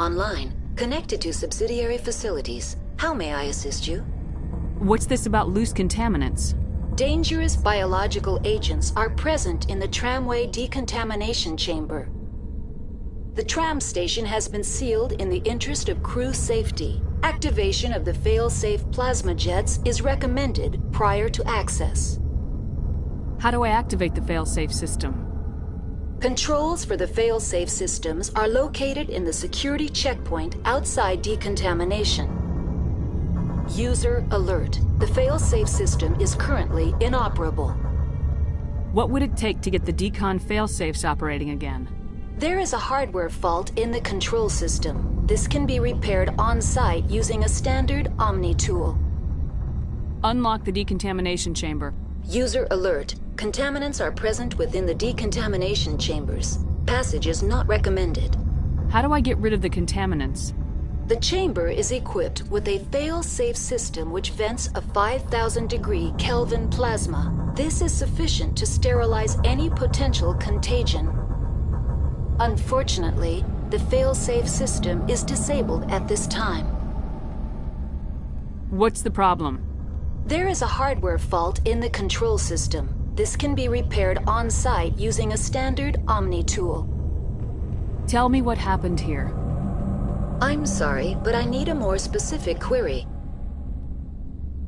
online, connected to subsidiary facilities. How may I assist you? What's this about loose contaminants? Dangerous biological agents are present in the tramway decontamination chamber. The tram station has been sealed in the interest of crew safety. Activation of the fail-safe plasma jets is recommended prior to access. How do I activate the fail-safe system? Controls for the fail-safe systems are located in the security checkpoint outside decontamination. User alert. The fail-safe system is currently inoperable. What would it take to get the decon fail-safes operating again? There is a hardware fault in the control system. This can be repaired on-site using a standard Omni tool. Unlock the decontamination chamber. User alert. Contaminants are present within the decontamination chambers. Passage is not recommended. How do I get rid of the contaminants? The chamber is equipped with a fail-safe system which vents a 5,000-degree Kelvin plasma. This is sufficient to sterilize any potential contagion. Unfortunately, the fail-safe system is disabled at this time. What's the problem? There is a hardware fault in the control system. This can be repaired on-site using a standard Omni tool. Tell me what happened here. I'm sorry, but I need a more specific query.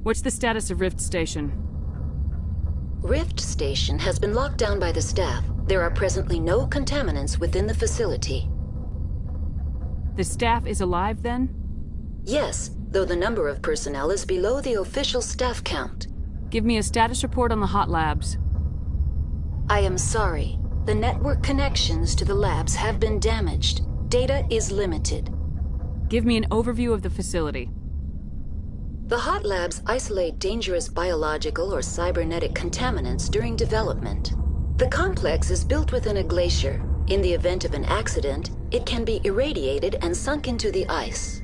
What's the status of Rift Station? Rift Station has been locked down by the staff. There are presently no contaminants within the facility. The staff is alive then? Yes, though the number of personnel is below the official staff count. Give me a status report on the hot labs. I am sorry. The network connections to the labs have been damaged. Data is limited. Give me an overview of the facility. The hot labs isolate dangerous biological or cybernetic contaminants during development. The complex is built within a glacier. In the event of an accident, it can be irradiated and sunk into the ice.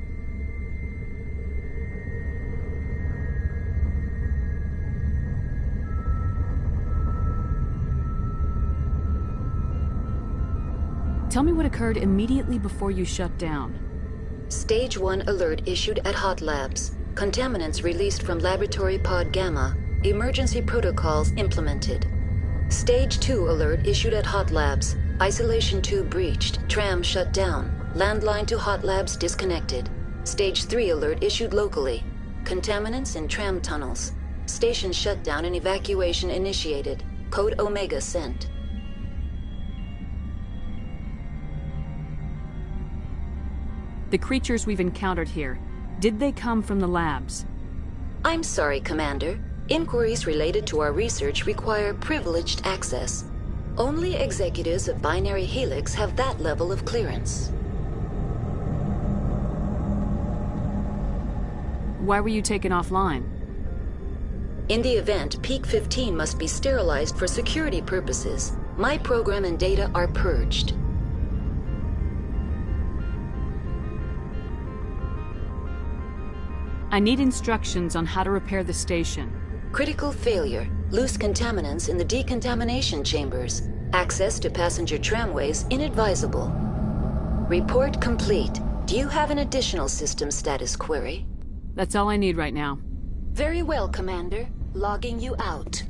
Tell me what occurred immediately before you shut down. Stage 1 alert issued at Hot Labs. Contaminants released from Laboratory Pod Gamma. Emergency protocols implemented. Stage 2 alert issued at Hot Labs. Isolation tube breached. Tram shut down. Landline to Hot Labs disconnected. Stage 3 alert issued locally. Contaminants in tram tunnels. Station shutdown and evacuation initiated. Code Omega sent. The creatures we've encountered here, did they come from the labs? I'm sorry, Commander. Inquiries related to our research require privileged access. Only executives of Binary Helix have that level of clearance. Why were you taken offline? In the event, Peak 15 must be sterilized for security purposes. My program and data are purged. I need instructions on how to repair the station. Critical failure. Loose contaminants in the decontamination chambers. Access to passenger tramways inadvisable. Report complete. Do you have an additional system status query? That's all I need right now. Very well, Commander. Logging you out.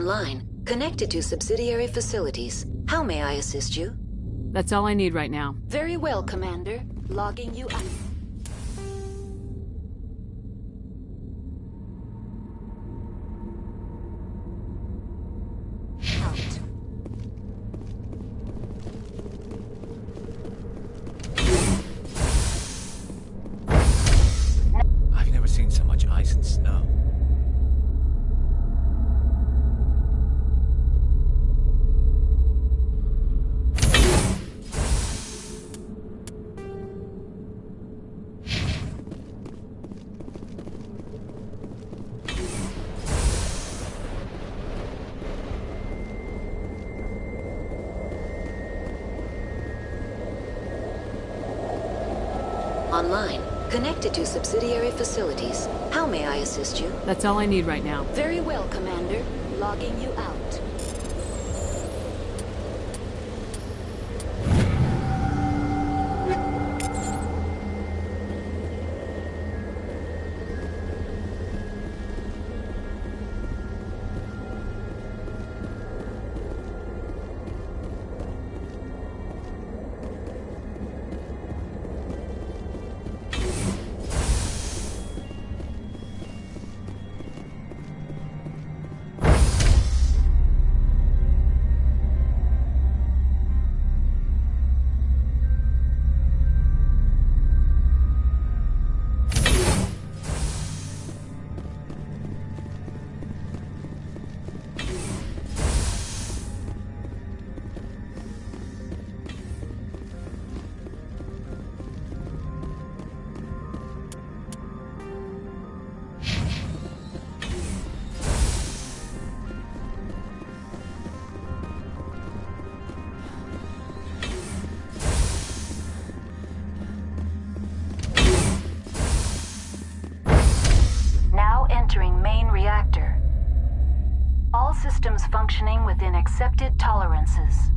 Online, connected to subsidiary facilities. How may I assist you? That's all I need right now. Very well, Commander. Logging you out. I've never seen so much ice and snow. Online, connected to subsidiary facilities. How may I assist you? That's all I need right now. Very well, Commander. Logging you out. Entering main reactor. All systems functioning within accepted tolerances.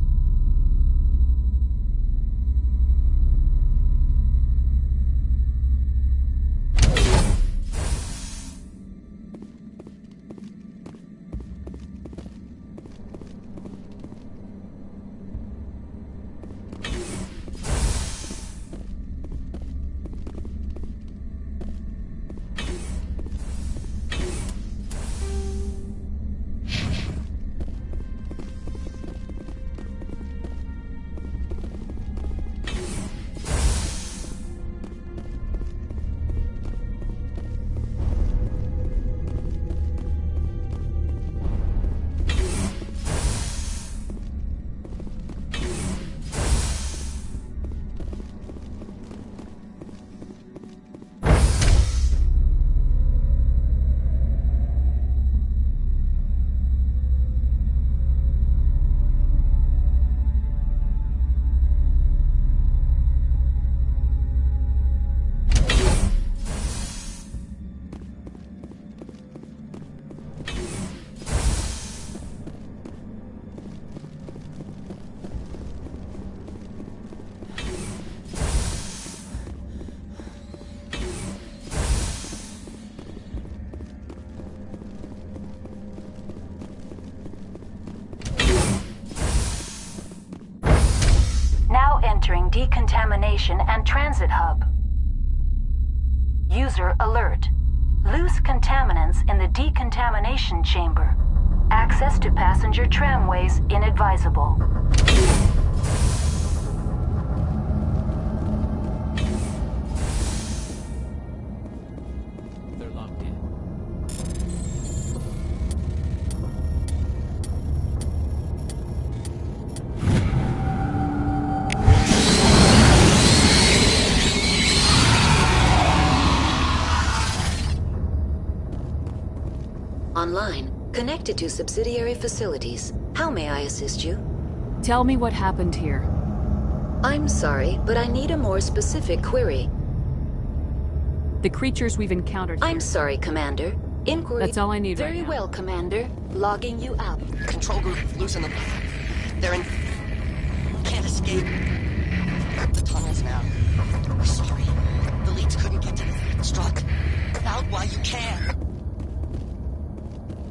Entering decontamination and transit hub. User alert. Loose contaminants in the decontamination chamber. Access to passenger tramways inadvisable. They're locked in. Online, connected to subsidiary facilities. How may I assist you? Tell me what happened here. I'm sorry, but I need a more specific query. The creatures we've encountered here. I'm sorry, Commander. Inquiry... That's all I need right Very now. well, Commander. Logging you out. Control group, loosen them. They're in... Can't escape. The tunnels now. We're sorry. The leads couldn't get to the struck. Out while you can.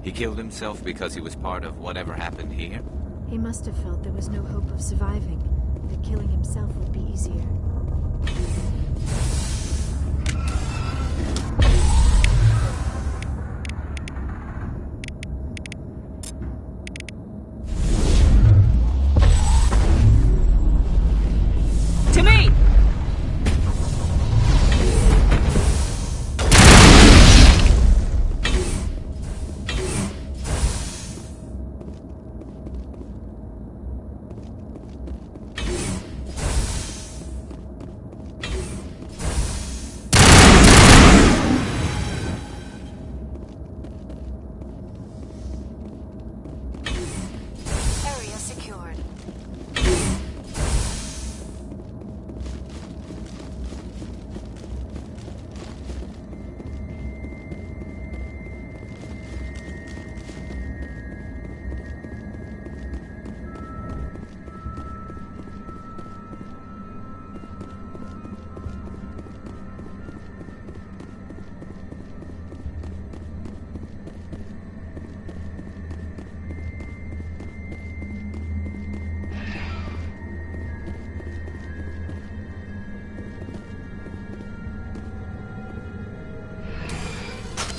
He killed himself because he was part of whatever happened here? He must have felt there was no hope of surviving, that killing himself would be easier. To me! Area secured.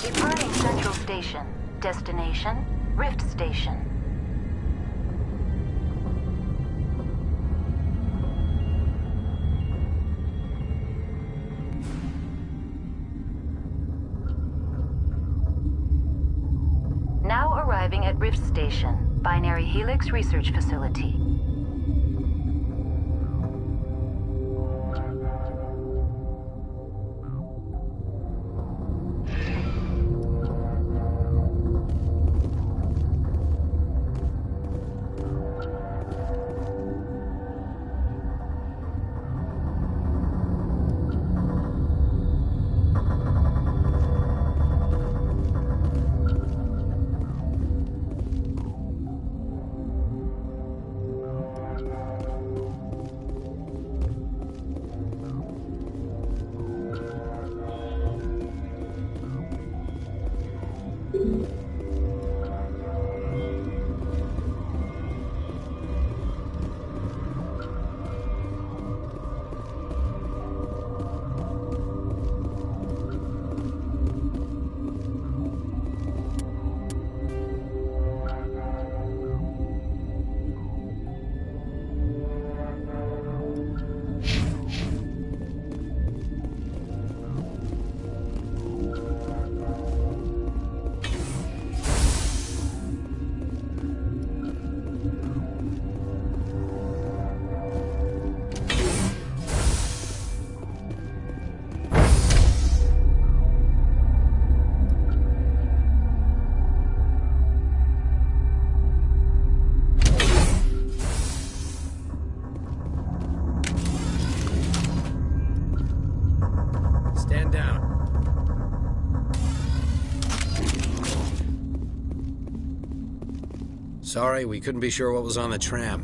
Departing Central Station. Destination, Rift Station. Now arriving at Rift Station, Binary Helix Research Facility. Stand down. Sorry, we couldn't be sure what was on the tram.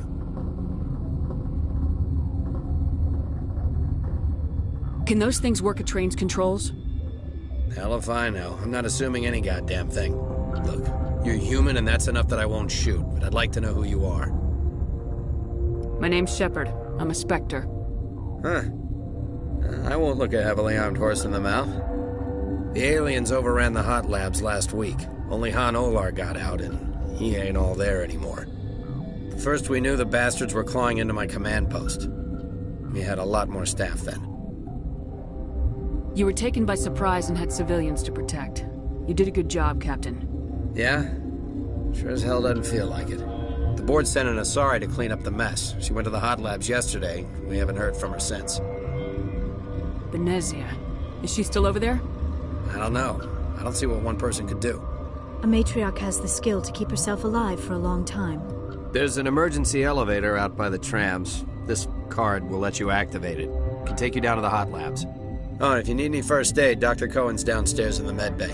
Can those things work at train's controls? Hell if I know. I'm not assuming any goddamn thing. Look, you're human and that's enough that I won't shoot, but I'd like to know who you are. My name's Shepard. I'm a Spectre. Huh. I won't look a heavily armed horse in the mouth. The aliens overran the hot labs last week. Only Han Olar got out, and he ain't all there anymore. First we knew the bastards were clawing into my command post. We had a lot more staff then. You were taken by surprise and had civilians to protect. You did a good job, Captain. Yeah? Sure as hell doesn't feel like it. The board sent an Asari to clean up the mess. She went to the hot labs yesterday. We haven't heard from her since. Benezia. Is she still over there? I don't know. I don't see what one person could do. A matriarch has the skill to keep herself alive for a long time. There's an emergency elevator out by the trams. This card will let you activate it. Can take you down to the hot labs. Oh, and if you need any first aid, Dr. Cohen's downstairs in the med bay.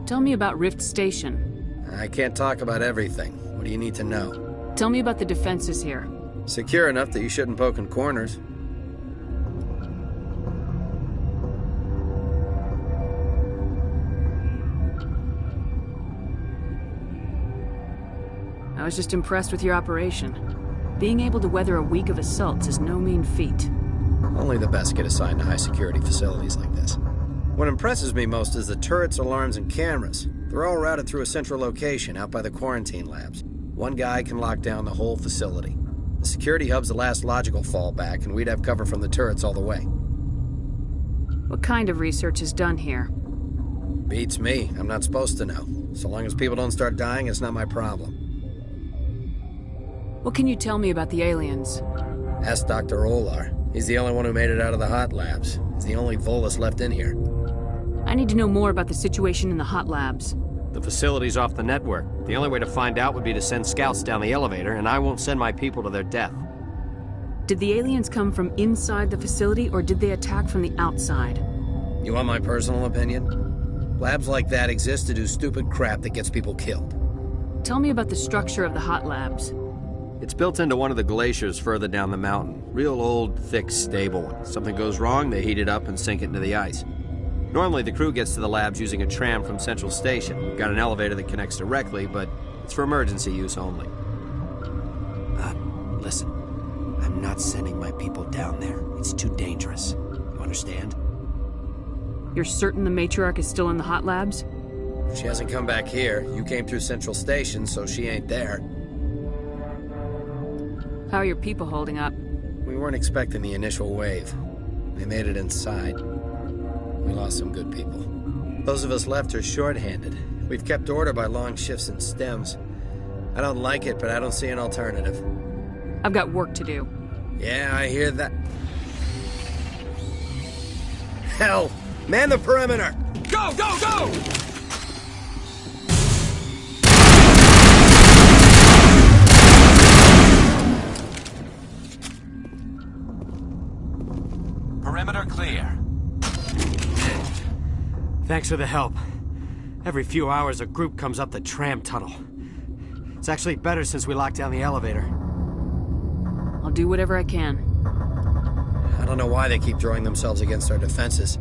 Tell me about Rift Station. I can't talk about everything. What do you need to know? Tell me about the defenses here. Secure enough that you shouldn't poke in corners. I was just impressed with your operation. Being able to weather a week of assaults is no mean feat. Only the best get assigned to high-security facilities like this. What impresses me most is the turrets, alarms, and cameras. They're all routed through a central location out by the quarantine labs. One guy can lock down the whole facility. The security hub's the last logical fallback, and we'd have cover from the turrets all the way. What kind of research is done here? Beats me. I'm not supposed to know. So long as people don't start dying, it's not my problem. What can you tell me about the aliens? Ask Dr. Olar. He's the only one who made it out of the hot labs. He's the only Volus left in here. I need to know more about the situation in the hot labs. The facility's off the network. The only way to find out would be to send scouts down the elevator, and I won't send my people to their death. Did the aliens come from inside the facility, or did they attack from the outside? You want my personal opinion? Labs like that exist to do stupid crap that gets people killed. Tell me about the structure of the hot labs. It's built into one of the glaciers further down the mountain. Real old, thick, stable one. Something goes wrong, they heat it up and sink it into the ice. Normally, the crew gets to the labs using a tram from Central Station. We've got an elevator that connects directly, but it's for emergency use only. Listen. I'm not sending my people down there. It's too dangerous. You understand? You're certain the matriarch is still in the hot labs? She hasn't come back here. You came through Central Station, so she ain't there. How are your people holding up? We weren't expecting the initial wave. They made it inside. We lost some good people. Those of us left are short-handed. We've kept order by long shifts in stems. I don't like it, but I don't see an alternative. I've got work to do. Yeah, I hear that. Hell! Man the perimeter! Go, go, go! Perimeter clear. Thanks for the help. Every few hours, a group comes up the tram tunnel. It's actually better since we locked down the elevator. I'll do whatever I can. I don't know why they keep throwing themselves against our defenses.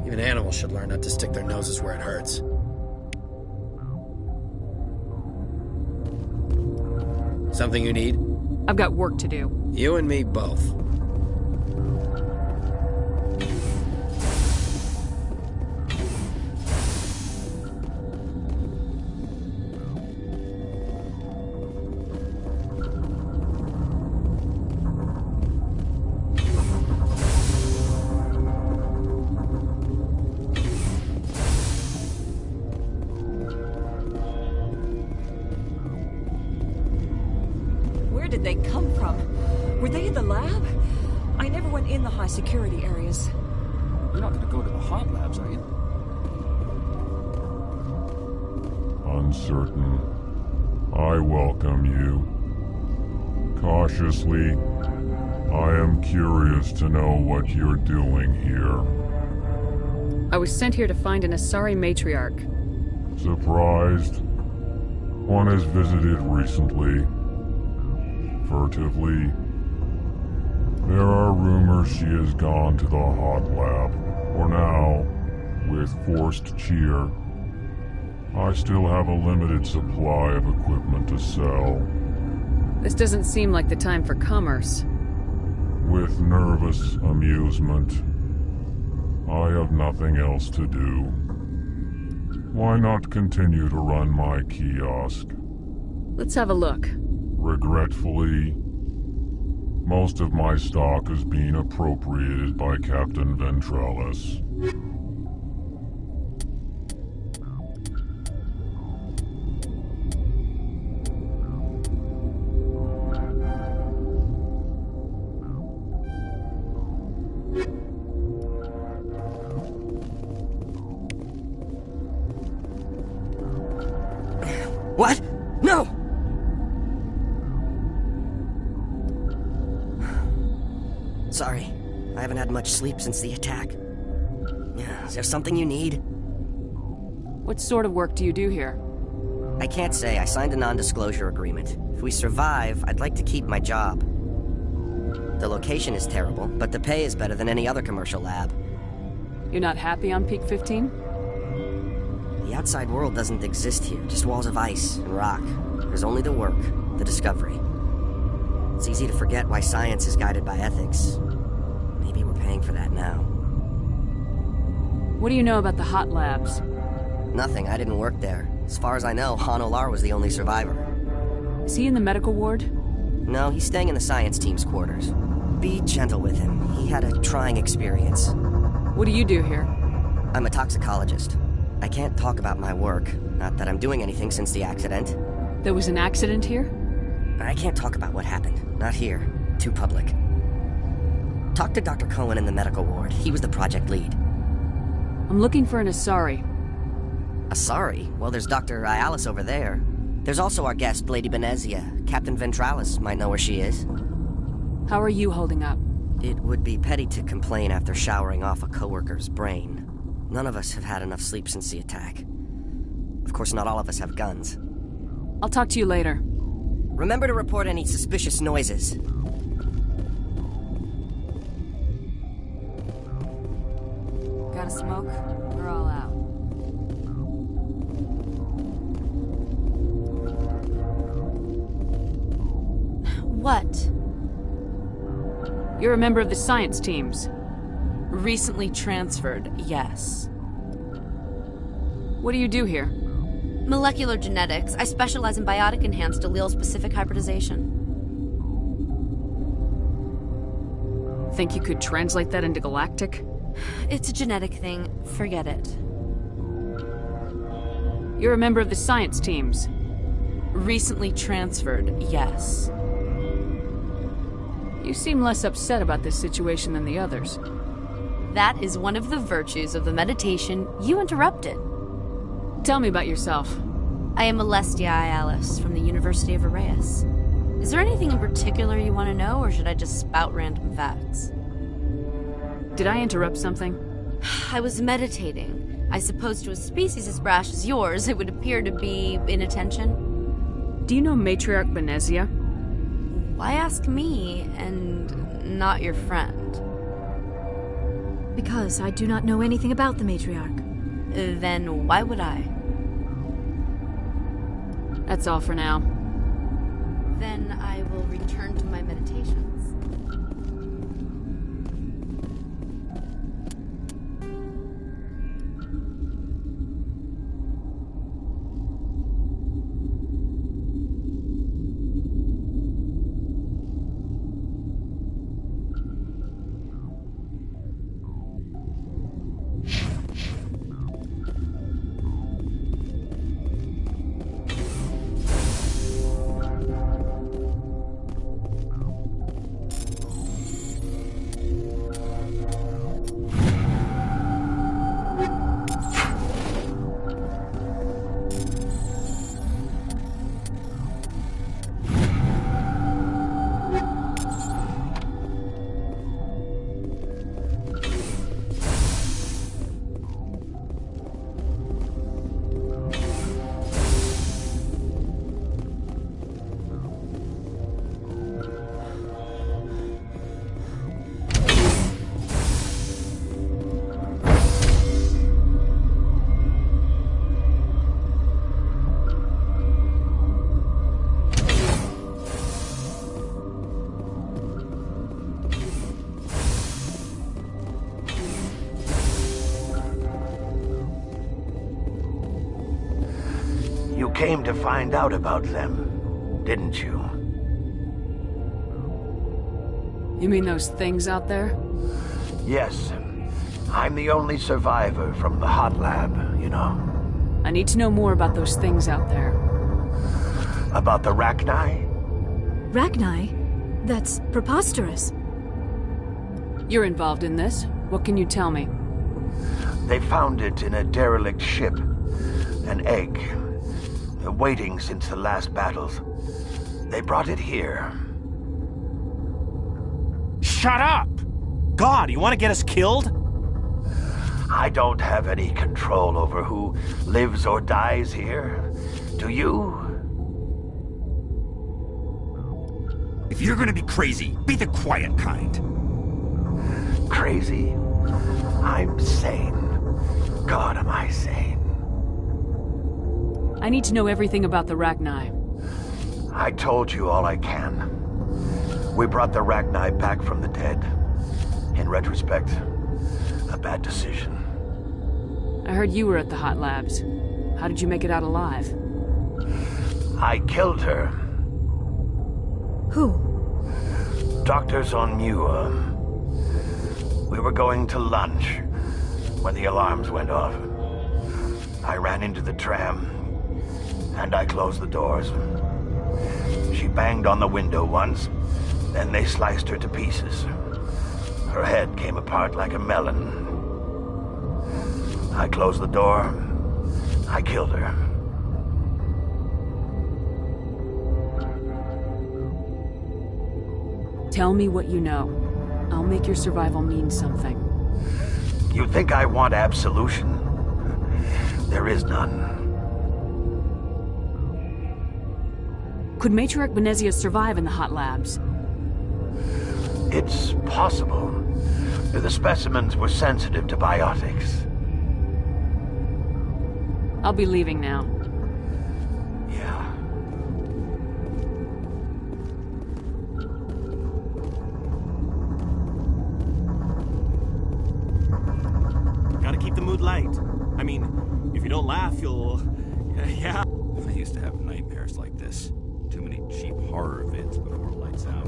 Even animals should learn not to stick their noses where it hurts. Something you need? I've got work to do. You and me both. Where did they come from? Were they in the lab? I never went in the high security areas. You're not going to go to the hot labs, are you? Uncertain. I welcome you. Cautiously, I am curious to know what you're doing here. I was sent here to find an Asari matriarch. Surprised? One has visited recently. Furtively. There are rumors she has gone to the hot lab. For now, with forced cheer, I still have a limited supply of equipment to sell. This doesn't seem like the time for commerce. With nervous amusement. I have nothing else to do. Why not continue to run my kiosk? Let's have a look. Regretfully, most of my stock is being appropriated by Captain Ventralis. What? No! Sorry, I haven't had much sleep since the attack. Is there something you need? What sort of work do you do here? I can't say. I signed a non-disclosure agreement. If we survive, I'd like to keep my job. The location is terrible, but the pay is better than any other commercial lab. You're not happy on Peak 15? The outside world doesn't exist here, just walls of ice and rock. was only the work, the discovery. It's easy to forget why science is guided by ethics. Maybe we're paying for that now. What do you know about the hot labs? Nothing, I didn't work there. As far as I know, Han Olar was the only survivor. Is he in the medical ward? No, he's staying in the science team's quarters. Be gentle with him. He had a trying experience. What do you do here? I'm a toxicologist. I can't talk about my work. Not that I'm doing anything since the accident. There was an accident here? I can't talk about what happened. Not here. Too public. Talk to Dr. Cohen in the medical ward. He was the project lead. I'm looking for an Asari. Asari? Well, there's Dr. Ialis over there. There's also our guest, Lady Benezia. Captain Ventralis might know where she is. How are you holding up? It would be petty to complain after showering off a coworker's brain. None of us have had enough sleep since the attack. Of course, not all of us have guns. I'll talk to you later. Remember to report any suspicious noises. Got a smoke? We're all out. What? You're a member of the science teams. Recently transferred, yes. What do you do here? Molecular genetics. I specialize in biotic-enhanced allele-specific hybridization. Think you could translate that into galactic? It's a genetic thing. Forget it. You're a member of the science teams. Recently transferred, yes. You seem less upset about this situation than the others. That is one of the virtues of the meditation you interrupted. Tell me about yourself. I am Alestia Ialis from the University of Arraeus. Is there anything in particular you want to know, or should I just spout random facts? Did I interrupt something? I was meditating. I suppose to a species as brash as yours, it would appear to be inattention. Do you know Matriarch Benezia? Why ask me, and not your friend? Because I do not know anything about the Matriarch. Then why would I? That's all for now. Then I will return to my meditations. You came to find out about them, didn't you? You mean those things out there? Yes. I'm the only survivor from the hot lab, you know. I need to know more about those things out there. About the Rachni? Rachni? That's preposterous. You're involved in this. What can you tell me? They found it in a derelict ship. An egg. Waiting since the last battles. They brought it here. Shut up! God, you want to get us killed? I don't have any control over who lives or dies here. Do you? If you're gonna be crazy, be the quiet kind. Crazy? I'm sane. God, am I sane. I need to know everything about the Rachni. I told you all I can. We brought the Rachni back from the dead. In retrospect, a bad decision. I heard you were at the hot labs. How did you make it out alive? I killed her. Who? Doctors on Muir. We were going to lunch when the alarms went off. I ran into the tram, and I closed the doors. She banged on the window once, then they sliced her to pieces. Her head came apart like a melon. I closed the door. I killed her. Tell me what you know. I'll make your survival mean something. You think I want absolution? There is none. Could Matriarch Benezia survive in the hot labs? It's possible. The specimens were sensitive to biotics. I'll be leaving now. Yeah. Gotta keep the mood light. I mean, if you don't laugh, you'll... yeah. I used to have nightmares like this. Too many cheap horror vids before lights out.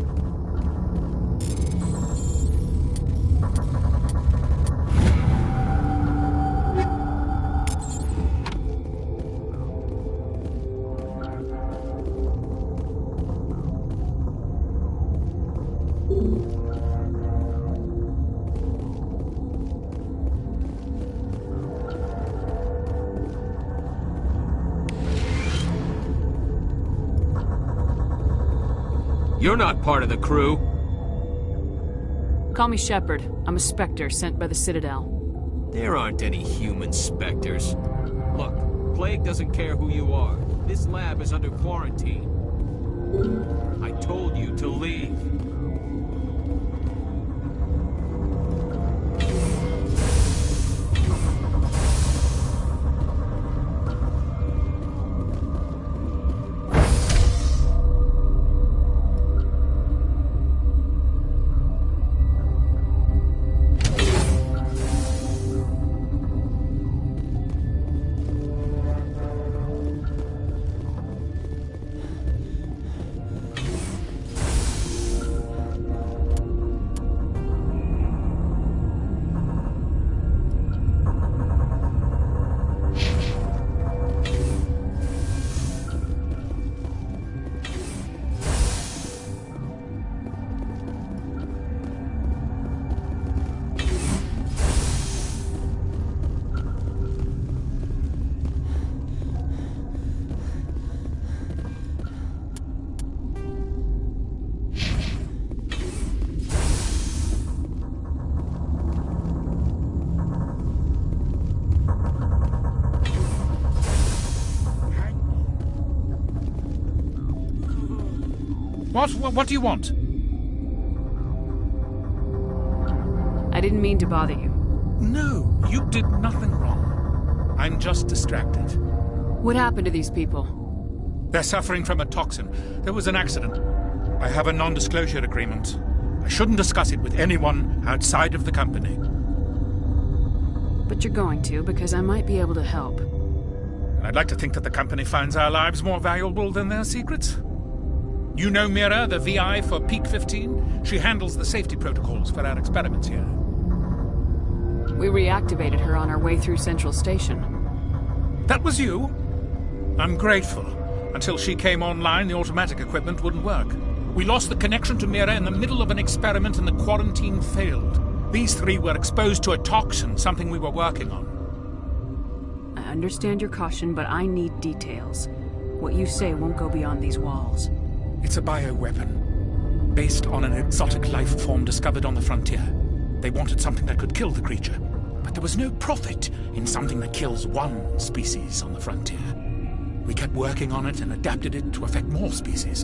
You're not part of the crew. Call me Shepard. I'm a Spectre sent by the Citadel. There aren't any human Spectres. Look, Plague doesn't care who you are. This lab is under quarantine. I told you to leave. What do you want? I didn't mean to bother you. No, you did nothing wrong. I'm just distracted. What happened to these people? They're suffering from a toxin. There was an accident. I have a non-disclosure agreement. I shouldn't discuss it with anyone outside of the company. But you're going to, because I might be able to help. And I'd like to think that the company finds our lives more valuable than their secrets. You know Mira, the VI for Peak 15? She handles the safety protocols for our experiments here. We reactivated her on our way through Central Station. That was you? I'm grateful. Until she came online, the automatic equipment wouldn't work. We lost the connection to Mira in the middle of an experiment and the quarantine failed. These three were exposed to a toxin, something we were working on. I understand your caution, but I need details. What you say won't go beyond these walls. It's a bioweapon, based on an exotic life form discovered on the frontier. They wanted something that could kill the creature, but there was no profit in something that kills one species on the frontier. We kept working on it and adapted it to affect more species.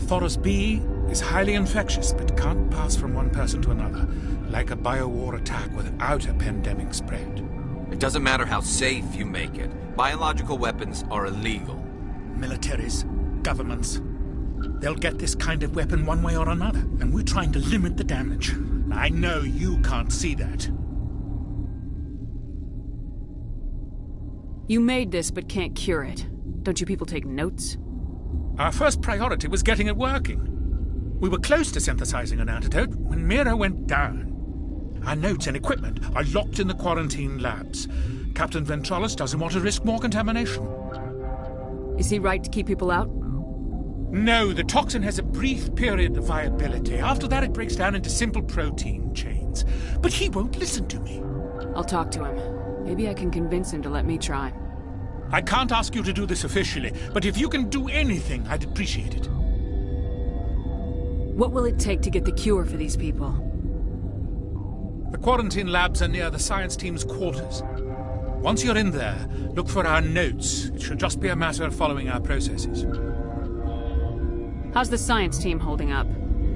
Thoros B is highly infectious, but can't pass from one person to another, like a biowar attack without a pandemic spread. It doesn't matter how safe you make it. Biological weapons are illegal. Militaries, governments, They'll get this kind of weapon one way or another, and we're trying to limit the damage. I know you can't see that. You made this, but can't cure it. Don't you people take notes? Our first priority was getting it working. We were close to synthesizing an antidote when Mira went down. Our notes and equipment are locked in the quarantine labs. Captain Ventralis doesn't want to risk more contamination. Is he right to keep people out? No, the toxin has a brief period of viability. After that, it breaks down into simple protein chains. But he won't listen to me. I'll talk to him. Maybe I can convince him to let me try. I can't ask you to do this officially, but if you can do anything, I'd appreciate it. What will it take to get the cure for these people? The quarantine labs are near the science team's quarters. Once you're in there, look for our notes. It should just be a matter of following our processes. How's the science team holding up?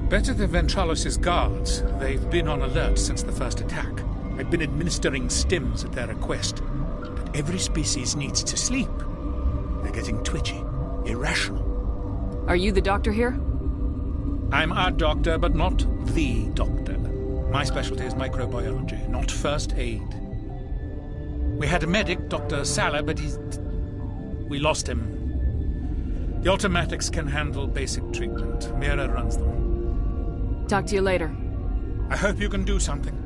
Better than Ventralis' guards. They've been on alert since the first attack. I've been administering stims at their request. But every species needs to sleep. They're getting twitchy, irrational. Are you the doctor here? I'm our doctor, but not the doctor. My specialty is microbiology, not first aid. We had a medic, Dr. Salah, but we lost him. The automatics can handle basic treatment. Mira runs them. Talk to you later. I hope you can do something.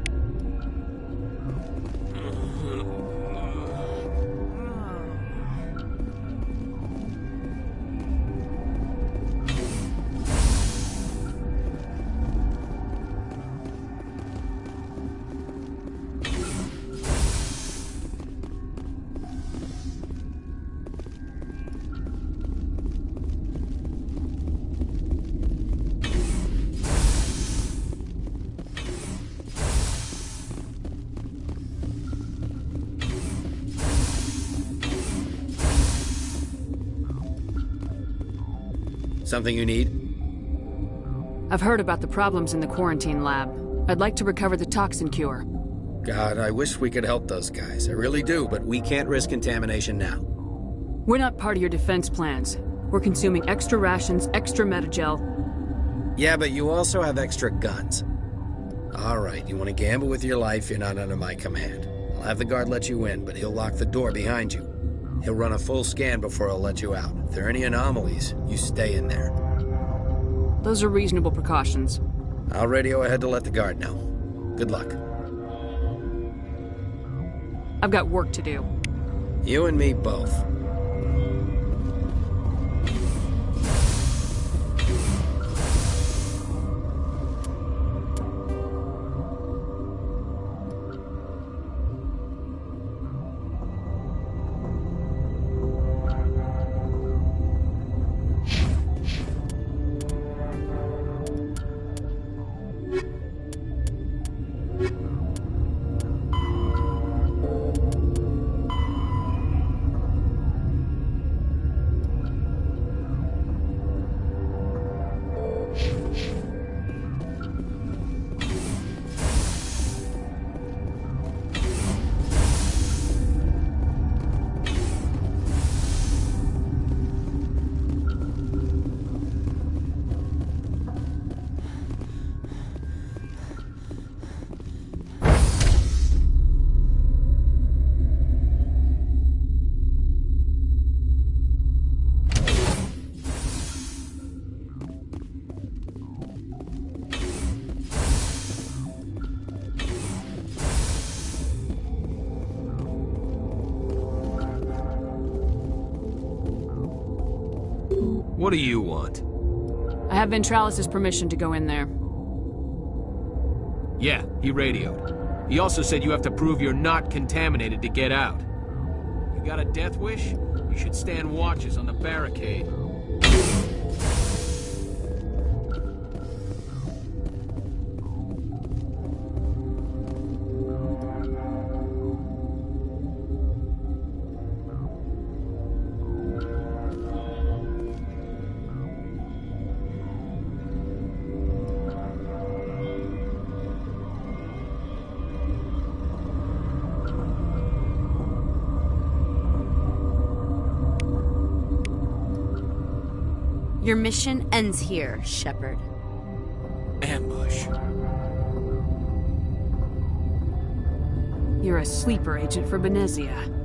Something you need? I've heard about the problems in the quarantine lab. I'd like to recover the toxin cure. God, I wish we could help those guys. I really do, but we can't risk contamination now. We're not part of your defense plans. We're consuming extra rations, extra metagel. Yeah, but you also have extra guns. All right, you want to gamble with your life, you're not under my command. I'll have the guard let you in, but he'll lock the door behind you. He'll run a full scan before he'll let you out. If there are any anomalies, you stay in there. Those are reasonable precautions. I'll radio ahead to let the guard know. Good luck. I've got work to do. You and me both. What do you want? I have Ventralis' permission to go in there. Yeah, he radioed. He also said you have to prove you're not contaminated to get out. You got a death wish? You should stand watches on the barricade. Your mission ends here, Shepard. Ambush. You're a sleeper agent for Benezia.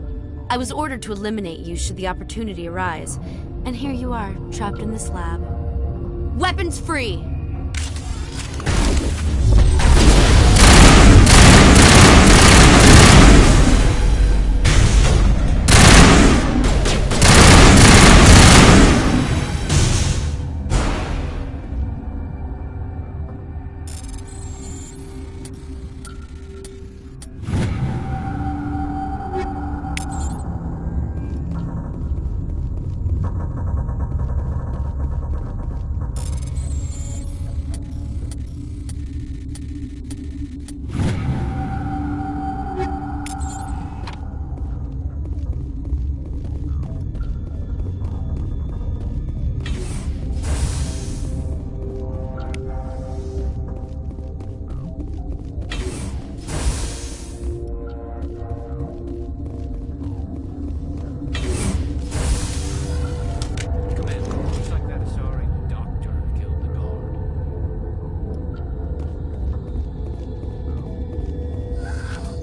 I was ordered to eliminate you should the opportunity arise. And here you are, trapped in this lab. Weapons free!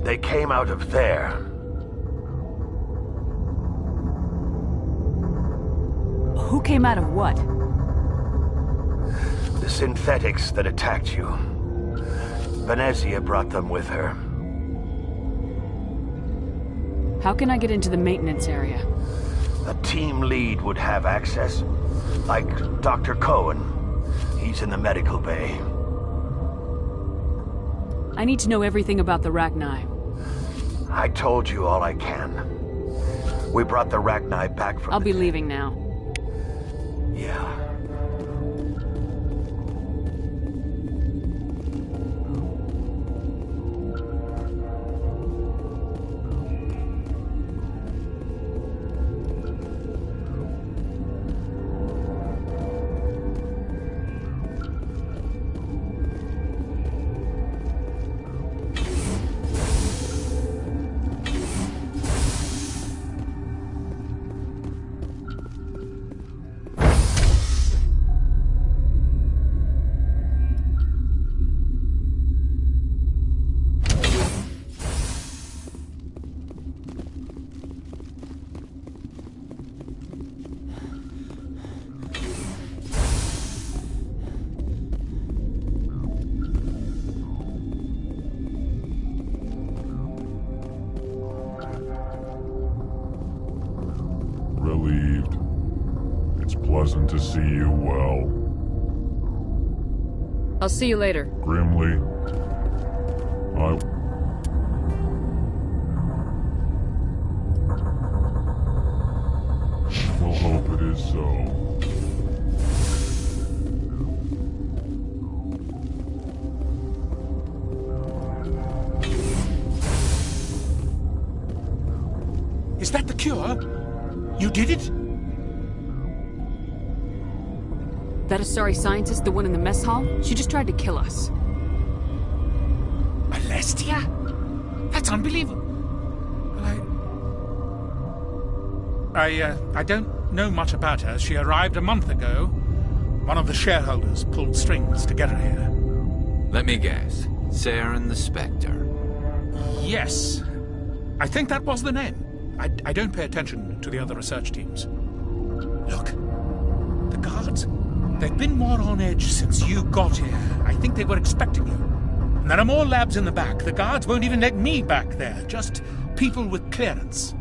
They came out of there. Who came out of what? The synthetics that attacked you. Benezia brought them with her. How can I get into the maintenance area? A team lead would have access. Like Dr. Cohen. He's in the medical bay. I need to know everything about the Rachni. I told you all I can. We brought the Rachni back from I'll be leaving now. Yeah. Relieved. It's pleasant to see you well. I'll see you later. Grimly, we'll hope it is so. Is that the cure? You did it? That Asari scientist, the one in the mess hall? She just tried to kill us. Alestia? That's unbelievable. I don't know much about her. She arrived a month ago. One of the shareholders pulled strings to get her here. Let me guess. Saren the Spectre. Yes. I think that was the name. I don't pay attention to the other research teams. Look, the guards, they've been more on edge since you got here. I think they were expecting you. And there are more labs in the back. The guards won't even let me back there. Just people with clearance.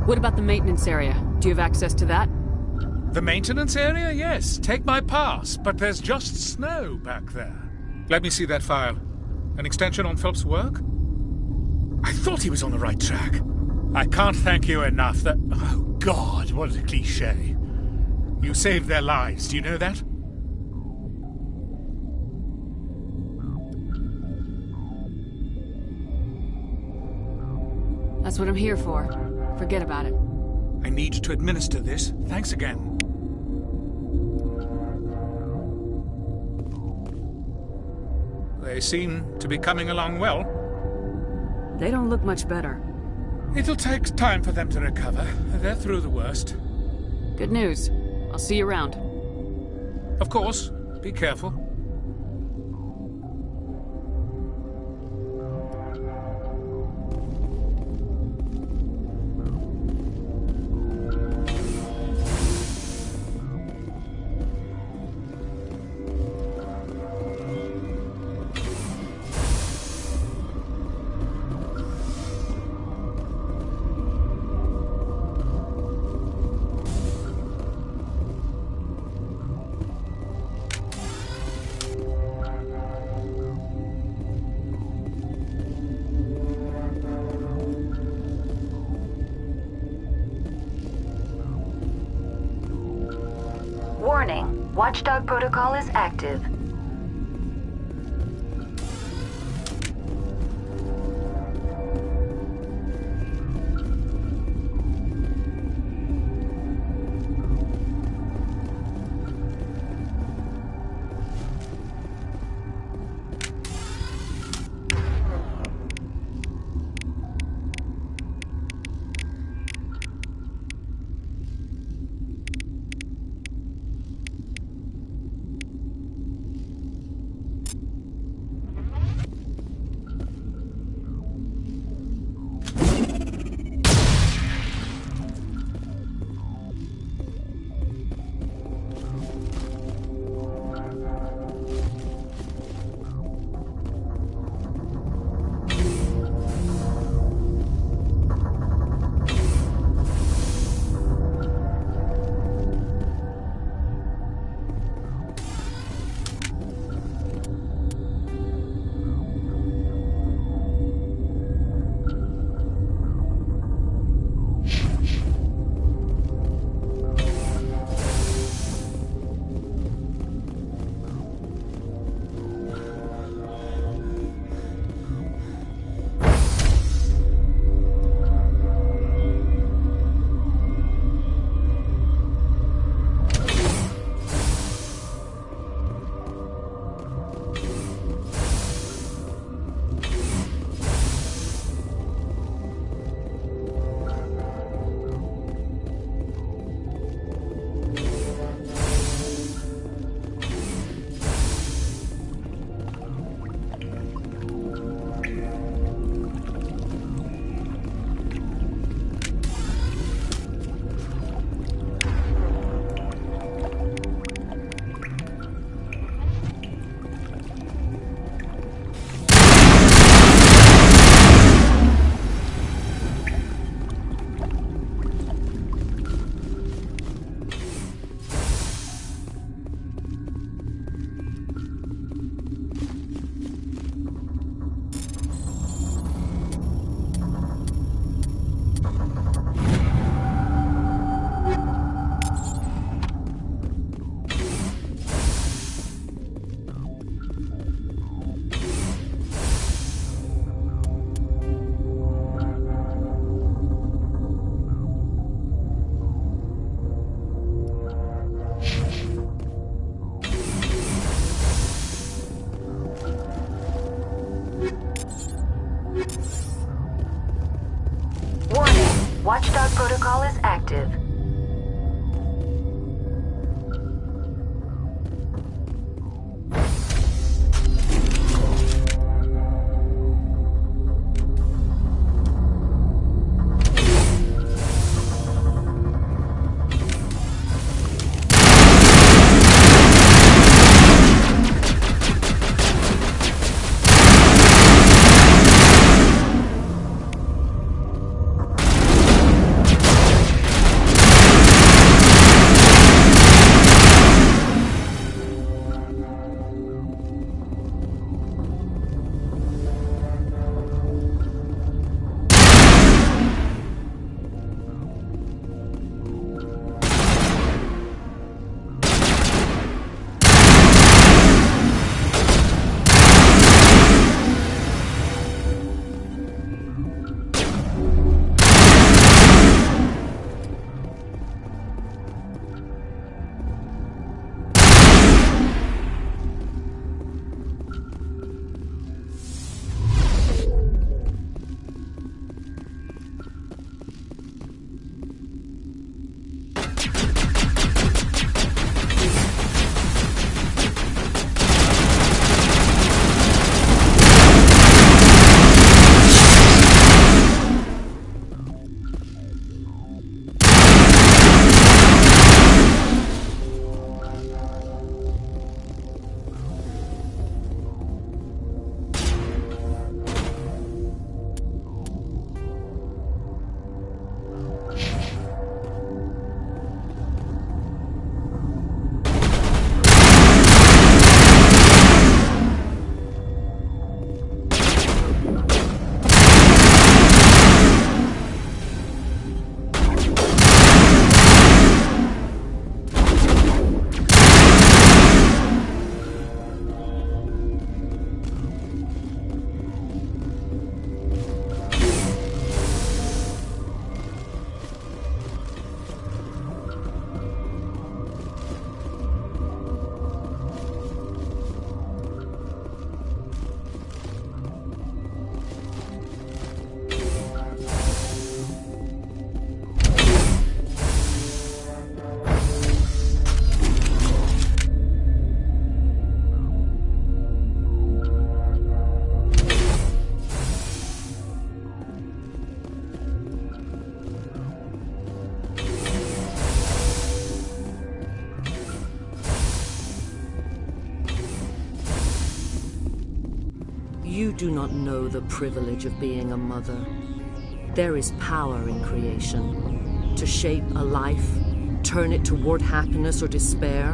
What about the maintenance area? Do you have access to that? The maintenance area? Yes. Take my pass. But there's just snow back there. Let me see that file. An extension on Phelps' work? I thought he was on the right track. I can't thank you enough that... Oh, God, what a cliché. You saved their lives, do you know that? That's what I'm here for. Forget about it. I need to administer this. Thanks again. They seem to be coming along well. They don't look much better. It'll take time for them to recover. They're through the worst. Good news. I'll see you around. Of course. Be careful. Warning. Watchdog protocol is active. Watchdog protocol is active. You do not know the privilege of being a mother. There is power in creation. To shape a life, turn it toward happiness or despair.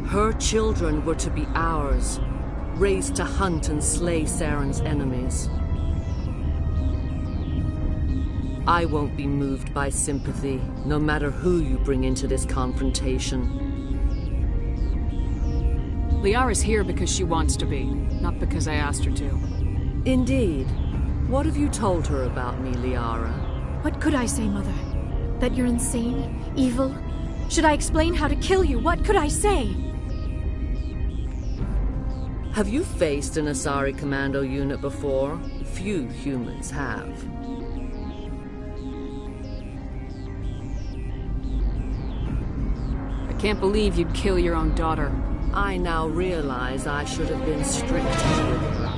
Her children were to be ours, raised to hunt and slay Saren's enemies. I won't be moved by sympathy, no matter who you bring into this confrontation. Liara's here because she wants to be, not because I asked her to. Indeed. What have you told her about me, Liara? What could I say, Mother? That you're insane? Evil? Should I explain how to kill you? What could I say? Have you faced an Asari commando unit before? Few humans have. I can't believe you'd kill your own daughter. I now realize I should have been stricter with her.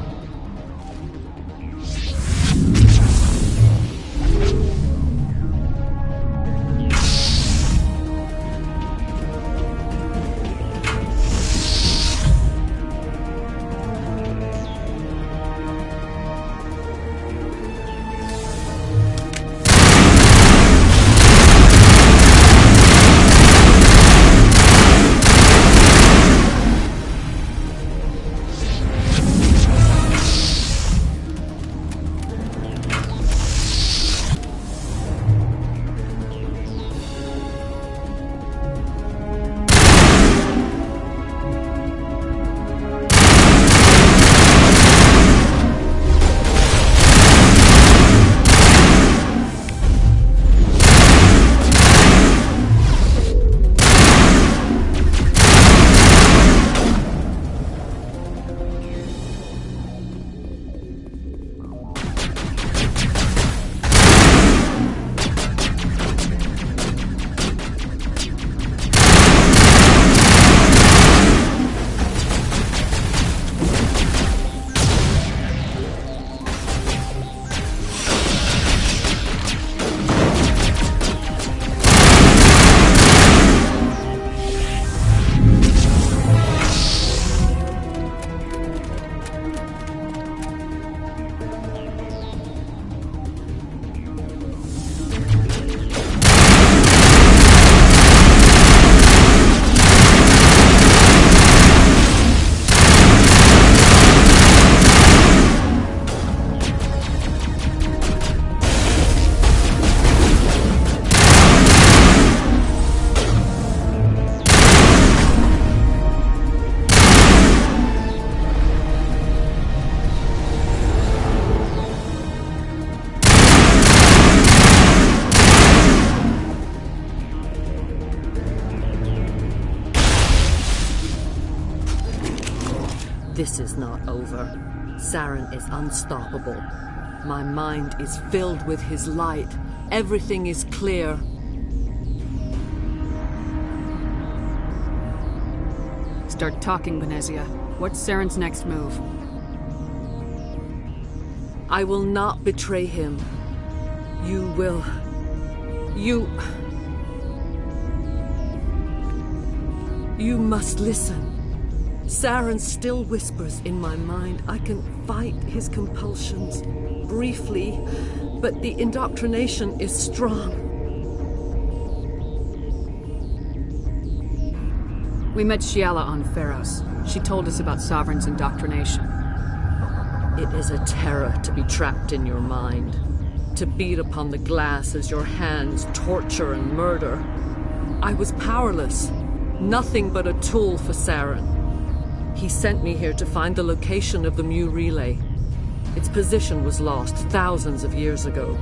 This is not over. Saren is unstoppable. My mind is filled with his light. Everything is clear. Start talking, Benezia. What's Saren's next move? I will not betray him. You will. You must listen. Saren still whispers in my mind. I can fight his compulsions briefly, but the indoctrination is strong. We met Shiala on Pharos. She told us about Sovereign's indoctrination. It is a terror to be trapped in your mind, to beat upon the glass as your hands torture and murder. I was powerless, nothing but a tool for Saren. He sent me here to find the location of the Mu relay. Its position was lost thousands of years ago.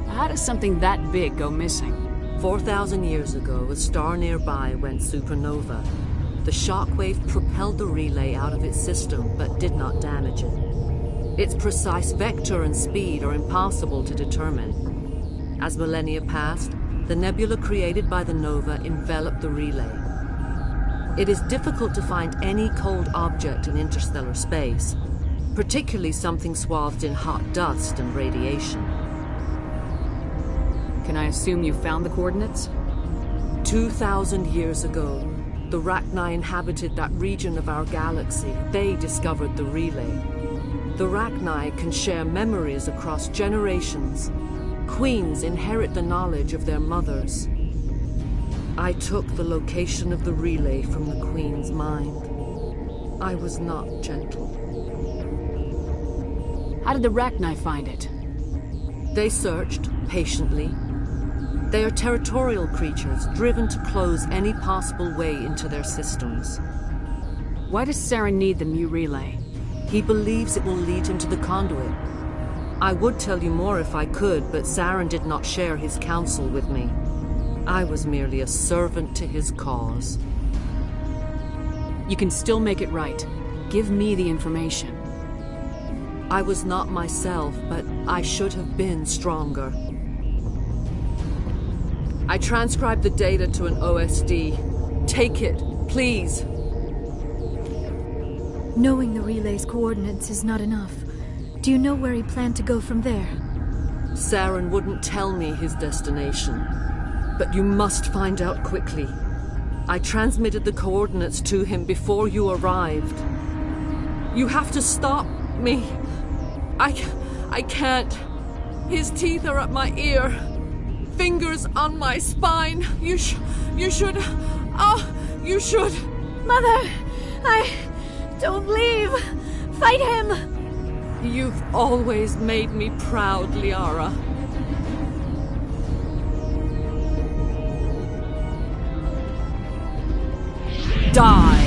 How does something that big go missing? 4,000 years ago, a star nearby went supernova. The shockwave propelled the relay out of its system, but did not damage it. Its precise vector and speed are impossible to determine. As millennia passed, the nebula created by the nova enveloped the relay. It is difficult to find any cold object in interstellar space, particularly something swathed in hot dust and radiation. Can I assume you found the coordinates? 2,000 years ago, The Rachni inhabited that region of our galaxy. They discovered the relay. The Rachni can share memories across generations. Queens inherit the knowledge of their mothers. I took the location of the relay from the Queen's mind. I was not gentle. How did the Rachni find it? They searched, patiently. They are territorial creatures, driven to close any possible way into their systems. Why does Saren need the Mu relay? He believes it will lead him to the conduit. I would tell you more if I could, but Saren did not share his counsel with me. I was merely a servant to his cause. You can still make it right. Give me the information. I was not myself, but I should have been stronger. I transcribed the data to an OSD. Take it, please. Knowing the relay's coordinates is not enough. Do you know where he planned to go from there? Saren wouldn't tell me his destination. But you must find out quickly. I transmitted the coordinates to him before you arrived. You have to stop me. I can't. His teeth are at my ear. Fingers on my spine. You should. You should. Mother! Don't leave! Fight him! You've always made me proud, Liara. Die!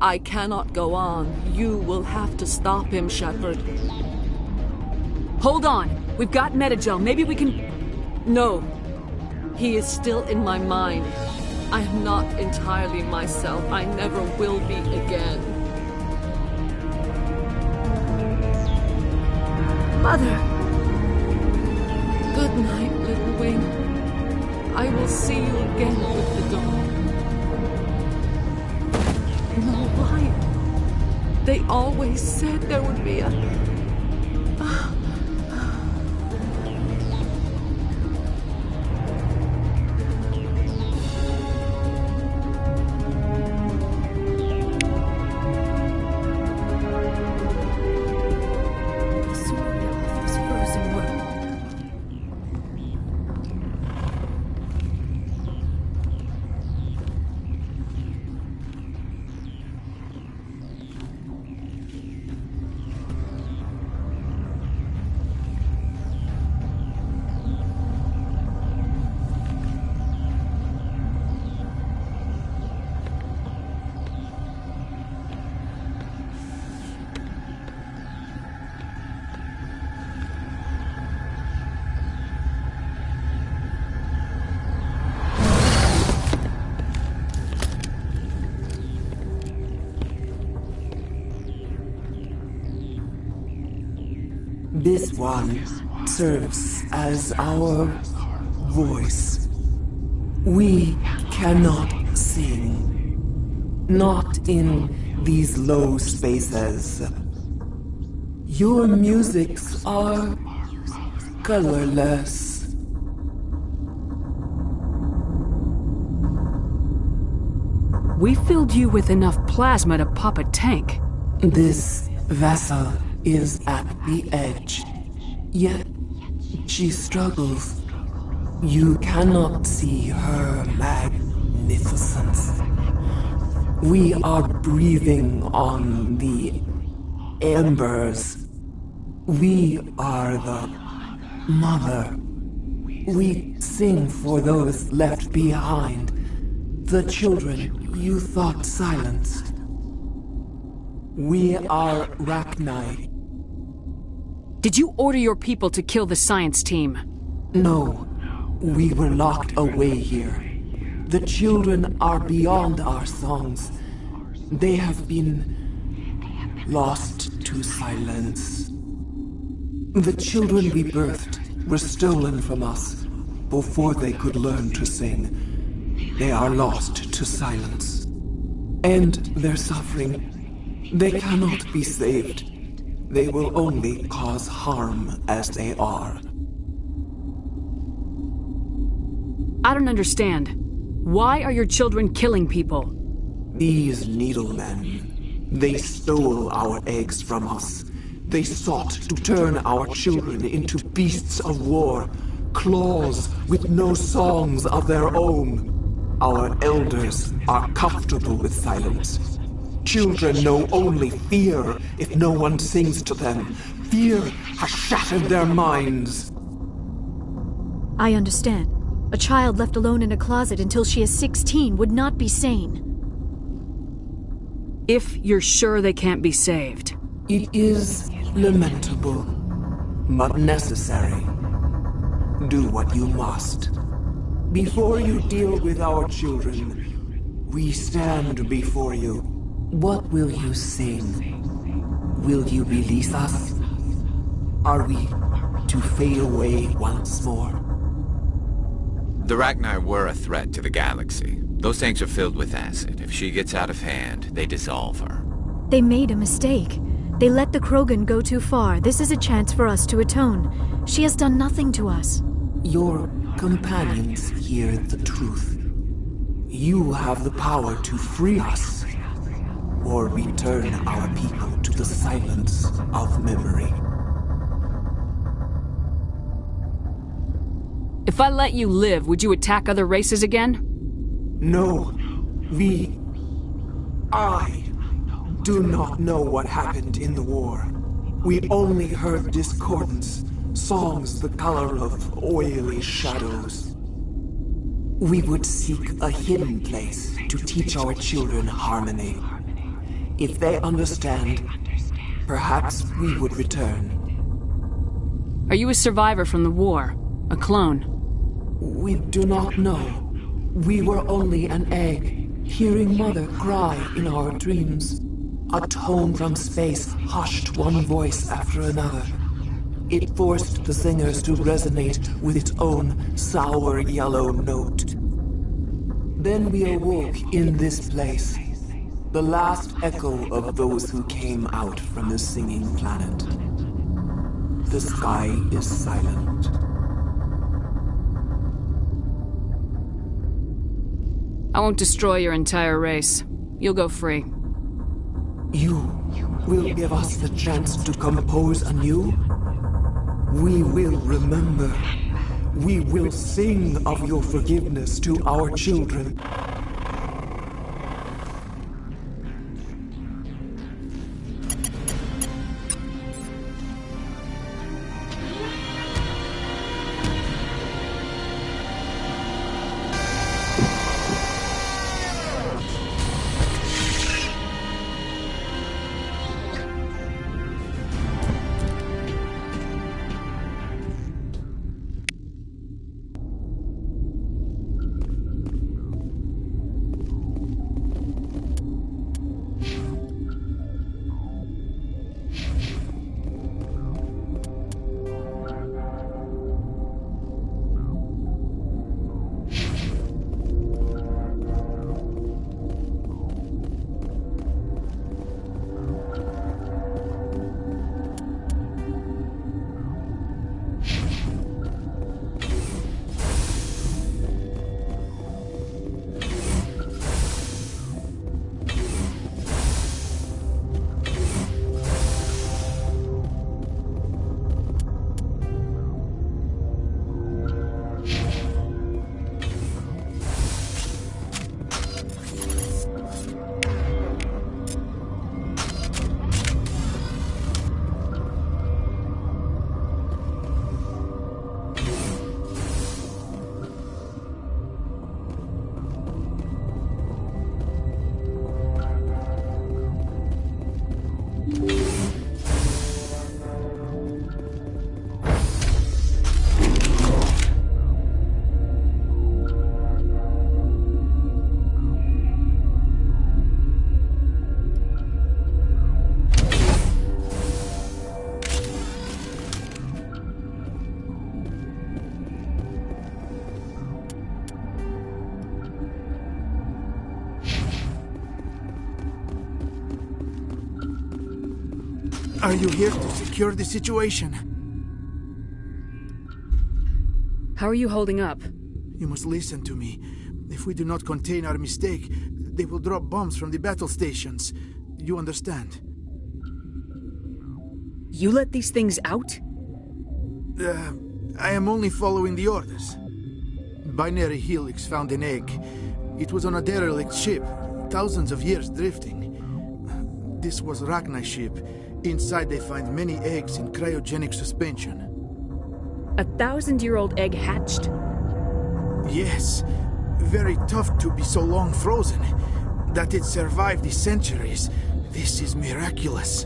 I cannot go on. You will have to stop him, Shepard. Hold on. We've got Metagel. Maybe we can... No. He is still in my mind. I am not entirely myself. I never will be again. Mother! Good night, little wing. I will see you again with the dawn. No light. They always said there would be a... This one serves as our voice. We cannot sing. Not in these low spaces. Your musics are colorless. We filled you with enough plasma to pop a tank. This vessel is at the edge. Yet, she struggles. You cannot see her magnificence. We are breathing on the embers. We are the mother. We sing for those left behind. The children you thought silenced. We are Rachni. Did you order your people to kill the science team? No. We were locked away here. The children are beyond our songs. They have been lost to silence. The children we birthed were stolen from us before they could learn to sing. They are lost to silence. And their suffering, they cannot be saved. They will only cause harm as they are. I don't understand. Why are your children killing people? These needlemen, they stole our eggs from us. They sought to turn our children into beasts of war, claws with no songs of their own. Our elders are comfortable with silence. Children know only fear if no one sings to them. Fear has shattered their minds. I understand. A child left alone in a closet until she is 16 would not be sane. If you're sure they can't be saved. It is lamentable, but necessary. Do what you must. Before you deal with our children, we stand before you. What will you sing? Will you release us? Are we to fade away once more? The Rachni were a threat to the galaxy. Those tanks are filled with acid. If she gets out of hand, they dissolve her. They made a mistake. They let the Krogan go too far. This is a chance for us to atone. She has done nothing to us. Your companions hear the truth. You have the power to free us, or return our people to the silence of memory. If I let you live, would you attack other races again? No. I do not know what happened in the war. We only heard discordance, songs the color of oily shadows. We would seek a hidden place to teach our children harmony. If they understand, perhaps we would return. Are you a survivor from the war? A clone? We do not know. We were only an egg, hearing Mother cry in our dreams. A tone from space hushed one voice after another. It forced the singers to resonate with its own sour yellow note. Then we awoke in this place, the last echo of those who came out from the singing planet. The sky is silent. I won't destroy your entire race. You'll go free. You will give us the chance to compose anew? We will remember. We will sing of your forgiveness to our children. Are you here to secure the situation? How are you holding up? You must listen to me. If we do not contain our mistake, they will drop bombs from the battle stations. You understand? You let these things out? I am only following the orders. Binary Helix found an egg. It was on a derelict ship, thousands of years drifting. This was Rachni's ship. Inside they find many eggs in cryogenic suspension. A 1,000-year-old egg hatched? Yes. Very tough to be so long frozen. That it survived the centuries. This is miraculous.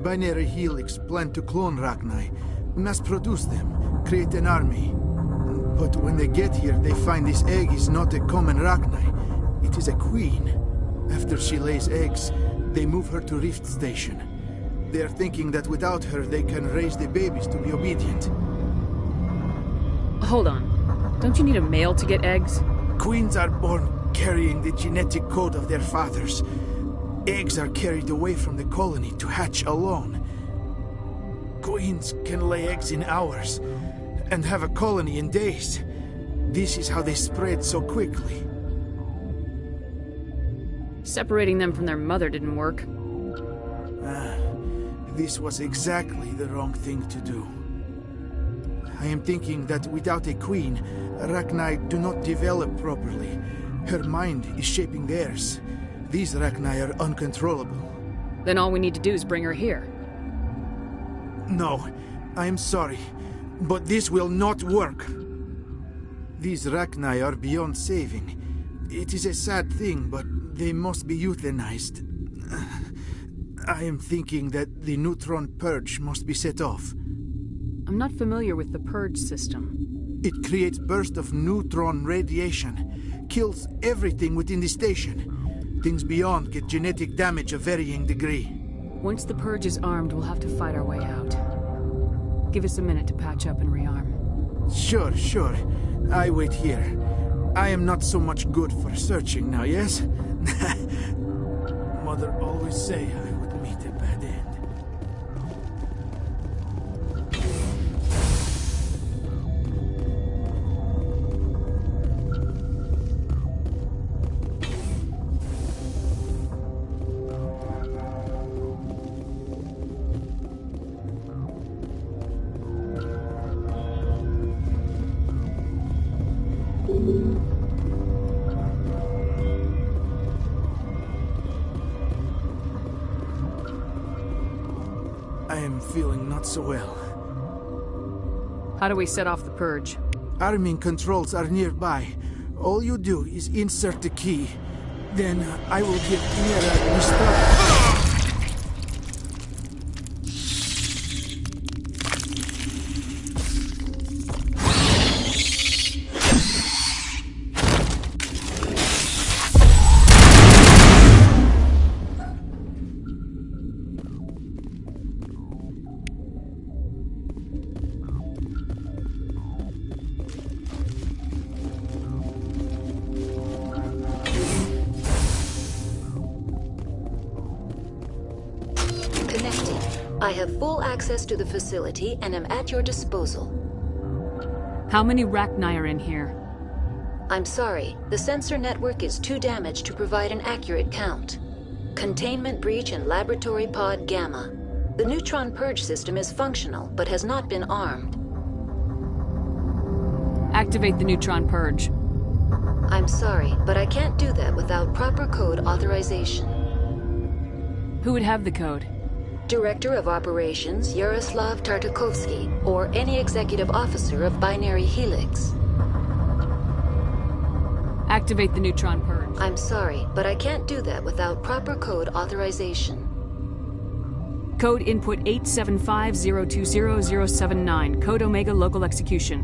Binary Helix planned to clone Rachni, mass-produce them, create an army. But when they get here, they find this egg is not a common Rachni. It is a queen. After she lays eggs, they move her to Rift Station. They are thinking that without her, they can raise the babies to be obedient. Hold on. Don't you need a male to get eggs? Queens are born carrying the genetic code of their fathers. Eggs are carried away from the colony to hatch alone. Queens can lay eggs in hours and have a colony in days. This is how they spread so quickly. Separating them from their mother didn't work. This was exactly the wrong thing to do. I am thinking that without a queen, Rachni do not develop properly. Her mind is shaping theirs. These Rachni are uncontrollable. Then all we need to do is bring her here. No, I am sorry, but this will not work. These Rachni are beyond saving. It is a sad thing, but they must be euthanized. I am thinking that the neutron purge must be set off. I'm not familiar with the purge system. It creates bursts of neutron radiation, kills everything within the station. Things beyond get genetic damage of varying degree. Once the purge is armed, we'll have to fight our way out. Give us a minute to patch up and rearm. Sure. I wait here. I am not so much good for searching now, yes? Mother always say I would meet a bad end. I am feeling not so well. How do we set off the purge? Arming controls are nearby. All you do is insert the key. Then I will give Mira the start. I have full access to the facility and am at your disposal. How many Rachni are in here? I'm sorry, the sensor network is too damaged to provide an accurate count. Containment breach in Laboratory Pod Gamma. The neutron purge system is functional, but has not been armed. Activate the neutron purge. I'm sorry, but I can't do that without proper code authorization. Who would have the code? Director of Operations Yaroslav Tartakovsky, or any executive officer of Binary Helix. Activate the neutron purge. I'm sorry, but I can't do that without proper code authorization. Code input 875020079. Code Omega local execution.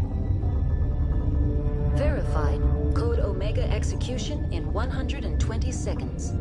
Verified. Code Omega execution in 120 seconds.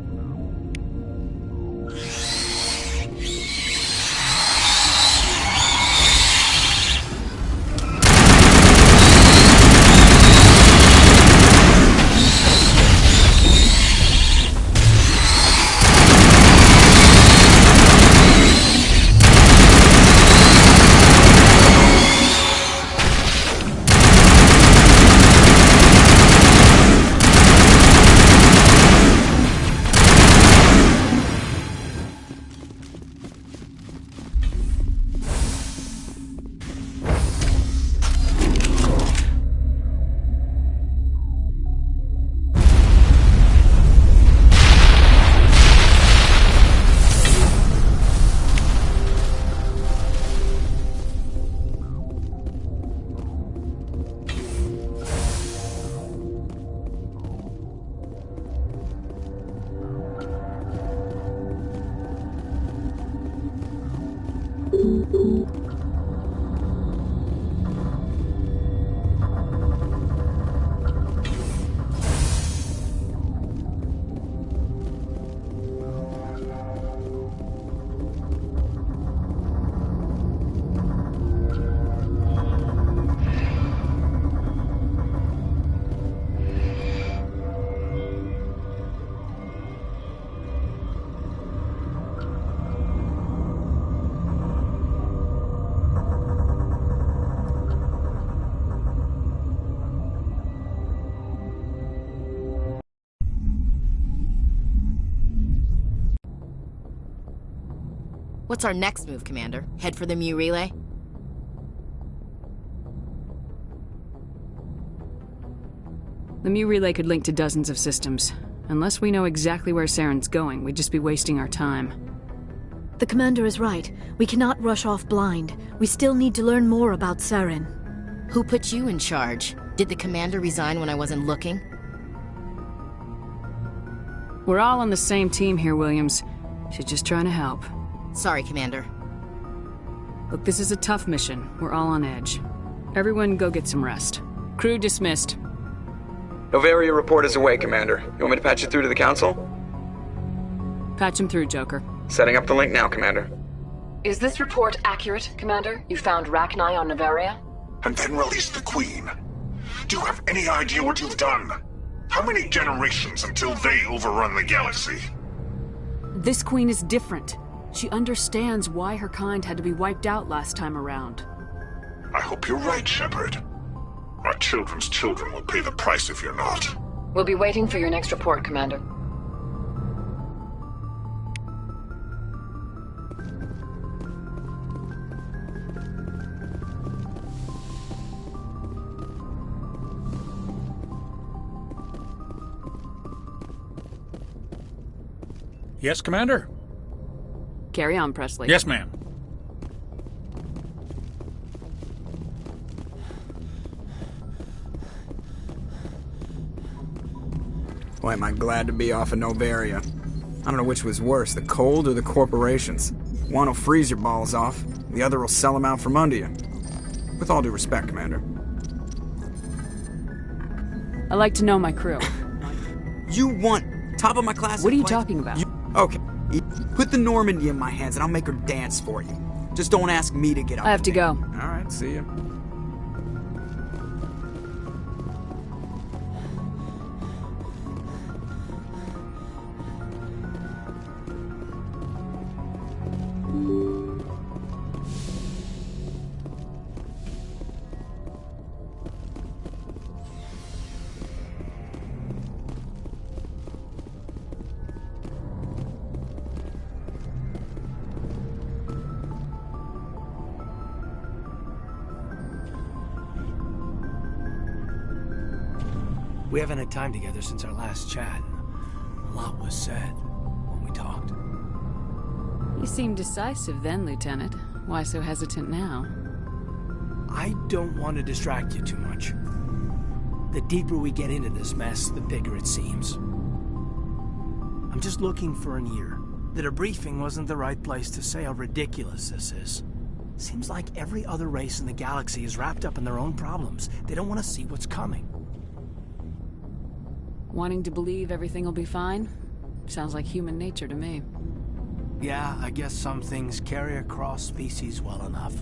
What's our next move, Commander? Head for the Mu relay? The Mu relay could link to dozens of systems. Unless we know exactly where Saren's going, we'd just be wasting our time. The commander is right. We cannot rush off blind. We still need to learn more about Saren. Who put you in charge? Did the commander resign when I wasn't looking? We're all on the same team here, Williams. She's just trying to help. Sorry, Commander. Look, this is a tough mission. We're all on edge. Everyone go get some rest. Crew dismissed. Novaria report is away, Commander. You want me to patch it through to the Council? Patch him through, Joker. Setting up the link now, Commander. Is this report accurate, Commander? You found Rachni on Novaria? And then released the Queen. Do you have any idea what you've done? How many generations until they overrun the galaxy? This Queen is different. She understands why her kind had to be wiped out last time around. I hope you're right, Shepard. Our children's children will pay the price if you're not. We'll be waiting for your next report, Commander. Yes, Commander? Carry on, Presley. Yes, ma'am. Boy, am I glad to be off of Novaria. I don't know which was worse, the cold or the corporations. One will freeze your balls off, the other will sell them out from under you. With all due respect, Commander. I like to know my crew. You want top of my class? What are you talking about? Okay, put the Normandy in my hands and I'll make her dance for you. Just don't ask me to get up. I have to go. All right, see ya. We haven't had time together since our last chat. A lot was said when we talked. You seemed decisive then, Lieutenant. Why so hesitant now? I don't want to distract you too much. The deeper we get into this mess, the bigger it seems. I'm just looking for an ear. The debriefing wasn't the right place to say how ridiculous this is. Seems like every other race in the galaxy is wrapped up in their own problems. They don't want to see what's coming. Wanting to believe everything will be fine? Sounds like human nature to me. Yeah, I guess some things carry across species well enough.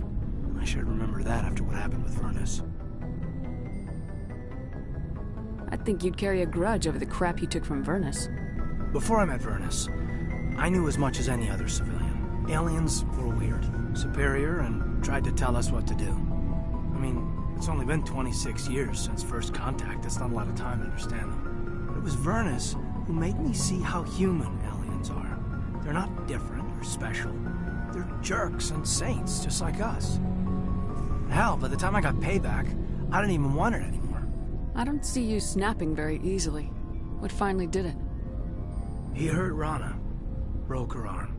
I should remember that after what happened with Vernus. I'd think you'd carry a grudge over the crap you took from Vernus. Before I met Vernus, I knew as much as any other civilian. Aliens were weird, superior, and tried to tell us what to do. I mean, it's only been 26 years since first contact. That's not a lot of time to understand them. It was Vernus who made me see how human aliens are. They're not different or special. They're jerks and saints, just like us. Hell, by the time I got payback, I didn't even want it anymore. I don't see you snapping very easily. What finally did it? He hurt Rana. Broke her arm.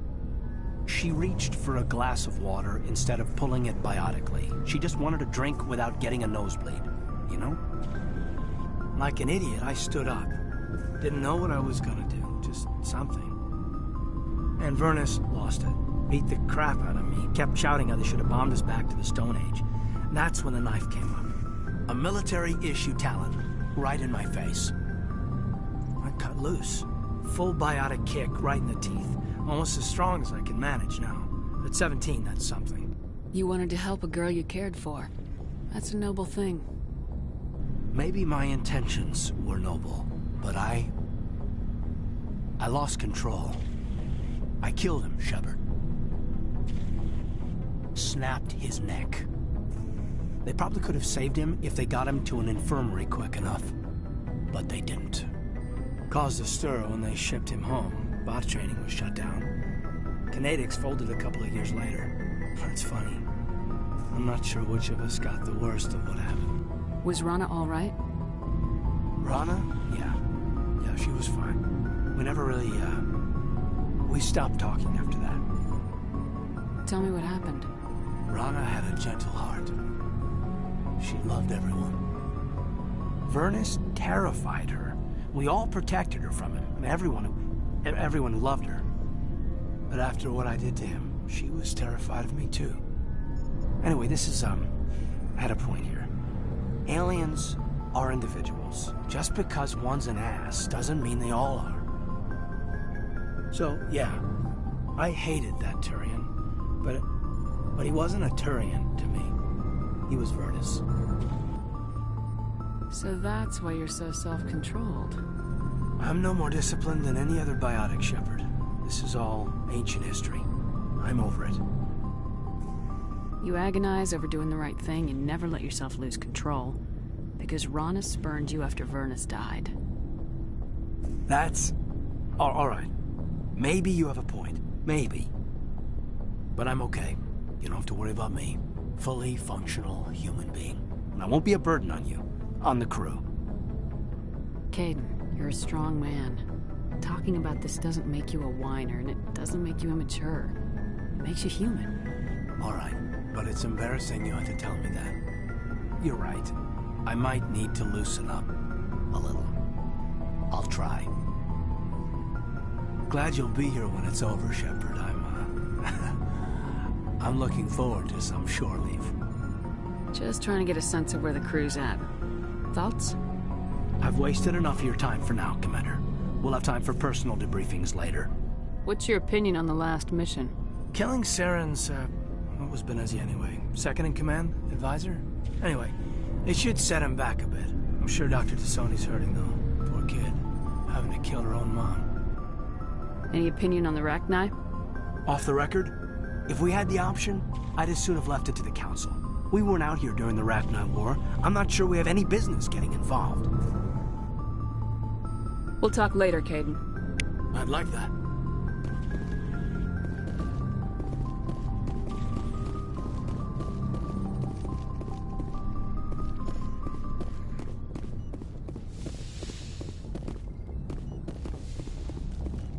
She reached for a glass of water instead of pulling it biotically. She just wanted a drink without getting a nosebleed, you know? Like an idiot, I stood up. Didn't know what I was gonna do, just something. And Vernus lost it. beat the crap out of me. He kept shouting how they should have bombed us back to the Stone Age. And that's when the knife came up. A military-issue talent, right in my face. I cut loose. Full biotic kick right in the teeth. Almost as strong as I can manage now. At 17, that's something. You wanted to help a girl you cared for. That's a noble thing. Maybe my intentions were noble, but I lost control. I killed him, Shepard. Snapped his neck. They probably could have saved him if they got him to an infirmary quick enough. But they didn't. Caused a stir when they shipped him home. Bot training was shut down. Kinetics folded a couple of years later. That's funny. I'm not sure which of us got the worst of what happened. Was Rana all right? Rana? Yeah. Yeah, she was fine. We never really, we stopped talking after that. Tell me what happened. Rana had a gentle heart. She loved everyone. Vernus terrified her. We all protected her from him, and everyone who loved her. But after what I did to him, she was terrified of me too. Anyway, this is, I had a point here. Aliens are individuals. Just because one's an ass doesn't mean they all are. So, yeah, I hated that Turian, but he wasn't a Turian to me. He was Vernus. So that's why you're so self-controlled. I'm no more disciplined than any other biotic shepherd. This is all ancient history. I'm over it. You agonize over doing the right thing and never let yourself lose control. Because Rana spurned you after Vernus died. That's... all right. Maybe you have a point. Maybe. But I'm okay. You don't have to worry about me. Fully functional human being. And I won't be a burden on you. On the crew. Caden, you're a strong man. Talking about this doesn't make you a whiner, and it doesn't make you immature. It makes you human. All right. But it's embarrassing you had to tell me that. You're right. I might need to loosen up a little. I'll try. Glad you'll be here when it's over, Shepard. I'm looking forward to some shore leave. Just trying to get a sense of where the crew's at. Thoughts? I've wasted enough of your time for now, Commander. We'll have time for personal debriefings later. What's your opinion on the last mission? Killing Saren's, what was Benezia anyway? Second in command? Advisor? Anyway, it should set him back a bit. I'm sure Dr. Tassoni's hurting, though. Poor kid. Having to kill her own mom. Any opinion on the Rachni? Off the record? If we had the option, I'd as soon have left it to the Council. We weren't out here during the Rachni War. I'm not sure we have any business getting involved. We'll talk later, Caden. I'd like that.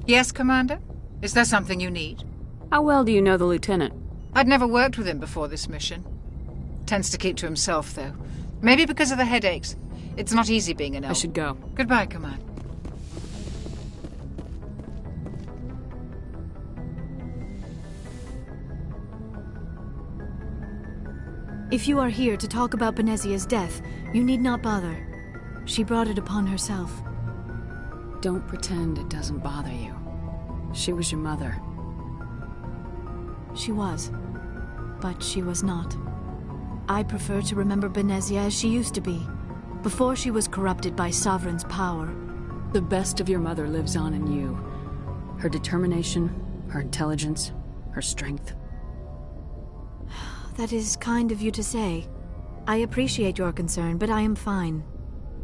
Yes, Commander? Is there something you need? How well do you know the Lieutenant? I'd never worked with him before this mission. Tends to keep to himself, though. Maybe because of the headaches. It's not easy being an elf. I should go. Goodbye, Command. If you are here to talk about Benezia's death, you need not bother. She brought it upon herself. Don't pretend it doesn't bother you. She was your mother. She was. But she was not. I prefer to remember Benezia as she used to be, before she was corrupted by Sovereign's power. The best of your mother lives on in you. Her determination, her intelligence, her strength. That is kind of you to say. I appreciate your concern, but I am fine.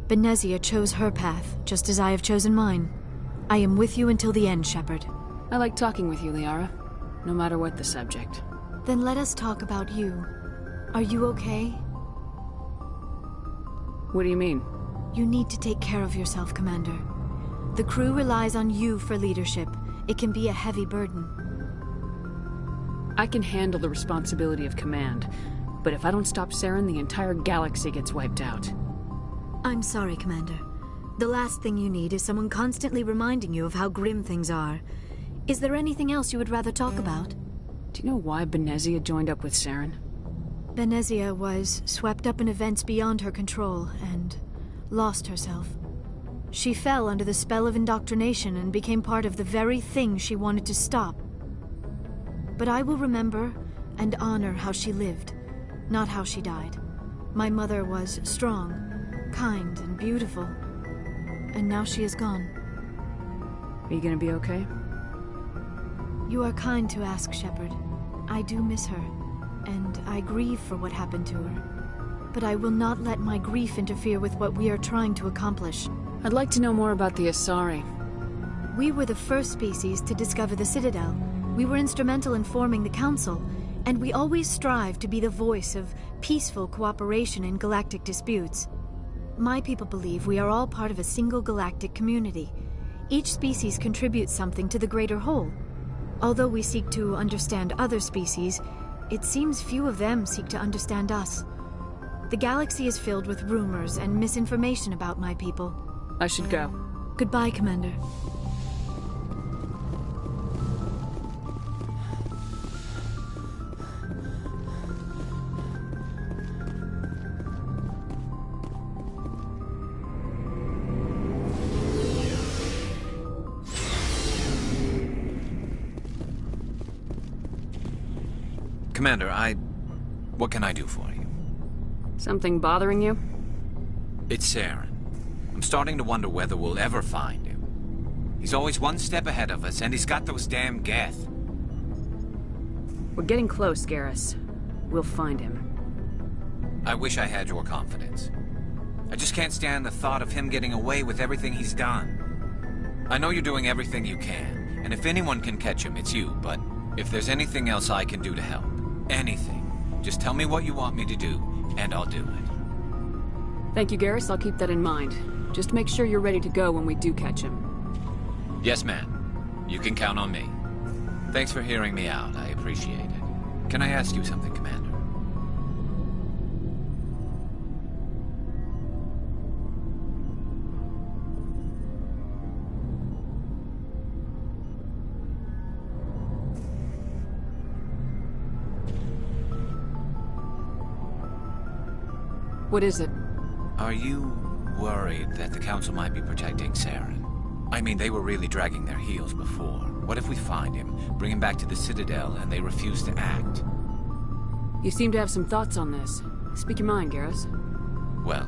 Benezia chose her path, just as I have chosen mine. I am with you until the end, Shepard. I like talking with you, Liara. No matter what the subject. Then let us talk about you. Are you okay? What do you mean? You need to take care of yourself, Commander. The crew relies on you for leadership. It can be a heavy burden. I can handle the responsibility of command, but if I don't stop Saren, the entire galaxy gets wiped out. I'm sorry, Commander. The last thing you need is someone constantly reminding you of how grim things are. Is there anything else you would rather talk about? Do you know why Benezia joined up with Saren? Benezia was swept up in events beyond her control and lost herself. She fell under the spell of indoctrination and became part of the very thing she wanted to stop. But I will remember and honor how she lived, not how she died. My mother was strong, kind, and beautiful. And now she is gone. Are you gonna be okay? You are kind to ask, Shepard. I do miss her, and I grieve for what happened to her. But I will not let my grief interfere with what we are trying to accomplish. I'd like to know more about the Asari. We were the first species to discover the Citadel. We were instrumental in forming the Council, and we always strive to be the voice of peaceful cooperation in galactic disputes. My people believe we are all part of a single galactic community. Each species contributes something to the greater whole. Although we seek to understand other species, it seems few of them seek to understand us. The galaxy is filled with rumors and misinformation about my people. I should go. Goodbye, Commander. Commander, what can I do for you? Something bothering you? It's Saren. I'm starting to wonder whether we'll ever find him. He's always one step ahead of us, and he's got those damn Geth. We're getting close, Garrus. We'll find him. I wish I had your confidence. I just can't stand the thought of him getting away with everything he's done. I know you're doing everything you can, and if anyone can catch him, it's you, but if there's anything else I can do to help, anything, just tell me what you want me to do, and I'll do it. Thank you, Garrus. I'll keep that in mind. Just make sure you're ready to go when we do catch him. Yes, ma'am. You can count on me. Thanks for hearing me out. I appreciate it. Can I ask you something, Commander? What is it? Are you worried that the Council might be protecting Saren? I mean, they were really dragging their heels before. What if we find him, bring him back to the Citadel, and they refuse to act? You seem to have some thoughts on this. Speak your mind, Garrus. Well,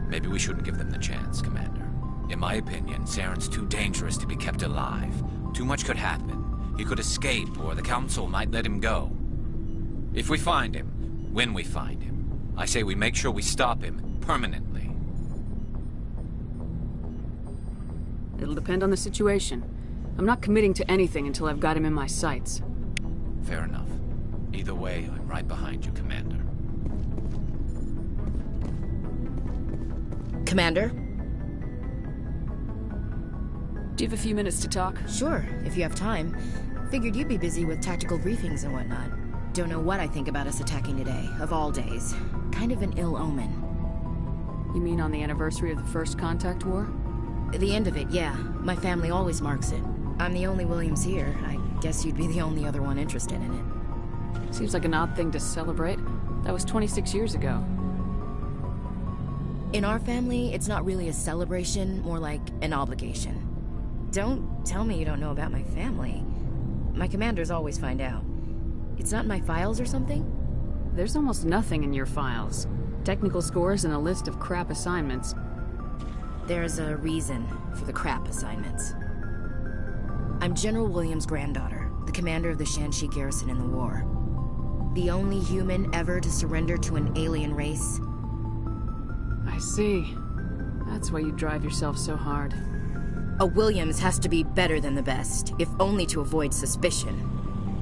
maybe we shouldn't give them the chance, Commander. In my opinion, Saren's too dangerous to be kept alive. Too much could happen. He could escape, or the Council might let him go. If we find him, when we find him, I say we make sure we stop him permanently. It'll depend on the situation. I'm not committing to anything until I've got him in my sights. Fair enough. Either way, I'm right behind you, Commander. Commander? Do you have a few minutes to talk? Sure, if you have time. Figured you'd be busy with tactical briefings and whatnot. Don't know what I think about us attacking today, of all days. Kind of an ill omen. You mean on the anniversary of the First Contact War? The end of it, yeah. My family always marks it. I'm the only Williams here. I guess you'd be the only other one interested in it. Seems like an odd thing to celebrate. That was 26 years ago. In our family, it's not really a celebration, more like an obligation. Don't tell me you don't know about my family. My commanders always find out. It's not in my files or something? There's almost nothing in your files. Technical scores and a list of crap assignments. There's a reason for the crap assignments. I'm General Williams' granddaughter, the commander of the Shanxi garrison in the war. The only human ever to surrender to an alien race. I see. That's why you drive yourself so hard. A Williams has to be better than the best, if only to avoid suspicion.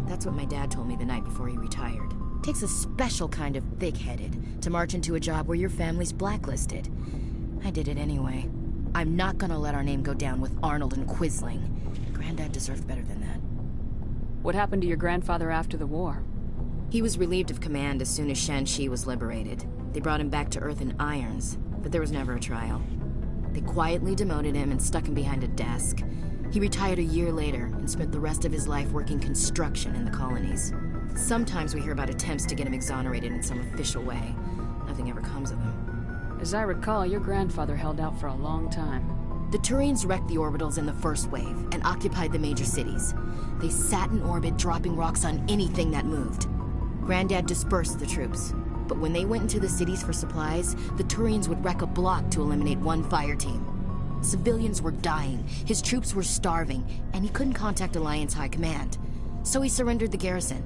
That's what my dad told me the night before he retired. Takes a special kind of thick-headed to march into a job where your family's blacklisted. I did it anyway. I'm not gonna let our name go down with Arnold and Quisling. Granddad deserved better than that. What happened to your grandfather after the war? He was relieved of command as soon as Shanxi was liberated. They brought him back to Earth in irons, but there was never a trial. They quietly demoted him and stuck him behind a desk. He retired a year later and spent the rest of his life working construction in the colonies. Sometimes we hear about attempts to get him exonerated in some official way. Nothing ever comes of them. As I recall, your grandfather held out for a long time. The Turians wrecked the orbitals in the first wave and occupied the major cities. They sat in orbit, dropping rocks on anything that moved. Granddad dispersed the troops, but when they went into the cities for supplies, the Turians would wreck a block to eliminate one fire team. Civilians were dying, his troops were starving, and he couldn't contact Alliance High Command. So he surrendered the garrison.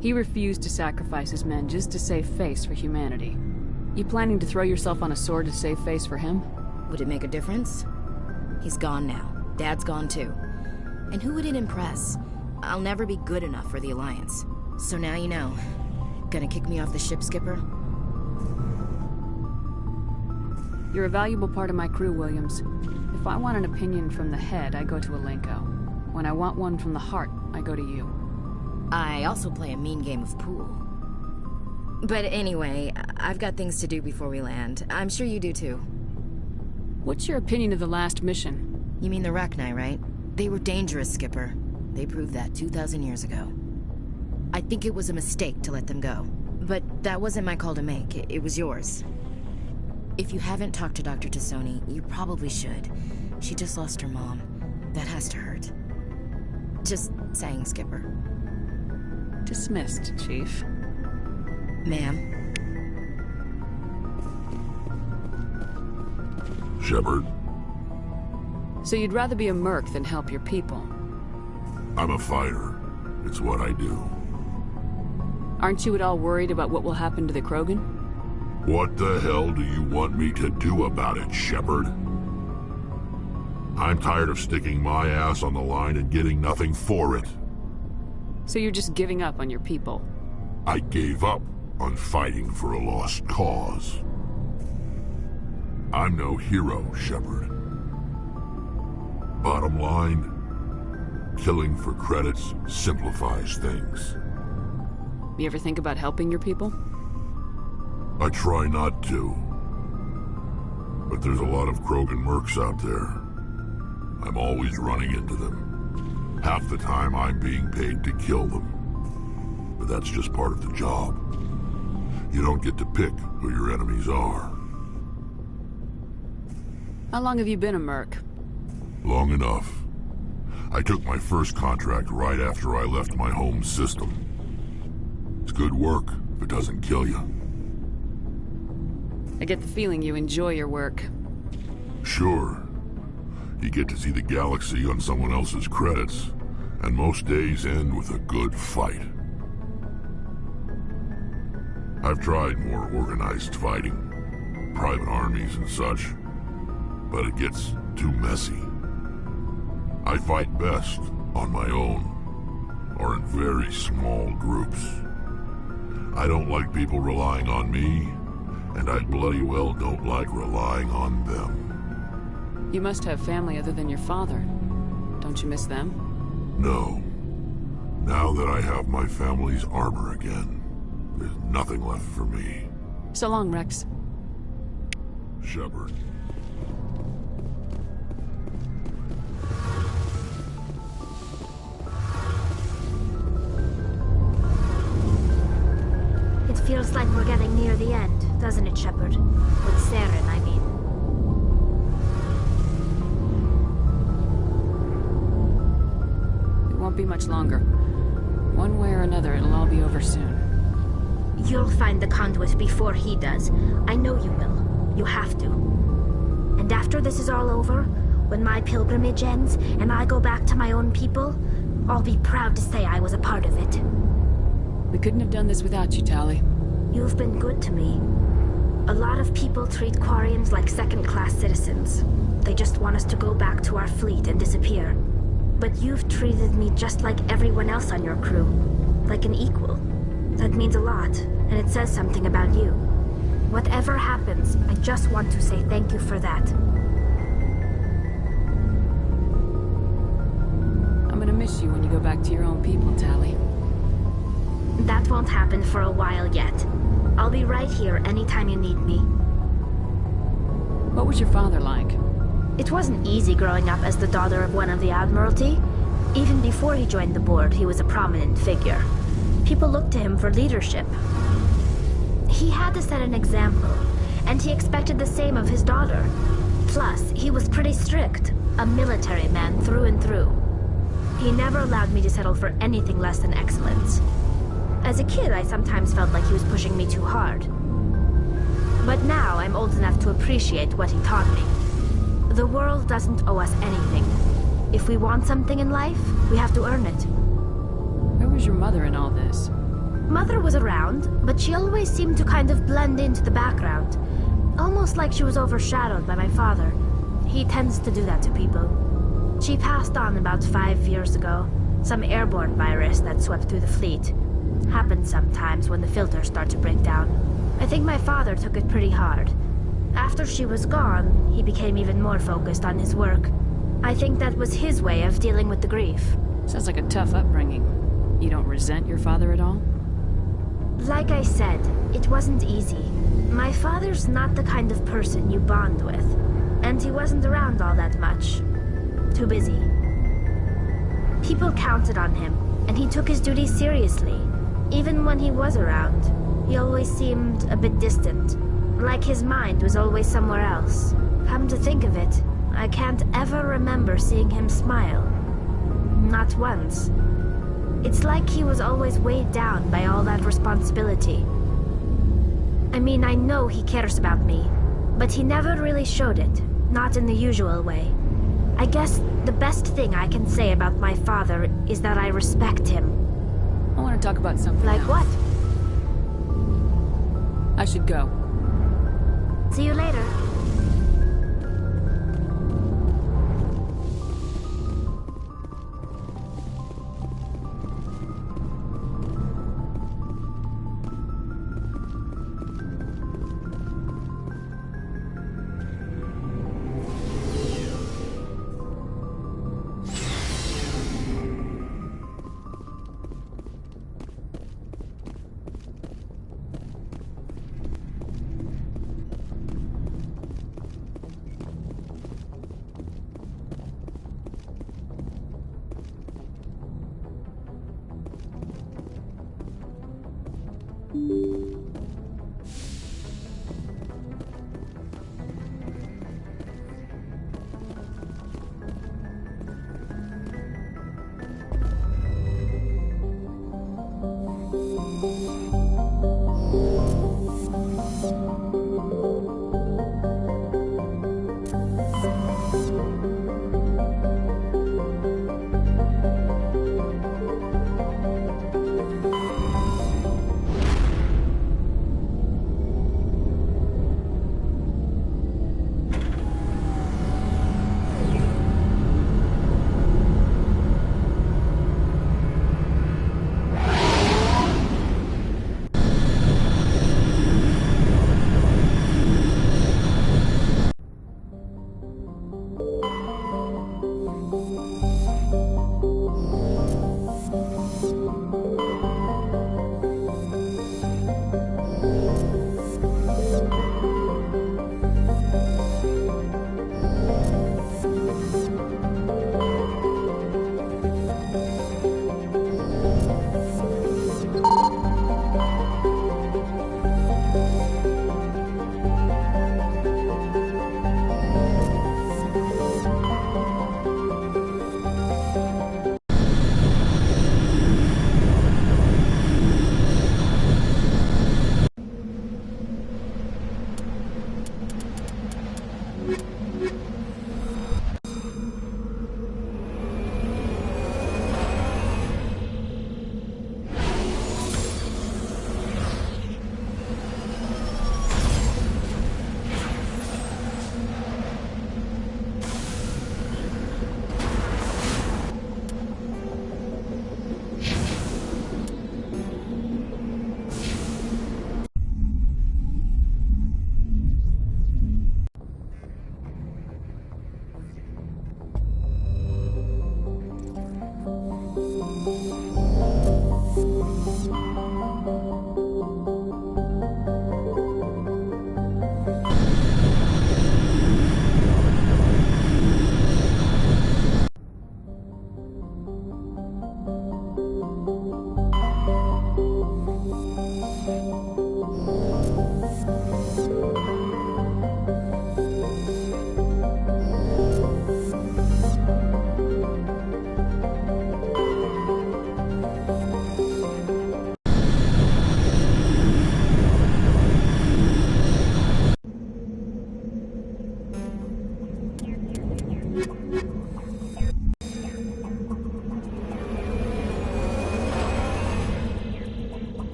He refused to sacrifice his men just to save face for humanity. You planning to throw yourself on a sword to save face for him? Would it make a difference? He's gone now. Dad's gone too. And who would it impress? I'll never be good enough for the Alliance. So now you know. Gonna kick me off the ship, Skipper? You're a valuable part of my crew, Williams. If I want an opinion from the head, I go to Alenko. When I want one from the heart, I go to you. I also play a mean game of pool. But anyway, I've got things to do before we land. I'm sure you do too. What's your opinion of the last mission? You mean the Rachni, right? They were dangerous, Skipper. They proved that 2,000 years ago. I think it was a mistake to let them go. But that wasn't my call to make. It was yours. If you haven't talked to Dr. Tassoni, you probably should. She just lost her mom. That has to hurt. Just saying, Skipper. Dismissed, Chief. Ma'am. Shepard. So you'd rather be a merc than help your people? I'm a fighter. It's what I do. Aren't you at all worried about what will happen to the Krogan? What the hell do you want me to do about it, Shepard? I'm tired of sticking my ass on the line and getting nothing for it. So you're just giving up on your people? I gave up on fighting for a lost cause. I'm no hero, Shepard. Bottom line, killing for credits simplifies things. You ever think about helping your people? I try not to. But there's a lot of Krogan mercs out there. I'm always running into them. Half the time I'm being paid to kill them. But that's just part of the job. You don't get to pick who your enemies are. How long have you been a merc? Long enough. I took my first contract right after I left my home system. It's good work if it doesn't kill you. I get the feeling you enjoy your work. Sure. You get to see the galaxy on someone else's credits, and most days end with a good fight. I've tried more organized fighting, private armies and such, but it gets too messy. I fight best on my own, or in very small groups. I don't like people relying on me, and I bloody well don't like relying on them. You must have family other than your father. Don't you miss them? No. Now that I have my family's armor again, there's nothing left for me. So long, Rex. Shepard. It feels like we're getting near the end, doesn't it, Shepard? With Saren, I mean. It won't be much longer. One way or another, it'll all be over soon. You'll find the conduit before he does. I know you will. You have to. And after this is all over, when my pilgrimage ends and I go back to my own people, I'll be proud to say I was a part of it. We couldn't have done this without you, Tali. You've been good to me. A lot of people treat Quarians like second-class citizens. They just want us to go back to our fleet and disappear. But you've treated me just like everyone else on your crew. Like an equal. That means a lot, and it says something about you. Whatever happens, I just want to say thank you for that. I'm gonna miss you when you go back to your own people, Tali. That won't happen for a while yet. I'll be right here anytime you need me. What was your father like? It wasn't easy growing up as the daughter of one of the Admiralty. Even before he joined the board, he was a prominent figure. People looked to him for leadership. He had to set an example, and he expected the same of his daughter. Plus, he was pretty strict, a military man through and through. He never allowed me to settle for anything less than excellence. As a kid, I sometimes felt like he was pushing me too hard. But now, I'm old enough to appreciate what he taught me. The world doesn't owe us anything. If we want something in life, we have to earn it. Where was your mother in all this? Mother was around, but she always seemed to kind of blend into the background. Almost like she was overshadowed by my father. He tends to do that to people. She passed on about 5 years ago. Some airborne virus that swept through the fleet. Happens sometimes when the filters start to break down. I think my father took it pretty hard. After she was gone, he became even more focused on his work. I think that was his way of dealing with the grief. Sounds like a tough upbringing. You don't resent your father at all? Like I said, it wasn't easy. My father's not the kind of person you bond with, and he wasn't around all that much. Too busy. People counted on him, and he took his duties seriously. Even when he was around, he always seemed a bit distant, like his mind was always somewhere else. Come to think of it, I can't ever remember seeing him smile. Not once. It's like he was always weighed down by all that responsibility. I mean, I know he cares about me, but he never really showed it, not in the usual way. I guess the best thing I can say about my father is that I respect him. I want to talk about something Like else. what? I should go. See you later.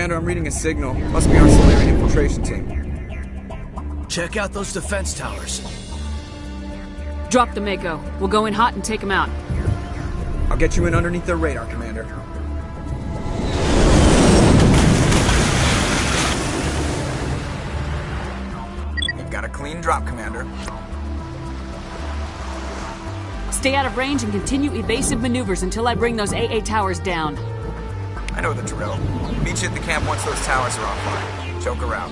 Commander, I'm reading a signal. Must be our Solarian infiltration team. Check out those defense towers. Drop the Mako. We'll go in hot and take them out. I'll get you in underneath their radar, Commander. You've got a clean drop, Commander. Stay out of range and continue evasive maneuvers until I bring those AA towers down. I know the drill. Meet you at the camp once those towers are offline. Choke her out.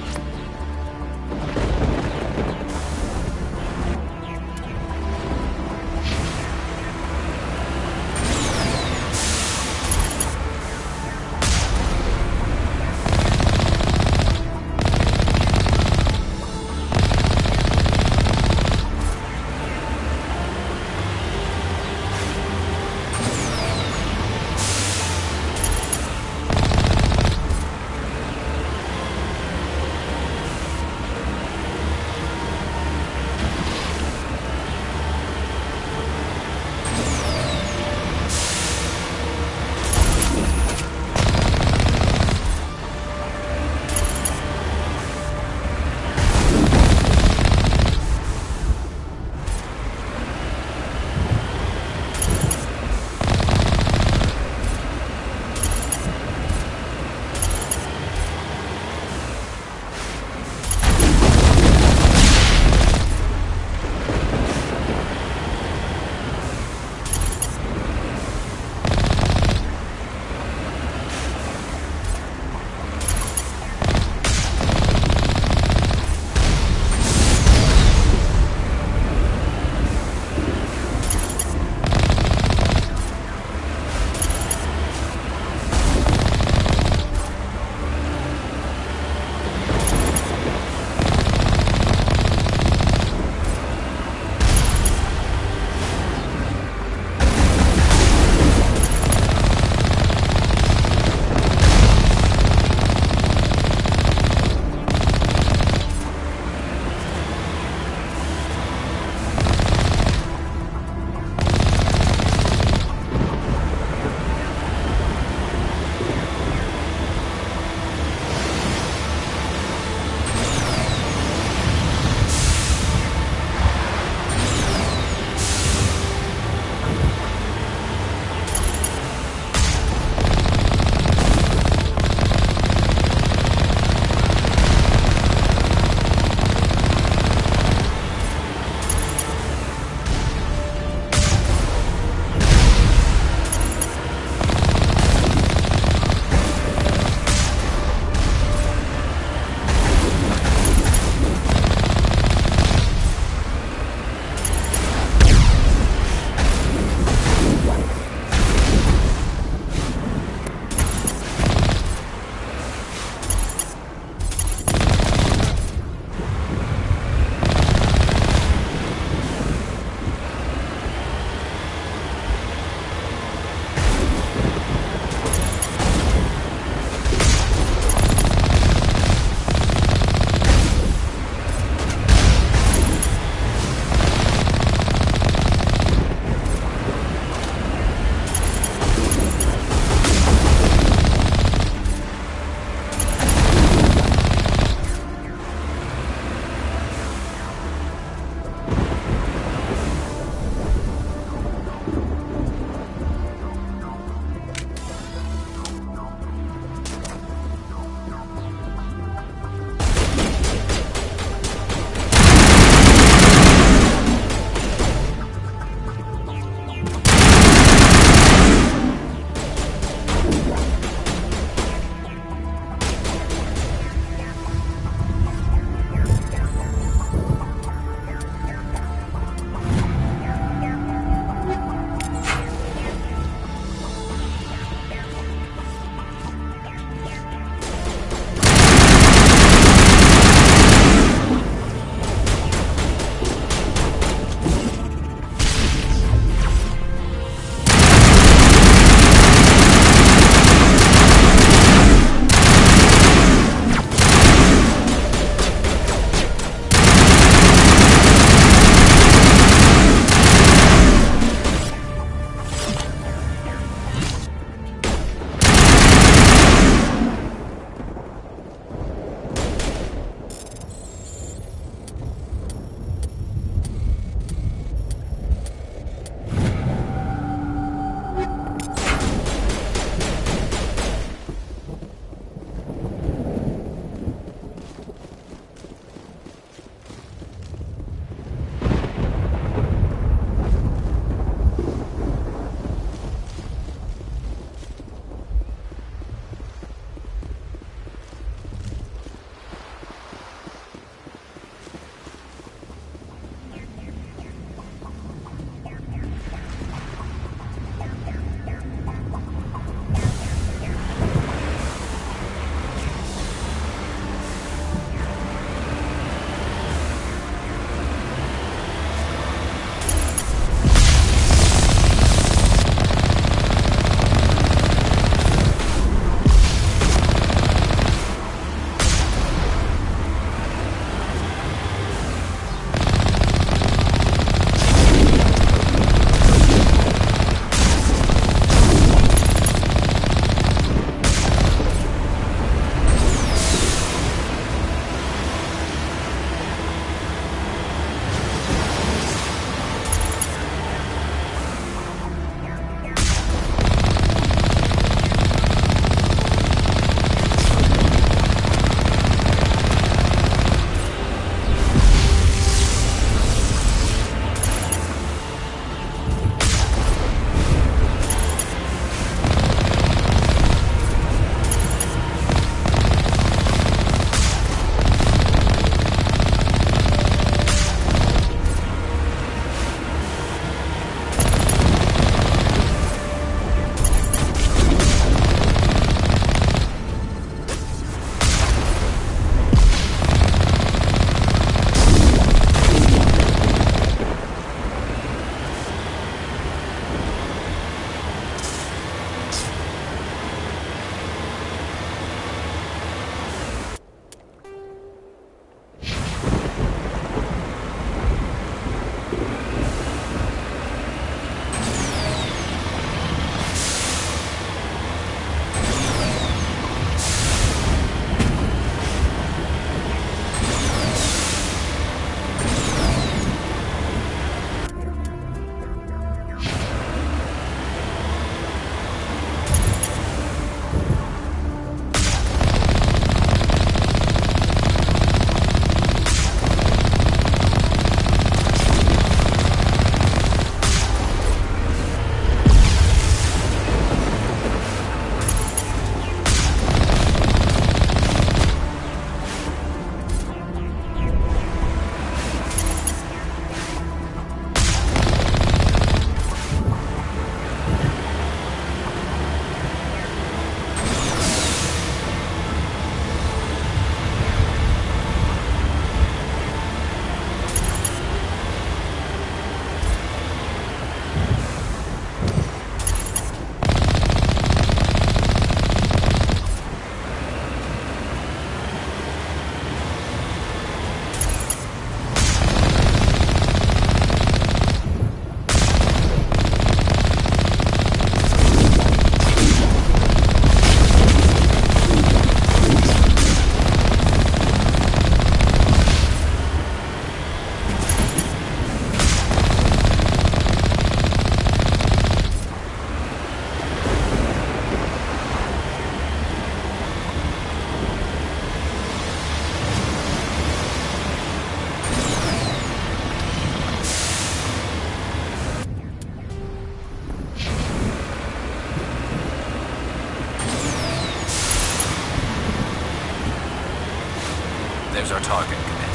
There's our target, Commander.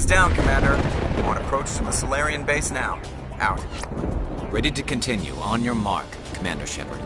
Down, Commander. On approach to the Solarian base now. Out. Ready to continue. On your mark, Commander Shepard.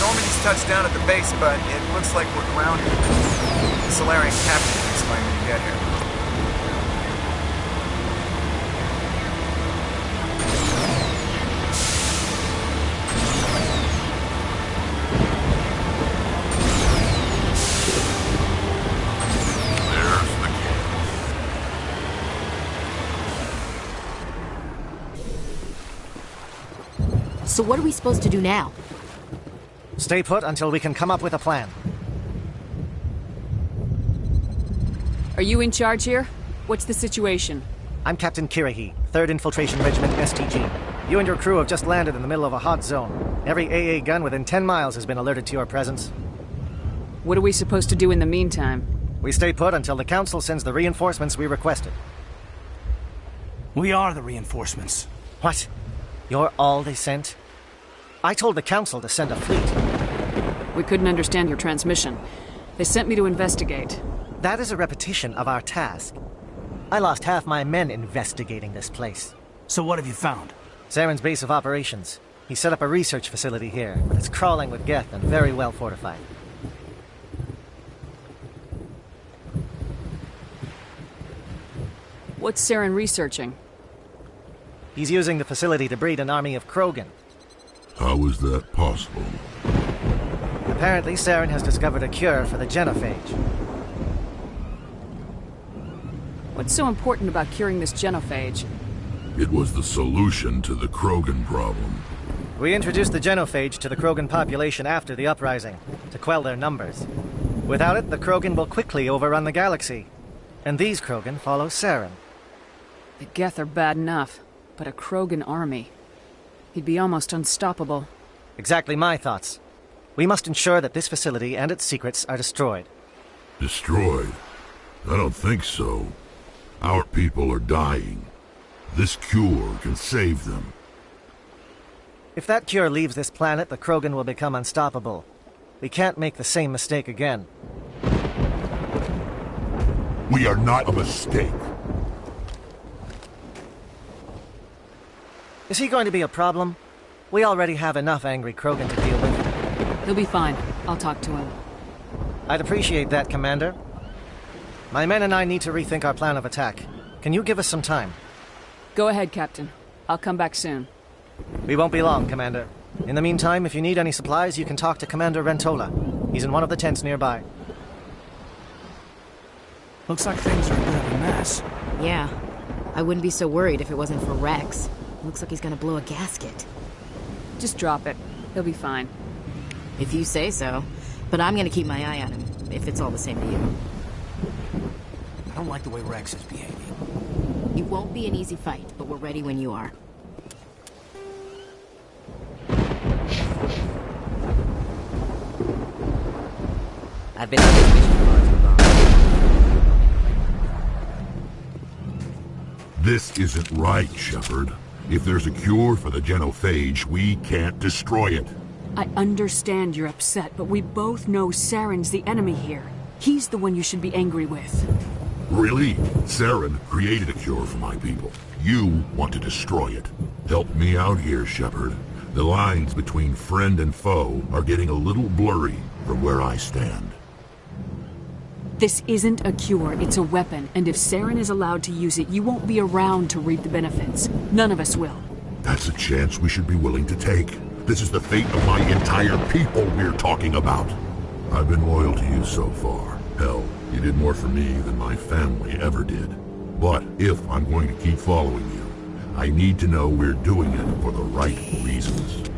Normandy's touched down at the base, but it looks like we're grounded. The Solarian captain can explain when you get here. So what are we supposed to do now? Stay put until we can come up with a plan. Are you in charge here? What's the situation? I'm Captain Kirahi, 3rd Infiltration Regiment STG. You and your crew have just landed in the middle of a hot zone. Every AA gun within 10 miles has been alerted to your presence. What are we supposed to do in the meantime? We stay put until the Council sends the reinforcements we requested. We are the reinforcements. What? You're all they sent? I told the Council to send a fleet. We couldn't understand your transmission. They sent me to investigate. That is a repetition of our task. I lost half my men investigating this place. So what have you found? Saren's base of operations. He set up a research facility here, but it's crawling with Geth and very well fortified. What's Saren researching? He's using the facility to breed an army of Krogan. How is that possible? Apparently, Saren has discovered a cure for the genophage. What's so important about curing this genophage? It was the solution to the Krogan problem. We introduced the genophage to the Krogan population after the uprising, to quell their numbers. Without it, the Krogan will quickly overrun the galaxy. And these Krogan follow Saren. The Geth are bad enough, but a Krogan army. He'd be almost unstoppable. Exactly my thoughts. We must ensure that this facility and its secrets are destroyed. Destroyed? I don't think so. Our people are dying. This cure can save them. If that cure leaves this planet, the Krogan will become unstoppable. We can't make the same mistake again. We are not a mistake. Is he going to be a problem? We already have enough angry Krogan to deal with. He'll be fine. I'll talk to him. I'd appreciate that, Commander. My men and I need to rethink our plan of attack. Can you give us some time? Go ahead, Captain. I'll come back soon. We won't be long, Commander. In the meantime, if you need any supplies, you can talk to Commander Rentola. He's in one of the tents nearby. Looks like things are a bit of a mess. Yeah. I wouldn't be so worried if it wasn't for Rex. Looks like he's gonna blow a gasket. Just drop it. He'll be fine. If you say so. But I'm gonna keep my eye on him, if it's all the same to you. I don't like the way Rex is behaving. It won't be an easy fight, but we're ready when you are. I've been on this mission far too long. This isn't right, Shepard. If there's a cure for the genophage, we can't destroy it. I understand you're upset, but we both know Saren's the enemy here. He's the one you should be angry with. Really? Saren created a cure for my people. You want to destroy it. Help me out here, Shepard. The lines between friend and foe are getting a little blurry from where I stand. This isn't a cure, it's a weapon, and if Saren is allowed to use it, you won't be around to reap the benefits. None of us will. That's a chance we should be willing to take. This is the fate of my entire people we're talking about. I've been loyal to you so far. Hell, you did more for me than my family ever did. But if I'm going to keep following you, I need to know we're doing it for the right reasons.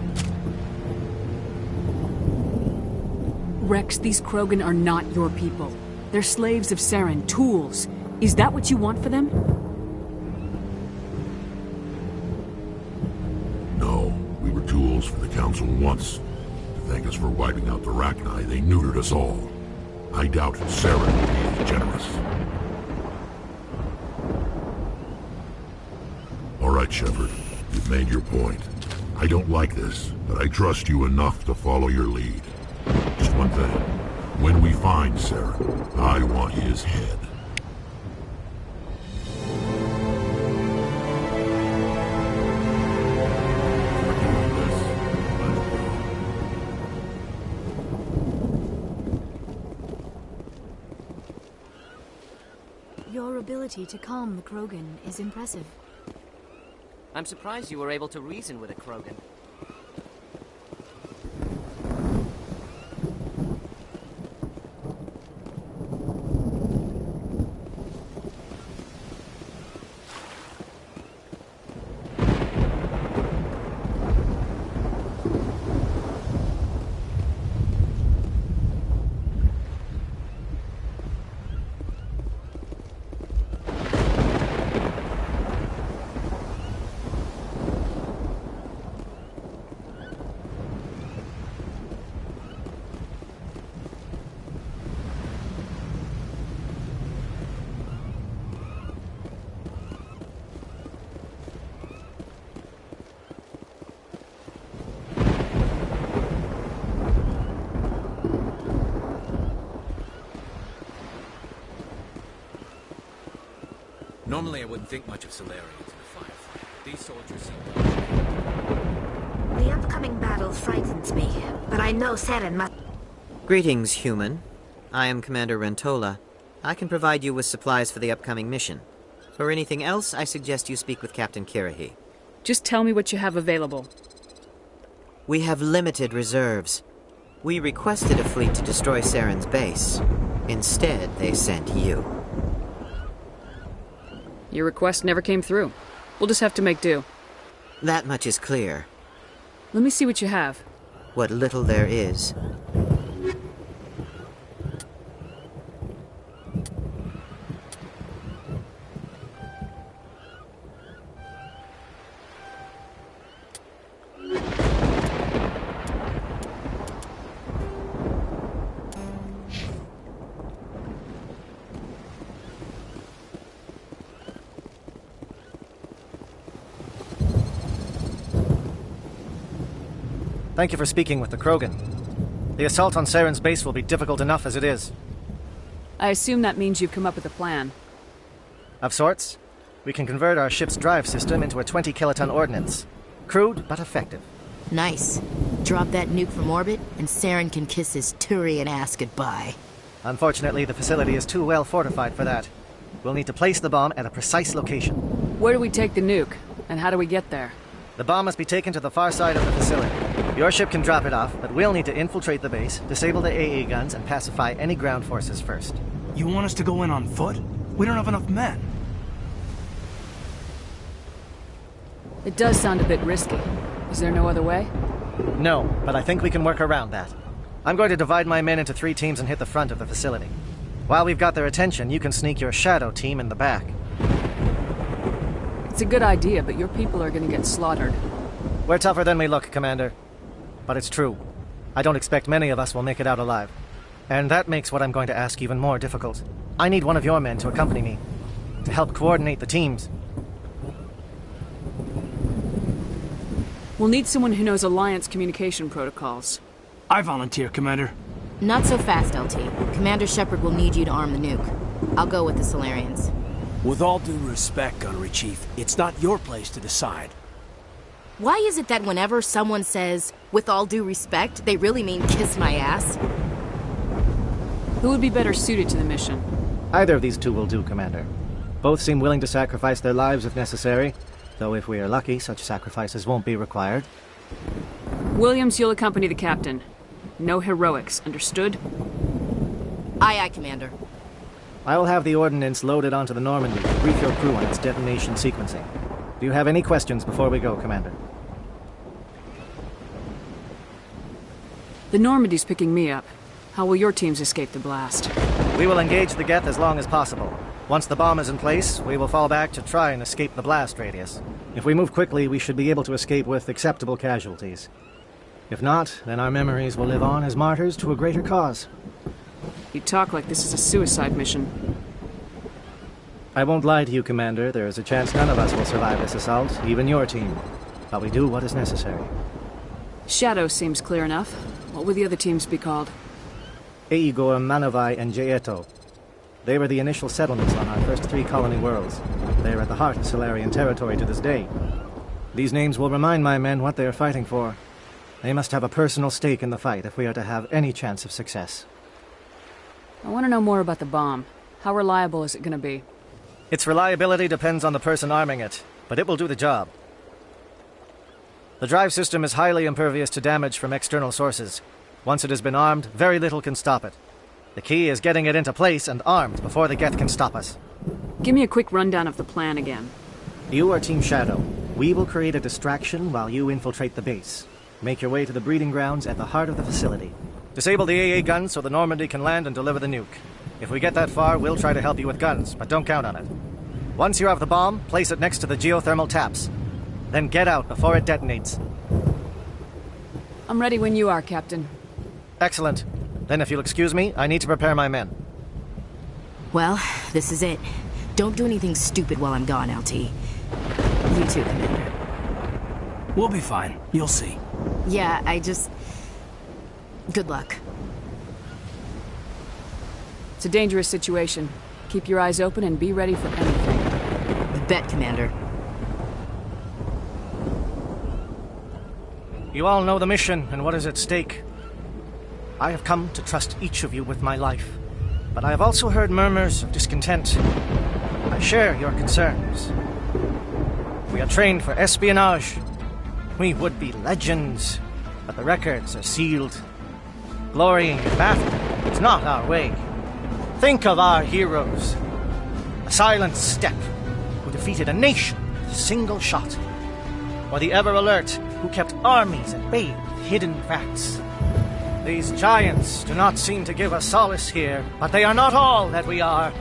Rex, these Krogan are not your people. They're slaves of Saren, tools. Is that what you want for them? No, we were tools for the Council once. To thank us for wiping out the Rachni, they neutered us all. I doubt Saren will be as generous. All right, Shepard. You've made your point. I don't like this, but I trust you enough to follow your lead. Just one thing. When we find Saren, I want his head. Your ability to calm the Krogan is impressive. I'm surprised you were able to reason with a Krogan. Normally I wouldn't think much of Solarians in a firefight. These soldiers seem... The upcoming battle frightens me, but I know Saren must... Greetings, human. I am Commander Rentola. I can provide you with supplies for the upcoming mission. For anything else, I suggest you speak with Captain Kirahi. Just tell me what you have available. We have limited reserves. We requested a fleet to destroy Saren's base. Instead, they sent you. Your request never came through. We'll just have to make do. That much is clear. Let me see what you have. What little there is. Thank you for speaking with the Krogan. The assault on Saren's base will be difficult enough as it is. I assume that means you've come up with a plan. Of sorts. We can convert our ship's drive system into a 20-kiloton ordnance. Crude, but effective. Nice. Drop that nuke from orbit, and Saren can kiss his Turian ass goodbye. Unfortunately, the facility is too well fortified for that. We'll need to place the bomb at a precise location. Where do we take the nuke? And how do we get there? The bomb must be taken to the far side of the facility. Your ship can drop it off, but we'll need to infiltrate the base, disable the AA guns, and pacify any ground forces first. You want us to go in on foot? We don't have enough men. It does sound a bit risky. Is there no other way? No, but I think we can work around that. I'm going to divide my men into 3 teams and hit the front of the facility. While we've got their attention, you can sneak your shadow team in the back. It's a good idea, but your people are going to get slaughtered. We're tougher than we look, Commander. But it's true. I don't expect many of us will make it out alive. And that makes what I'm going to ask even more difficult. I need one of your men to accompany me, to help coordinate the teams. We'll need someone who knows Alliance communication protocols. I volunteer, Commander. Not so fast, LT. Commander Shepard will need you to arm the nuke. I'll go with the Solarians. With all due respect, Gunnery Chief, it's not your place to decide. Why is it that whenever someone says, with all due respect, they really mean kiss my ass? Who would be better suited to the mission? Either of these 2 will do, Commander. Both seem willing to sacrifice their lives if necessary, though if we are lucky, such sacrifices won't be required. Williams, you'll accompany the captain. No heroics, understood? Aye, aye, Commander. I will have the ordnance loaded onto the Normandy to brief your crew on its detonation sequencing. Do you have any questions before we go, Commander? The Normandy's picking me up. How will your teams escape the blast? We will engage the Geth as long as possible. Once the bomb is in place, we will fall back to try and escape the blast radius. If we move quickly, we should be able to escape with acceptable casualties. If not, then our memories will live on as martyrs to a greater cause. You talk like this is a suicide mission. I won't lie to you, Commander. There is a chance none of us will survive this assault, even your team. But we do what is necessary. Shadow seems clear enough. What would the other teams be called? Igor, Manovai, and Jaeto. They were the initial settlements on our first 3 colony worlds. They are at the heart of Solarian territory to this day. These names will remind my men what they are fighting for. They must have a personal stake in the fight if we are to have any chance of success. I want to know more about the bomb. How reliable is it going to be? Its reliability depends on the person arming it, but it will do the job. The drive system is highly impervious to damage from external sources. Once it has been armed, very little can stop it. The key is getting it into place and armed before the Geth can stop us. Give me a quick rundown of the plan again. You are Team Shadow. We will create a distraction while you infiltrate the base. Make your way to the breeding grounds at the heart of the facility. Disable the AA guns so the Normandy can land and deliver the nuke. If we get that far, we'll try to help you with guns, but don't count on it. Once you have the bomb, place it next to the geothermal taps. Then get out before it detonates. I'm ready when you are, Captain. Excellent. Then if you'll excuse me, I need to prepare my men. Well, this is it. Don't do anything stupid while I'm gone, LT. You too, Commander. We'll be fine. You'll see. Yeah, Good luck. It's a dangerous situation. Keep your eyes open and be ready for anything. You bet, Commander. You all know the mission and what is at stake. I have come to trust each of you with my life, but I have also heard murmurs of discontent. I share your concerns. We are trained for espionage. We would be legends, but the records are sealed. Glorying in battle is not our way. Think of our heroes. The Silent Step, who defeated a nation with a single shot. Or the Ever Alert, who kept armies at bay with hidden facts. These giants do not seem to give us solace here, but they are not all that we are.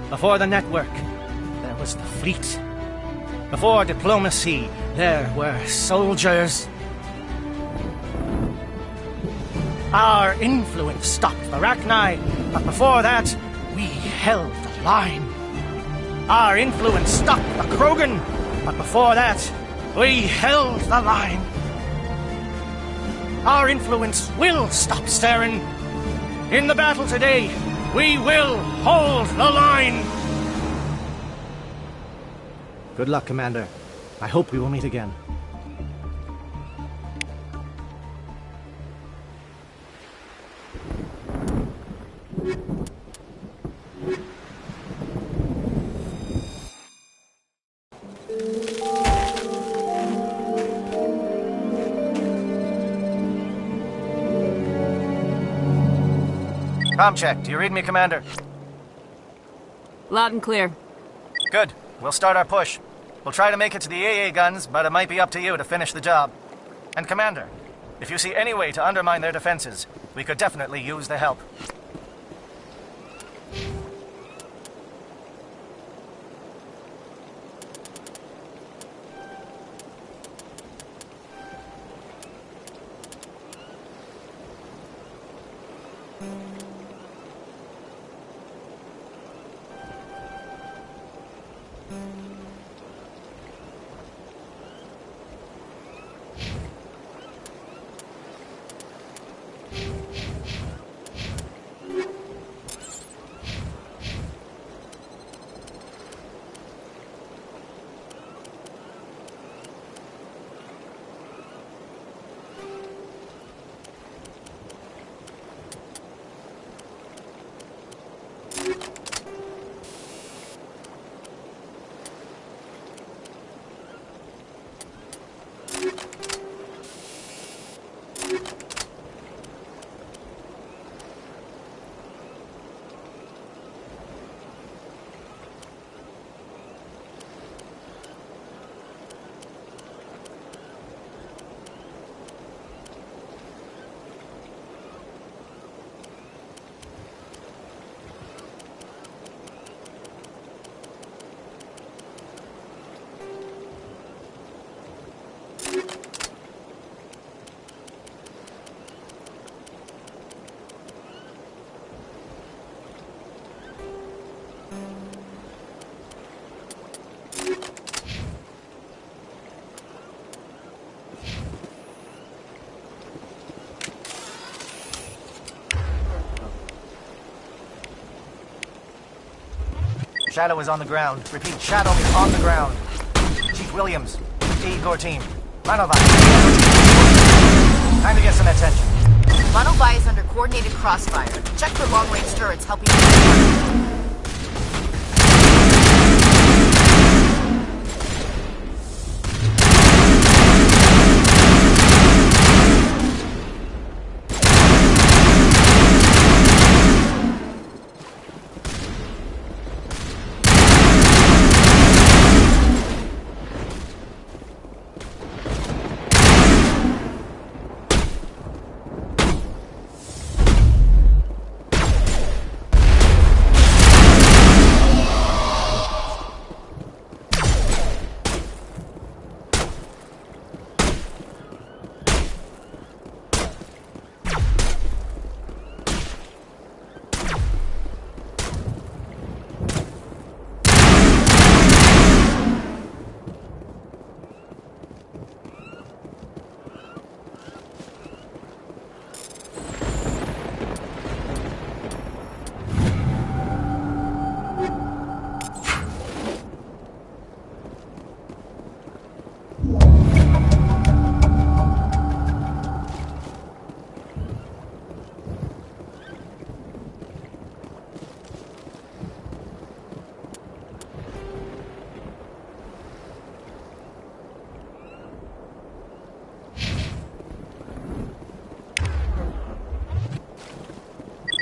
Before the network, there was the fleet. Before diplomacy, there were soldiers. Our influence stopped the Rachni, but before that, we held the line. Our influence stopped the Krogan, but before that, we held the line. Our influence will stop Saren. In the battle today, we will hold the line. Good luck, Commander. I hope we will meet again. Comm check. Do you read me, Commander? Loud and clear. Good. We'll start our push. We'll try to make it to the AA guns, but it might be up to you to finish the job. And Commander, If you see any way to undermine their defenses, we could definitely use the help. Shadow is on the ground. Repeat, Shadow is on the ground. Chief Williams, Igor team. Manovai. Time to get some attention. Manovai is under coordinated crossfire. Check for long-range turrets helping.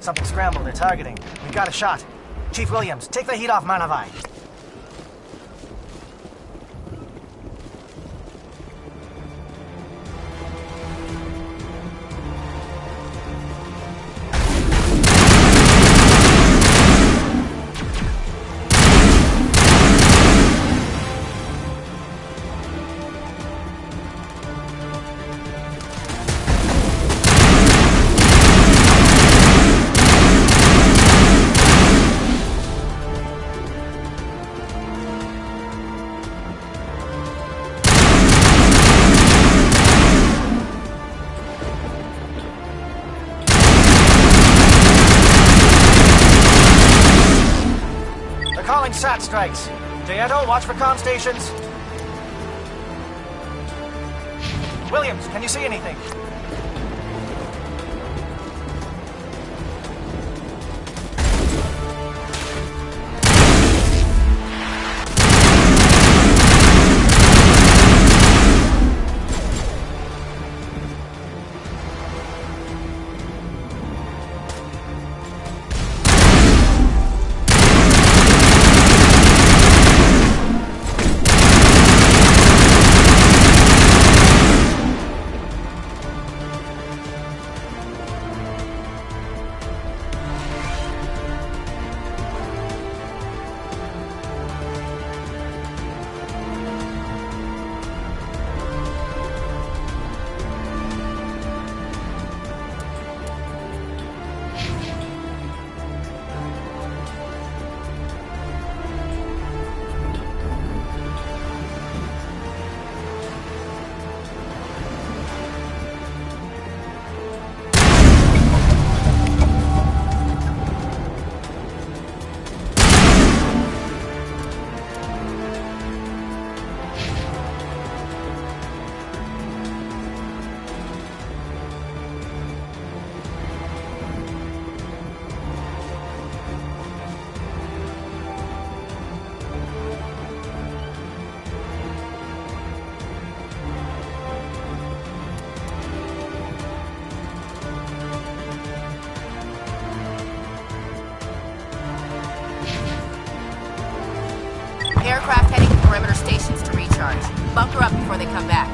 Something scrambled. They're targeting. We got a shot. Chief Williams, take the heat off Manovai. Calling SAT strikes. Dieto, watch for comm stations. Williams, can you see anything? bunker up before they come back.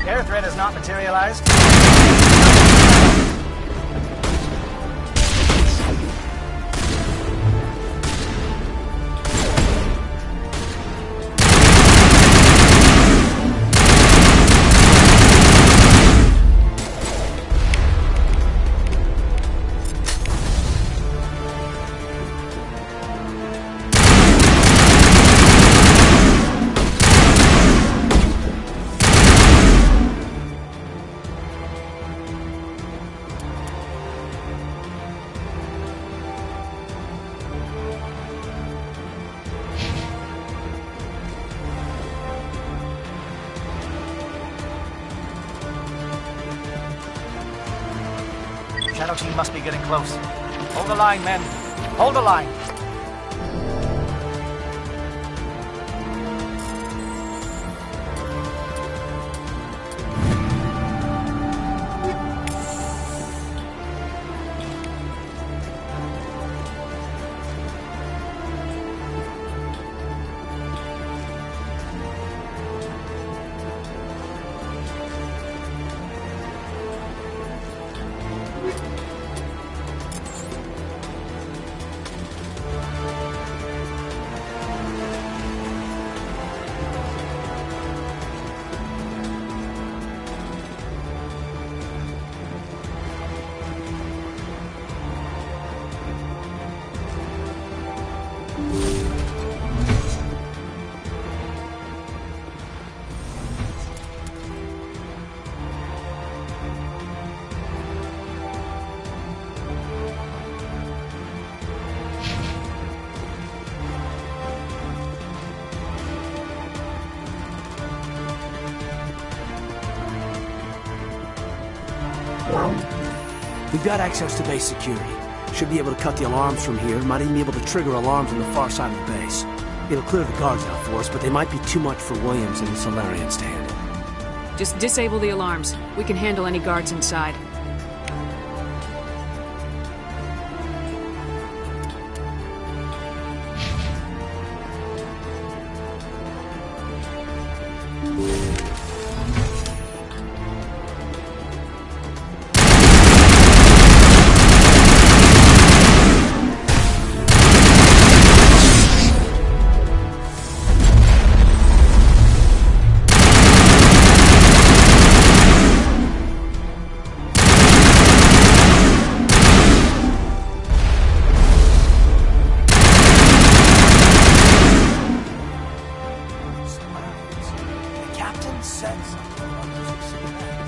Air threat has not materialized. Shadow team must be getting close. Hold the line, men. Hold the line. We've got access to base security. Should be able to cut the alarms from here. Might even be able to trigger alarms on the far side of the base. It'll clear the guards out for us, but they might be too much for Williams and the Solarians to handle. Just disable the alarms. We can handle any guards inside. said something about fixing that.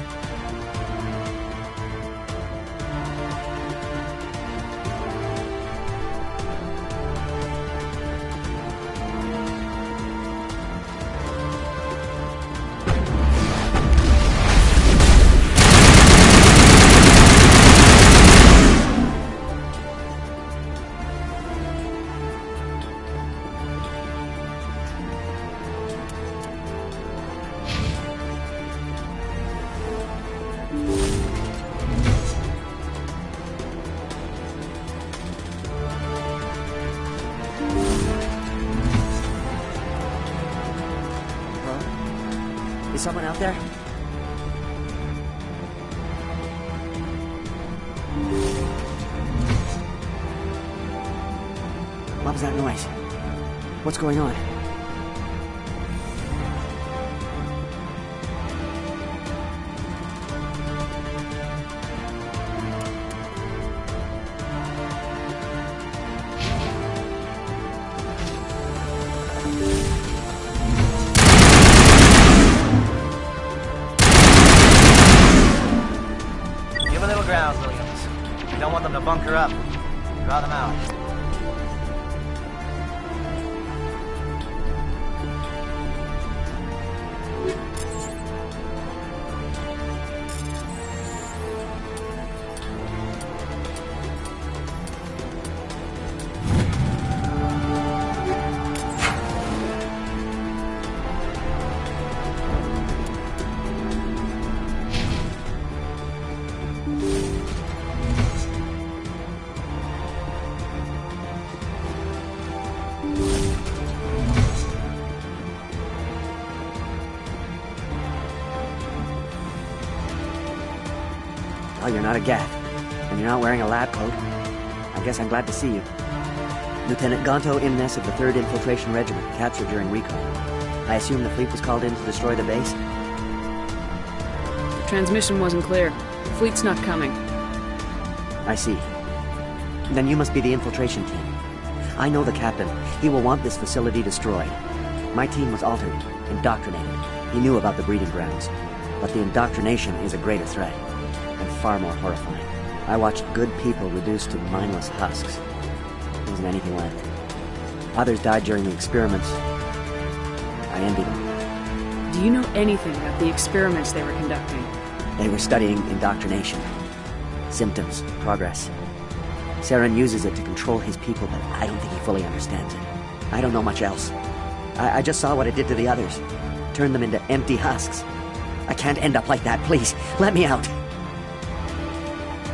Is someone out there? What was that noise? What's going on? Bunker up. Draw them out. Well, you're not a Gath, and you're not wearing a lab coat. I guess I'm glad to see you. Lieutenant Gonto Imnes of the 3rd Infiltration Regiment, captured during recon. I assume the fleet was called in to destroy the base? The transmission wasn't clear. The fleet's not coming. I see. Then you must be the infiltration team. I know the captain. He will want this facility destroyed. My team was altered, indoctrinated. He knew about the breeding grounds. But the indoctrination is a greater threat, and far more horrifying. I watched good people reduced to mindless husks. There wasn't anything left. Others died during the experiments. I envy them. Do you know anything about the experiments they were conducting? They were studying indoctrination. Symptoms, progress. Saren uses it to control his people, but I don't think he fully understands it. I don't know much else. I just saw what it did to the others. Turned them into empty husks. I can't end up like that, please. Let me out.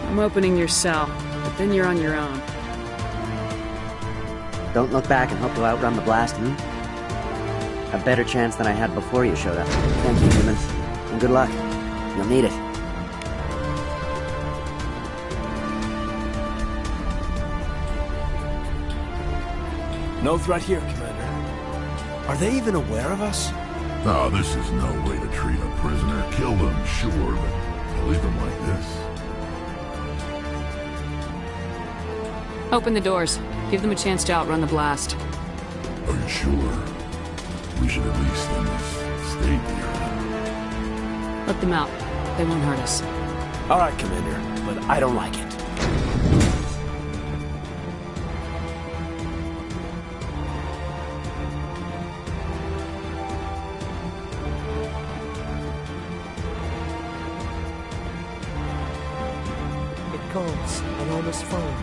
I'm opening your cell, but then you're on your own. Don't look back and hope to outrun the blast, A better chance than I had before you showed up. Thank you, humans. And good luck. You'll need it. No threat here, Commander. Are they even aware of us? No, this is no way to treat a prisoner. Kill them, sure, but leave them like this. Open the doors. Give them a chance to outrun the blast. Are you sure? We should at least in this state here. Let them out. They won't hurt us. All right, Commander, but I don't like it. It calls, and I must follow.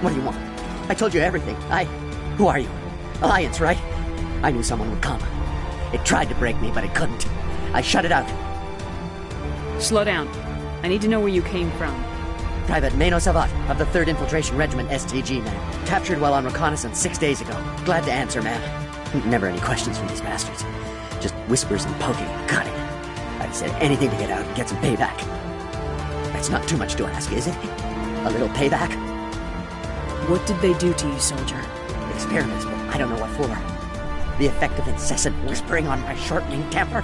What do you want? I told you everything. Who are you? Alliance, right? I knew someone would come. It tried to break me, but it couldn't. I shut it out. Slow down. I need to know where you came from. Private Mano Savat of the 3rd Infiltration Regiment STG, ma'am. Captured while on reconnaissance 6 days ago. Glad to answer, ma'am. Never any questions from these bastards. Just whispers and poking and cutting. I'd say anything to get out and get some payback. That's not too much to ask, is it? A little payback? What did they do to you, soldier? Experiments, but I don't know what for. The effect of incessant whispering on my shortening temper?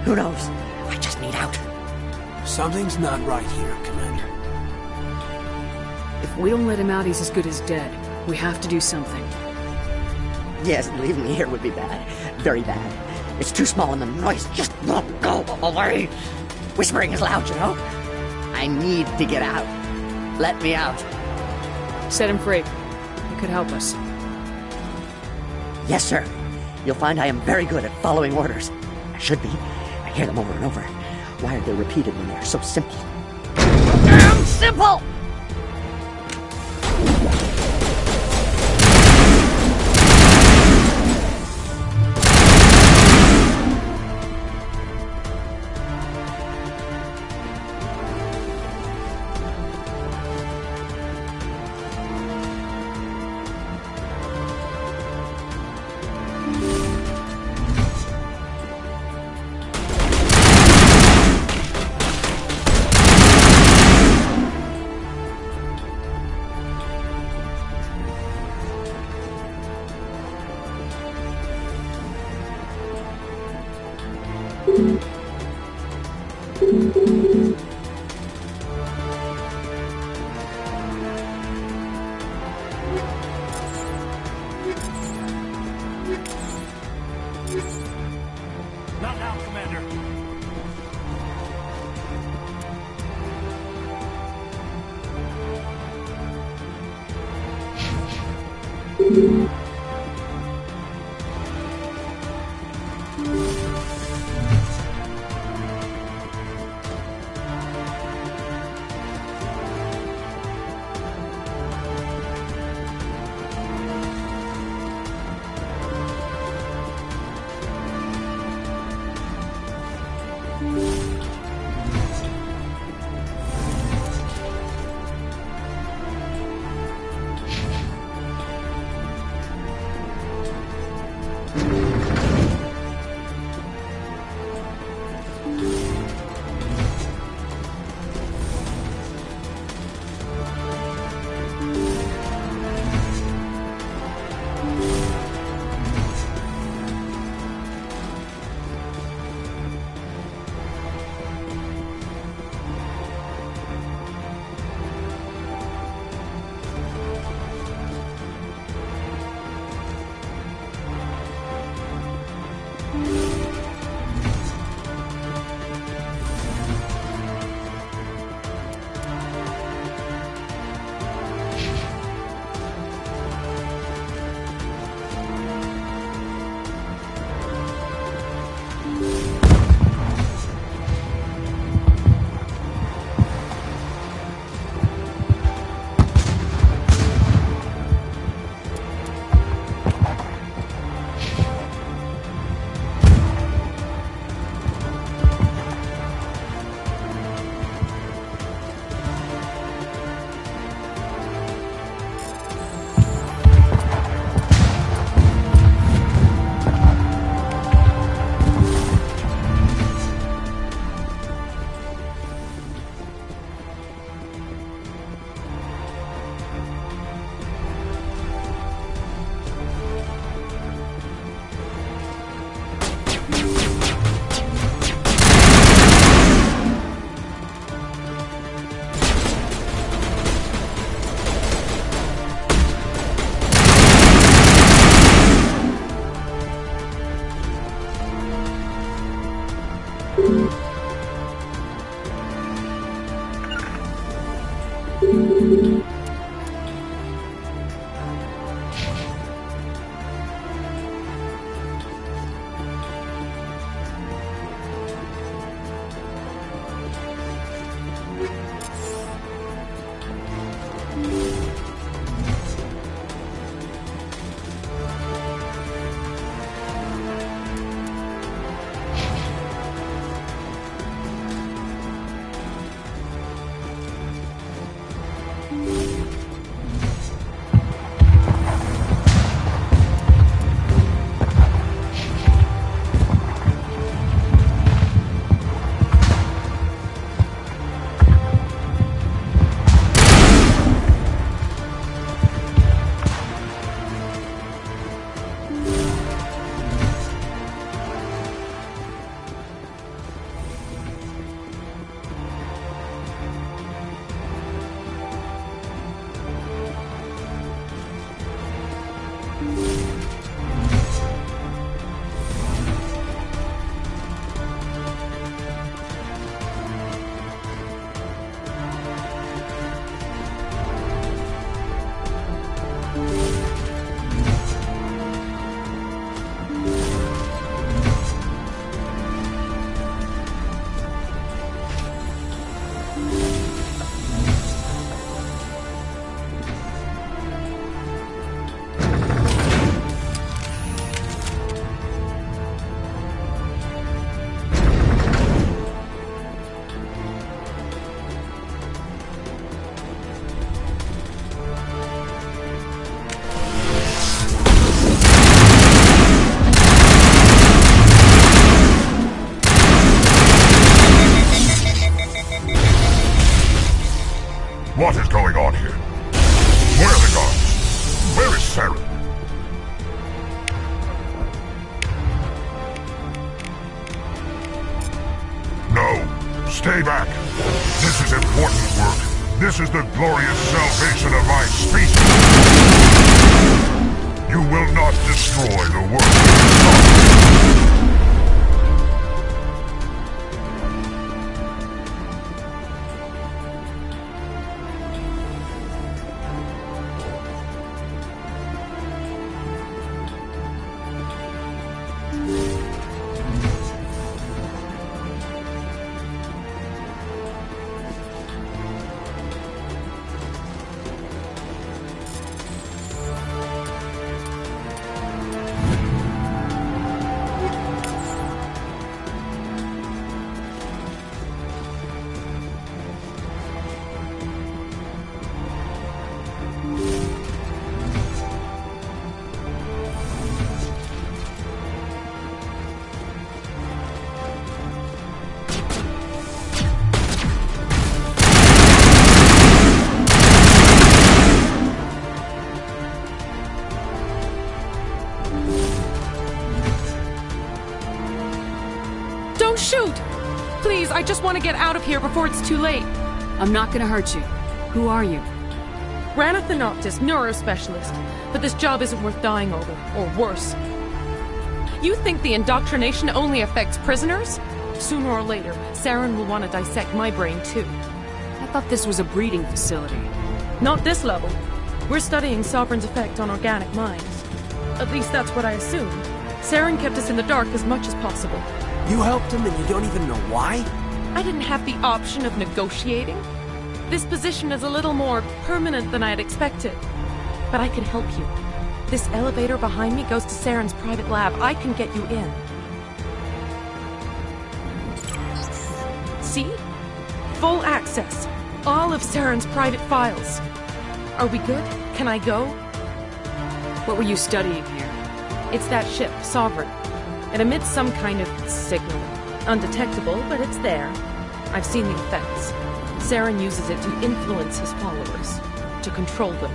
Who knows? I just need out. Something's not right here, Commander. If we don't let him out, he's as good as dead. We have to do something. Yes, leaving me here would be bad. Very bad. It's too small and the noise just won't go away. Whispering is loud, you know? I need to get out. Let me out. Set him free. It could help us. Yes, sir. You'll find I am very good at following orders. I should be. I hear them over and over. Why are they repeated when they are so simple? Damn simple! Not now, Commander. Stay back. This is important work. This is the glorious salvation of my species. You will not destroy the work. Shoot! Please, I just want to get out of here before it's too late. I'm not gonna hurt you. Who are you? Ranathanoptis, neurospecialist. But this job isn't worth dying over, or worse. You think the indoctrination only affects prisoners? Sooner or later, Saren will want to dissect my brain too. I thought this was a breeding facility. Not this level. We're studying Sovereign's effect on organic minds. At least that's what I assumed. Saren kept us in the dark as much as possible. You helped him and you don't even know why? I didn't have the option of negotiating. This position is a little more permanent than I had expected. But I can help you. This elevator behind me goes to Saren's private lab. I can get you in. See? Full access. All of Saren's private files. Are we good? Can I go? What were you studying here? It's that ship, Sovereign. It emits some kind of signal. Undetectable, but it's there. I've seen the effects. Saren uses it to influence his followers, to control them.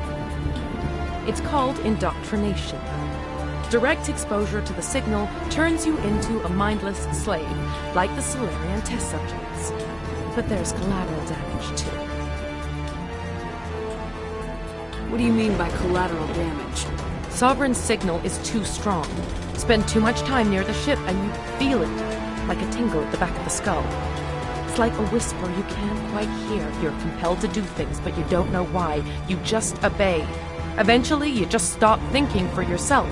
It's called indoctrination. Direct exposure to the signal turns you into a mindless slave, like the Solarian test subjects. But there's collateral damage, too. What do you mean by collateral damage? Sovereign's signal is too strong. Spend too much time near the ship and you feel it, like a tingle at the back of the skull. It's like a whisper you can't quite hear. You're compelled to do things, but you don't know why. You just obey. Eventually, you just stop thinking for yourself.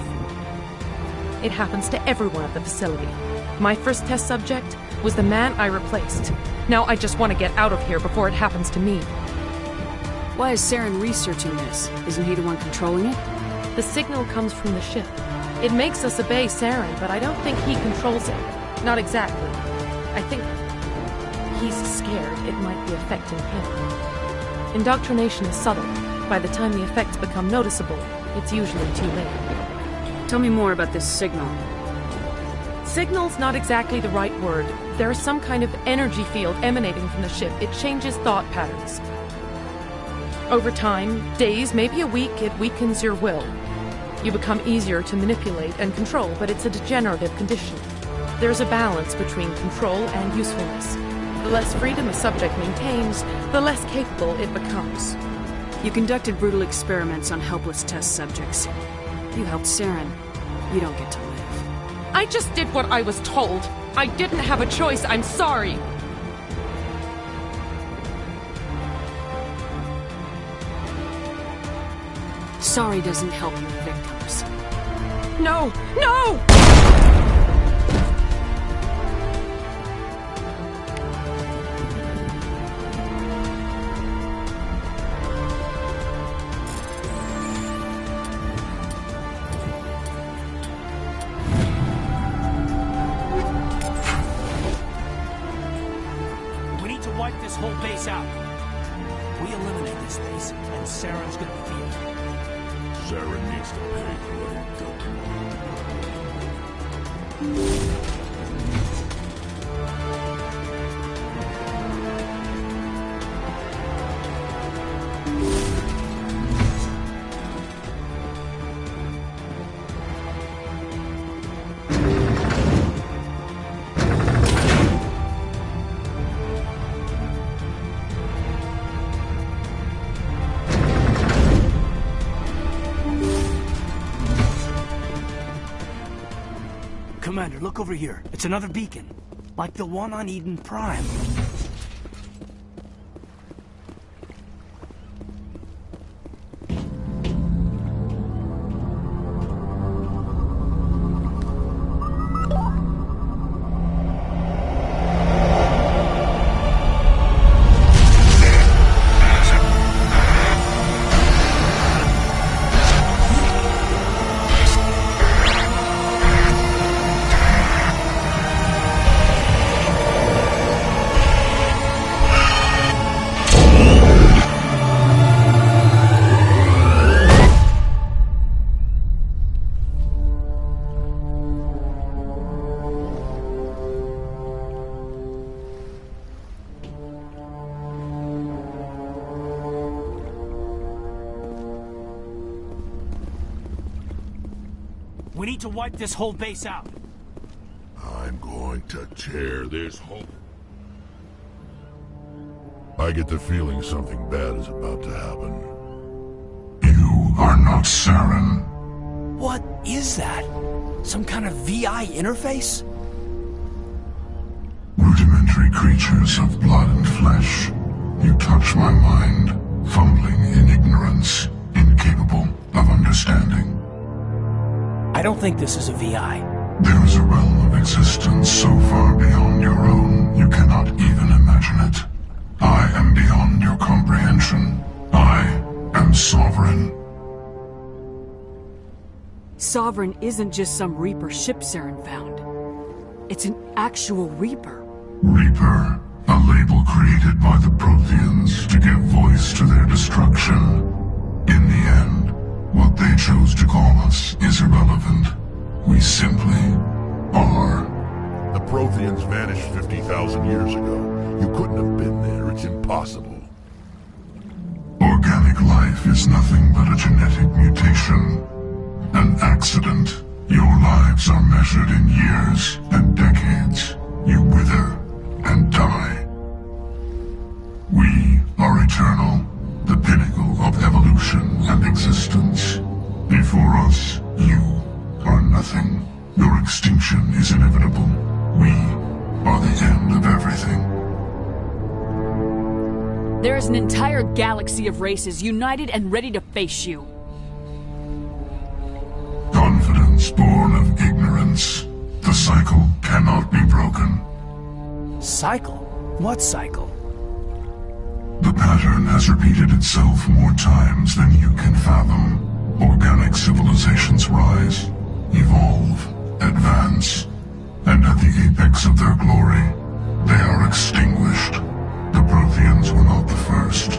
It happens to everyone at the facility. My first test subject was the man I replaced. Now I just want to get out of here before it happens to me. Why is Saren researching this? Isn't he the one controlling it? The signal comes from the ship. It makes us obey Saren, but I don't think he controls it. Not exactly. I think he's scared it might be affecting him. Indoctrination is subtle. By the time the effects become noticeable, it's usually too late. Tell me more about this signal. Signal's not exactly the right word. There is some kind of energy field emanating from the ship. It changes thought patterns. Over time, days, maybe a week, it weakens your will. You become easier to manipulate and control, but it's a degenerative condition. There's a balance between control and usefulness. The less freedom a subject maintains, the less capable it becomes. You conducted brutal experiments on helpless test subjects. You helped Saren. You don't get to live. I just did what I was told. I didn't have a choice. I'm sorry. Sorry doesn't help your victims. No! No! We need to wipe this whole base out. We eliminate this base, and Saren's gonna feel it. Saren needs to pay for what he done. Commander, look over here. It's another beacon. Like the one on Eden Prime. We need to wipe this whole base out. I'm going to tear this whole... I get the feeling something bad is about to happen. You are not Saren. What is that? Some kind of VI interface? Rudimentary creatures of blood and flesh. You touch my mind, fumbling in ignorance, incapable of understanding. I don't think this is a VI. There is a realm of existence so far beyond your own, you cannot even imagine it. I am beyond your comprehension. I am Sovereign. Sovereign isn't just some Reaper ship Saren found. It's an actual Reaper. Reaper, a label created by the Protheans to give voice to their destruction. In the end, what they chose to call us is irrelevant. We simply are. The Protheans vanished 50,000 years ago. You couldn't have been there. It's impossible. Organic life is nothing but a genetic mutation. An accident. Your lives are measured in years and decades. You wither and die. We are eternal. The pinnacle of evolution and existence. Before us, you are nothing. Your extinction is inevitable. We are the end of everything. There is an entire galaxy of races united and ready to face you. Confidence born of ignorance. The cycle cannot be broken. Cycle? What cycle? The pattern has repeated itself more times than you can fathom. Organic civilizations rise, evolve, advance, and at the apex of their glory, they are extinguished. The Protheans were not the first.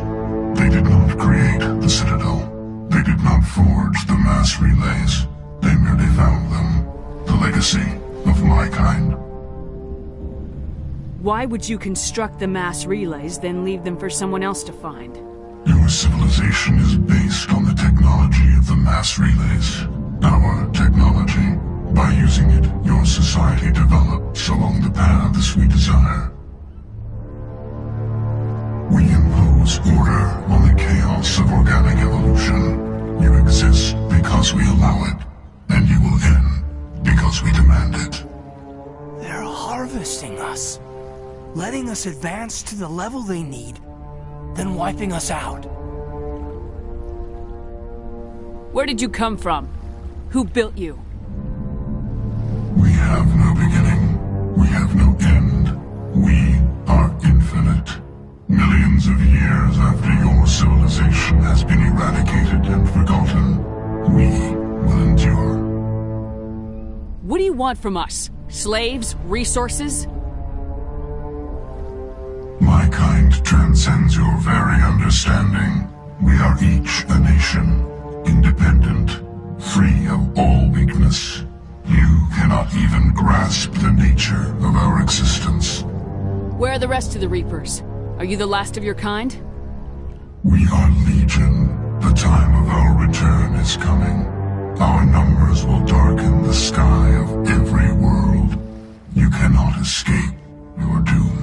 They did not create the Citadel. They did not forge the mass relays. They merely found them. The legacy of my kind. Why would you construct the mass relays, then leave them for someone else to find? Your civilization is based on the technology of the mass relays. Our technology. By using it, your society develops along the paths we desire. We impose order on the chaos of organic evolution. You exist because we allow it, and you will end because we demand it. They're harvesting us. Letting us advance to the level they need, then wiping us out. Where did you come from? Who built you? We have no beginning. We have no end. We are infinite. Millions of years after your civilization has been eradicated and forgotten, we will endure. What do you want from us? Slaves? Resources? My kind transcends your very understanding. We are each a nation, independent, free of all weakness. You cannot even grasp the nature of our existence. Where are the rest of the Reapers? Are you the last of your kind? We are Legion. The time of our return is coming. Our numbers will darken the sky of every world. You cannot escape your doom.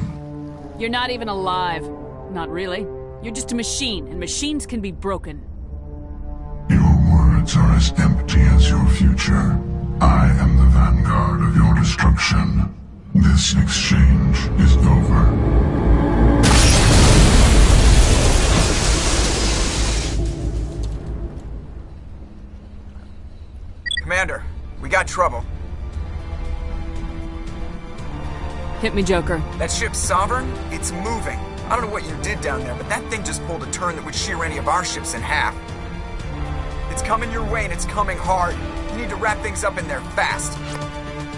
You're not even alive. Not really. You're just a machine, and machines can be broken. Your words are as empty as your future. I am the vanguard of your destruction. This exchange is over. Commander, we got trouble. Hit me, Joker. That ship's Sovereign? It's moving. I don't know what you did down there, but that thing just pulled a turn that would shear any of our ships in half. It's coming your way, and it's coming hard. You need to wrap things up in there fast.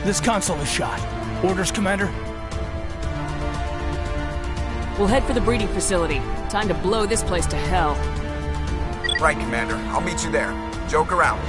This console is shot. Orders, Commander? We'll head for the breeding facility. Time to blow this place to hell. Right, Commander. I'll meet you there. Joker out.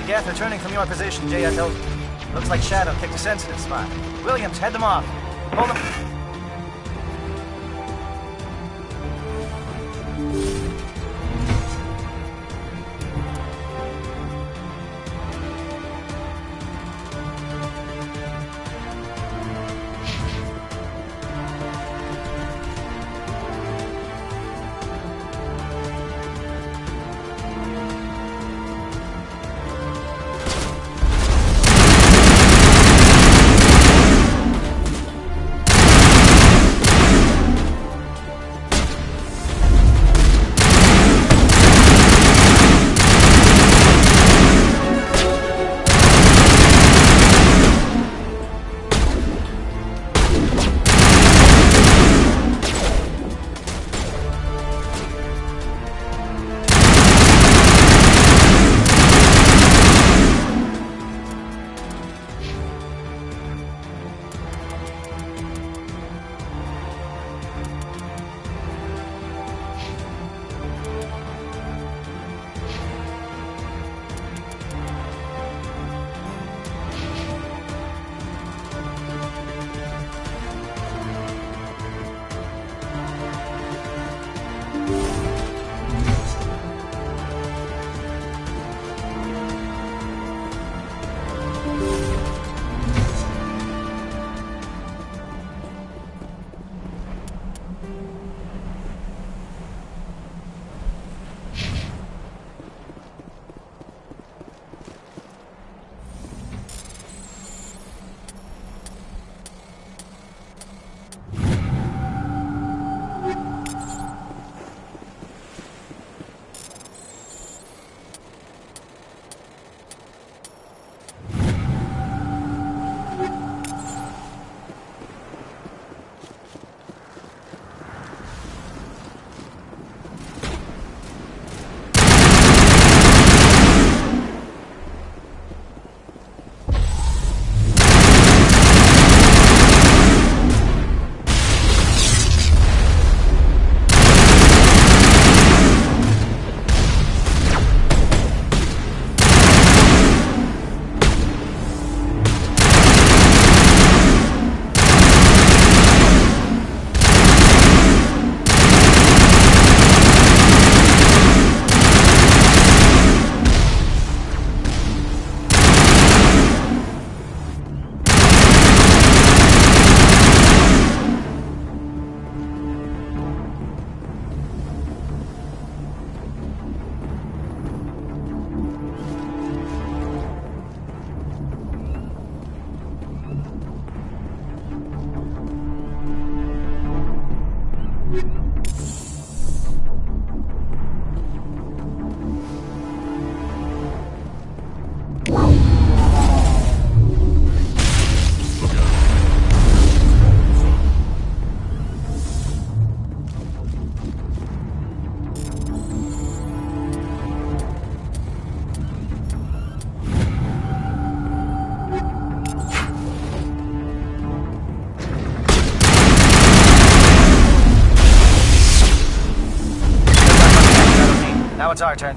Geth returning from your position, JSO. Looks like Shadow picked a sensitive spot. Williams, head them off. Hold them. Now it's our turn.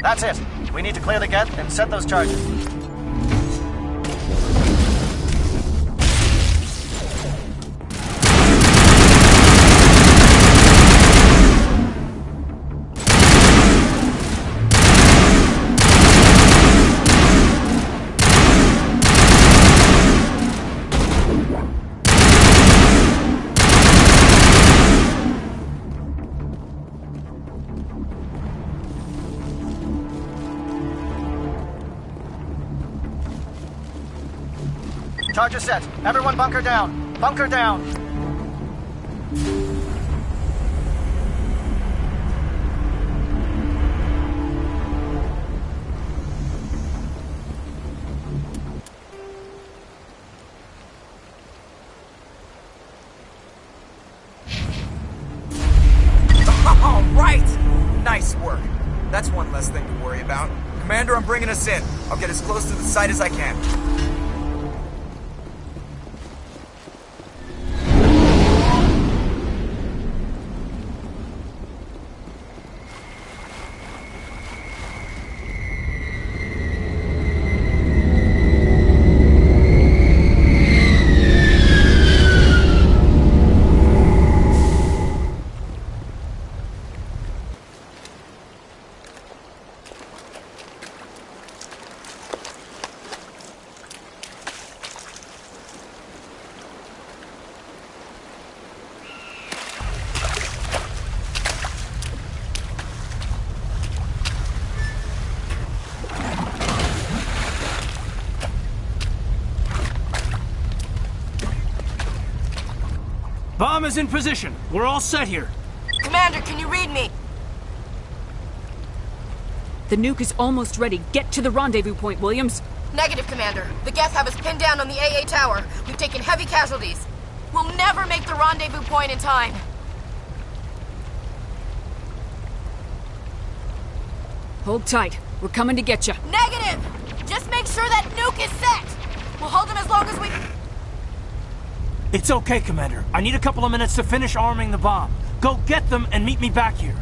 That's it. We need to clear the gate and set those charges. Charges set. Everyone bunker down. Bunker down. All right! Nice work. That's one less thing to worry about. Commander, I'm bringing us in. I'll get as close to the site as I can. Bomb is in position. We're all set here. Commander, can you read me? The nuke is almost ready. Get to the rendezvous point, Williams. Negative, Commander. The Geth have us pinned down on the AA tower. We've taken heavy casualties. We'll never make the rendezvous point in time. Hold tight. We're coming to get you. Negative! Just make sure that nuke is set! We'll hold them as long as we... It's okay, Commander. I need a couple of minutes to finish arming the bomb. Go get them and meet me back here.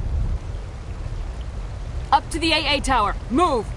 Up to the AA tower. Move!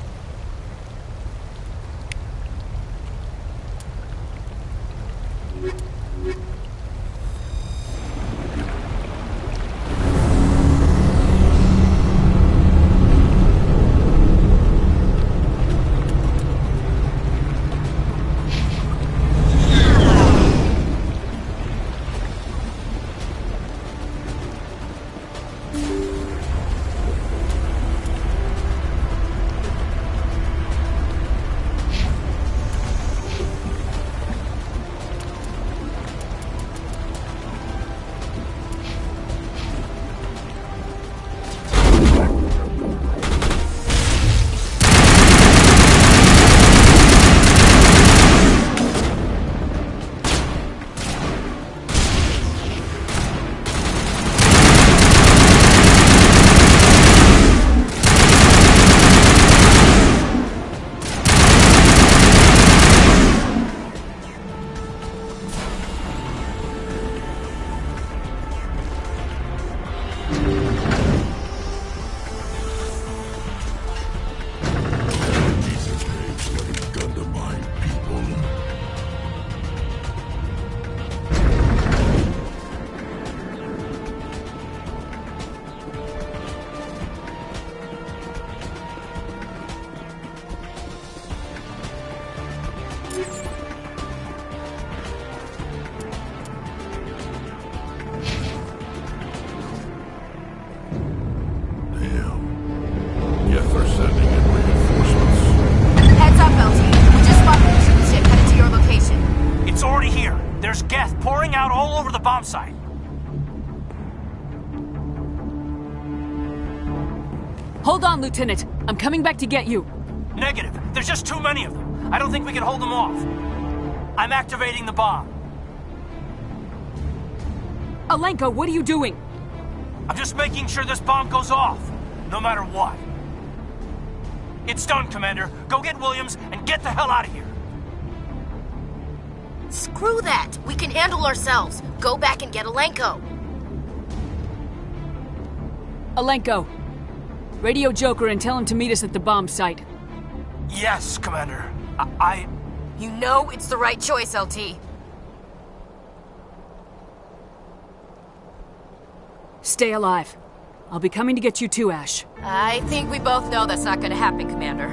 Site. Hold on, Lieutenant. I'm coming back to get you. Negative. There's just too many of them. I don't think we can hold them off. I'm activating the bomb. Alenko, what are you doing? I'm just making sure this bomb goes off, no matter what. It's done, Commander. Go get Williams and get the hell out of here. Screw that! We can handle ourselves. Go back and get Alenko. Alenko, Radio Joker and tell him to meet us at the bomb site. Yes, Commander. You know it's the right choice, LT. Stay alive. I'll be coming to get you too, Ash. I think we both know that's not gonna happen, Commander.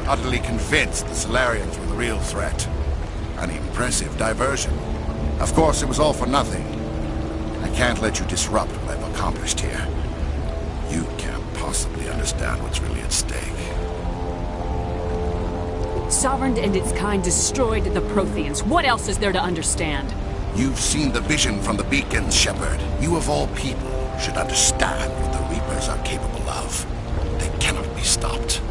Utterly convinced the Solarians were the real threat. An impressive diversion. Of course, it was all for nothing. I can't let you disrupt what I've accomplished here. You can't possibly understand what's really at stake. Sovereign and its kind destroyed the Protheans. What else is there to understand? You've seen the vision from the beacons, Shepard. You of all people should understand what the Reapers are capable of. They cannot be stopped.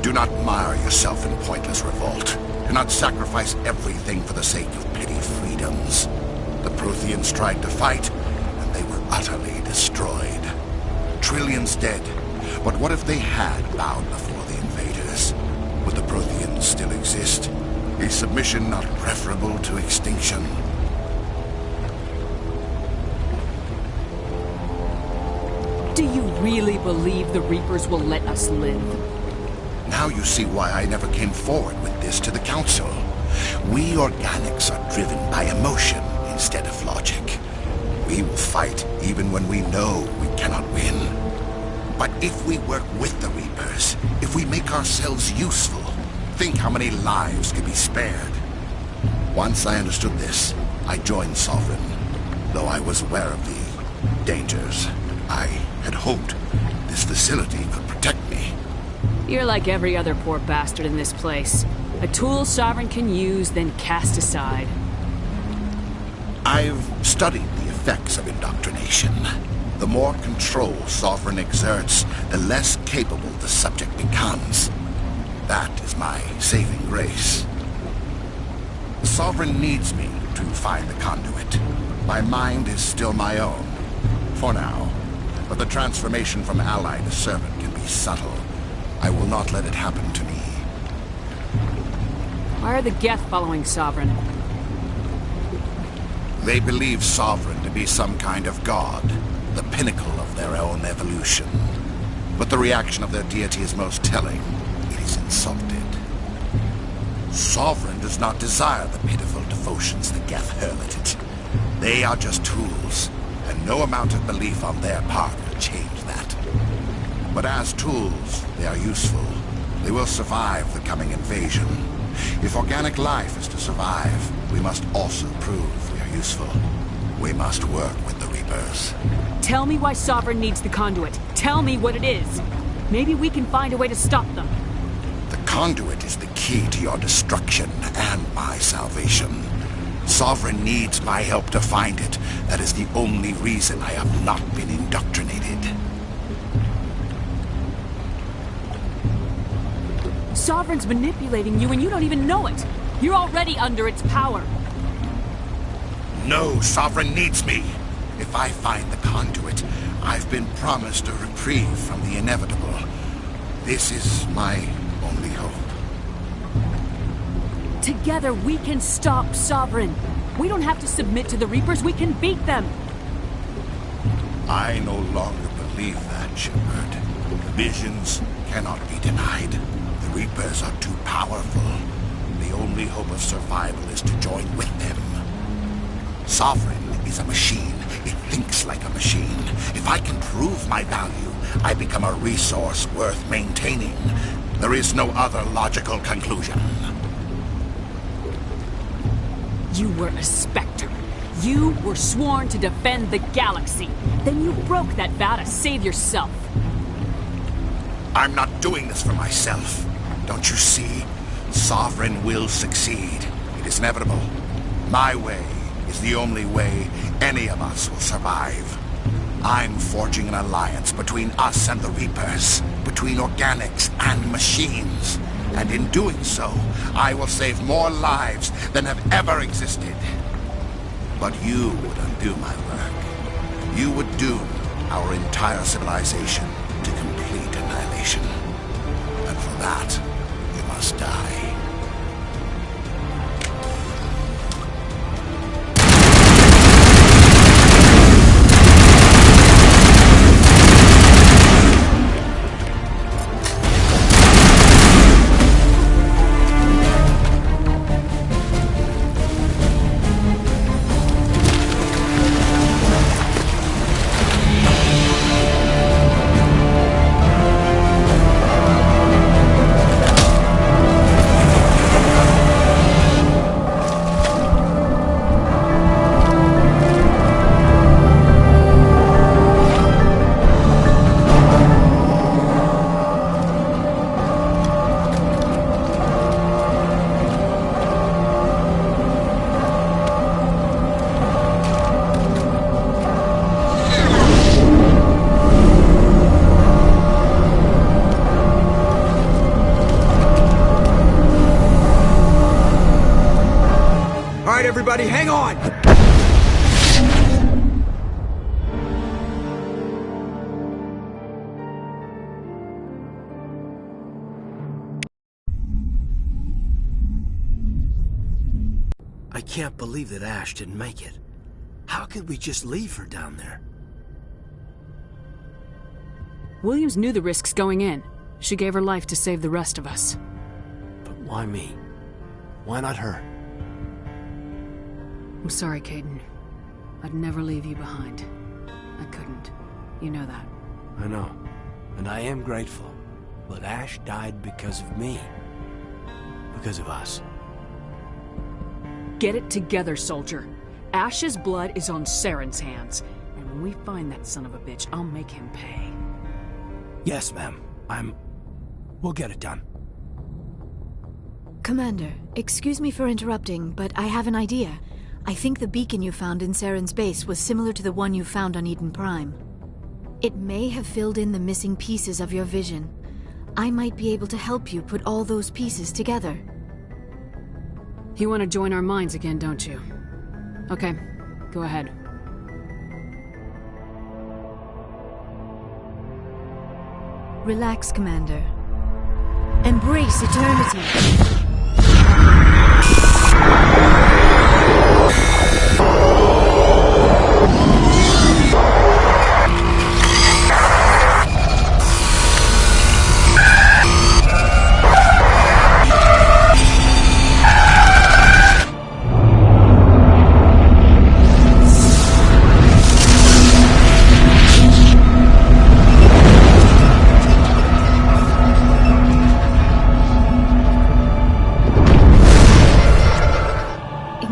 Do not mire yourself in pointless revolt. Do not sacrifice everything for the sake of petty freedoms. The Protheans tried to fight, and they were utterly destroyed. Trillions dead. But what if they had bowed before the invaders? Would the Protheans still exist? Is submission not preferable to extinction? Do you really believe the Reapers will let us live? Now you see why I never came forward with this to the Council. We organics are driven by emotion instead of logic. We will fight even when we know we cannot win. But if we work with the Reapers, if we make ourselves useful, think how many lives could be spared. Once I understood this, I joined Sovereign, though I was aware of the dangers. I had hoped this facility could protect me. You're like every other poor bastard in this place. A tool Sovereign can use, then cast aside. I've studied the effects of indoctrination. The more control Sovereign exerts, the less capable the subject becomes. That is my saving grace. Sovereign needs me to find the conduit. My mind is still my own, for now. But the transformation from ally to servant can be subtle. I will not let it happen to me. Why are the Geth following Sovereign? They believe Sovereign to be some kind of god, the pinnacle of their own evolution. But the reaction of their deity is most telling. It is insulted. Sovereign does not desire the pitiful devotions the Geth hurl at it. They are just tools, and no amount of belief on their part will change that. But as tools, they are useful. They will survive the coming invasion. If organic life is to survive, we must also prove we are useful. We must work with the Reapers. Tell me why Sovereign needs the conduit. Tell me what it is. Maybe we can find a way to stop them. The conduit is the key to your destruction and my salvation. Sovereign needs my help to find it. That is the only reason I have not been indoctrinated. Sovereign's manipulating you and you don't even know it. You're already under its power. No, Sovereign needs me. If I find the conduit, I've been promised a reprieve from the inevitable. This is my only hope. Together we can stop Sovereign. We don't have to submit to the Reapers, we can beat them. I no longer believe that, Shepard. Visions cannot be denied. The Reapers are too powerful. The only hope of survival is to join with them. Sovereign is a machine. It thinks like a machine. If I can prove my value, I become a resource worth maintaining. There is no other logical conclusion. You were a Spectre. You were sworn to defend the galaxy. Then you broke that vow to save yourself. I'm not doing this for myself. Don't you see? Sovereign will succeed. It is inevitable. My way is the only way any of us will survive. I'm forging an alliance between us and the Reapers, between organics and machines. And in doing so, I will save more lives than have ever existed. But you would undo my work. You would doom our entire civilization to complete annihilation. And for that, you must die. Everybody, hang on! I can't believe that Ash didn't make it. How could we just leave her down there? Williams knew the risks going in. She gave her life to save the rest of us. But why me? Why not her? I'm sorry, Caden. I'd never leave you behind. I couldn't. You know that. I know. And I am grateful. But Ash died because of me. Because of us. Get it together, soldier. Ash's blood is on Saren's hands. And when we find that son of a bitch, I'll make him pay. Yes, ma'am. We'll get it done. Commander, excuse me for interrupting, but I have an idea. I think the beacon you found in Saren's base was similar to the one you found on Eden Prime. It may have filled in the missing pieces of your vision. I might be able to help you put all those pieces together. You want to join our minds again, don't you? Okay, go ahead. Relax, Commander. Embrace eternity.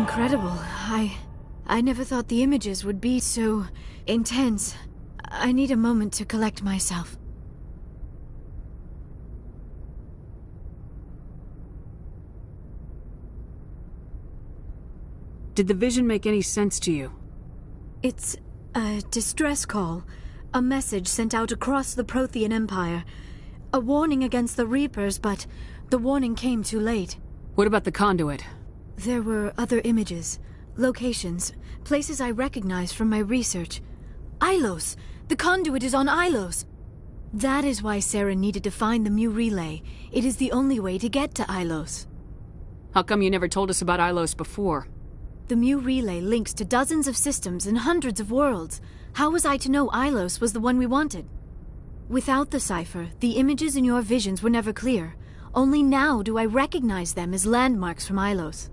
incredible. I never thought the images would be so intense. I need a moment to collect myself. Did the vision make any sense to you? It's a distress call. A message sent out across the Prothean Empire. A warning against the Reapers, but the warning came too late. What about the conduit? There were other images, locations, places I recognized from my research. Ilos! The conduit is on Ilos! That is why Saren needed to find the Mu Relay. It is the only way to get to Ilos. How come you never told us about Ilos before? The Mu Relay links to dozens of systems and hundreds of worlds. How was I to know Ilos was the one we wanted? Without the cipher, the images in your visions were never clear. Only now do I recognize them as landmarks from Ilos.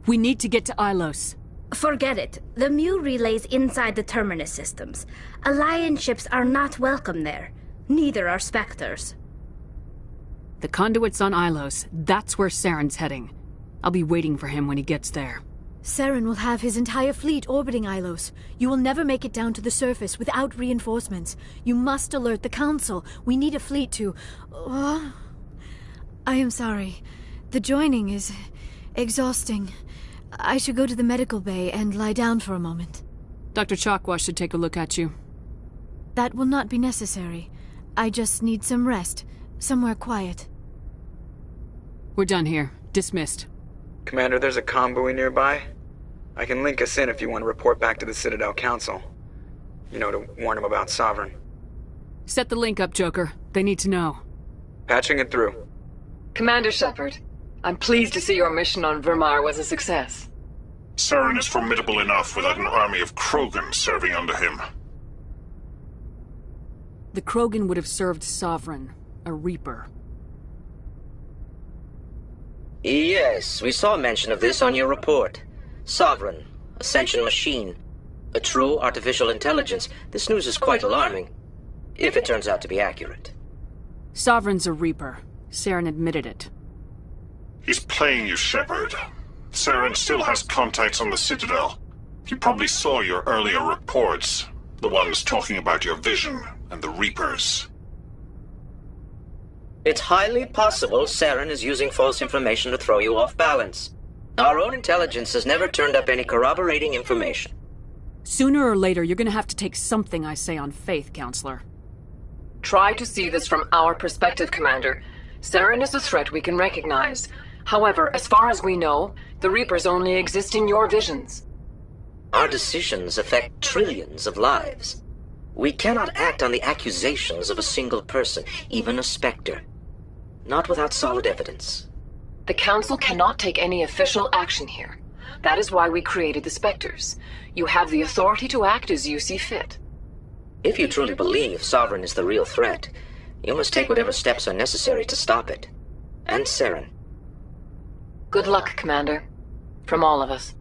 We need to get to Ilos. Forget it. The Mu Relay's inside the Terminus systems. Alliance ships are not welcome there. Neither are Spectres. The conduit's on Ilos. That's where Saren's heading. I'll be waiting for him when he gets there. Saren will have his entire fleet orbiting Ilos. You will never make it down to the surface without reinforcements. You must alert the Council. We need a fleet to... I am sorry. The joining is exhausting. I should go to the medical bay and lie down for a moment. Dr. Chakwa should take a look at you. That will not be necessary. I just need some rest. Somewhere quiet. We're done here. Dismissed. Commander, there's a convoy nearby. I can link us in if you want to report back to the Citadel Council. You know, to warn them about Sovereign. Set the link up, Joker. They need to know. Patching it through. Commander Shepard, I'm pleased to see your mission on Vermar was a success. Saren is formidable enough without an army of Krogan serving under him. The Krogan would have served Sovereign, a Reaper. Yes, we saw mention of this on your report. Sovereign, Ascension machine, a true artificial intelligence. This news is quite alarming, if it turns out to be accurate. Sovereign's a Reaper. Saren admitted it. He's playing you, Shepard. Saren still has contacts on the Citadel. He probably saw your earlier reports, the ones talking about your vision and the Reapers. It's highly possible Saren is using false information to throw you off balance. Our own intelligence has never turned up any corroborating information. Sooner or later, you're gonna have to take something I say on faith, Counselor. Try to see this from our perspective, Commander. Saren is a threat we can recognize. However, as far as we know, the Reapers only exist in your visions. Our decisions affect trillions of lives. We cannot act on the accusations of a single person, even a Spectre. Not without solid evidence. The Council cannot take any official action here. That is why we created the Spectres. You have the authority to act as you see fit. If you truly believe Sovereign is the real threat, you must take whatever steps are necessary to stop it. And Saren. Good luck, Commander. From all of us.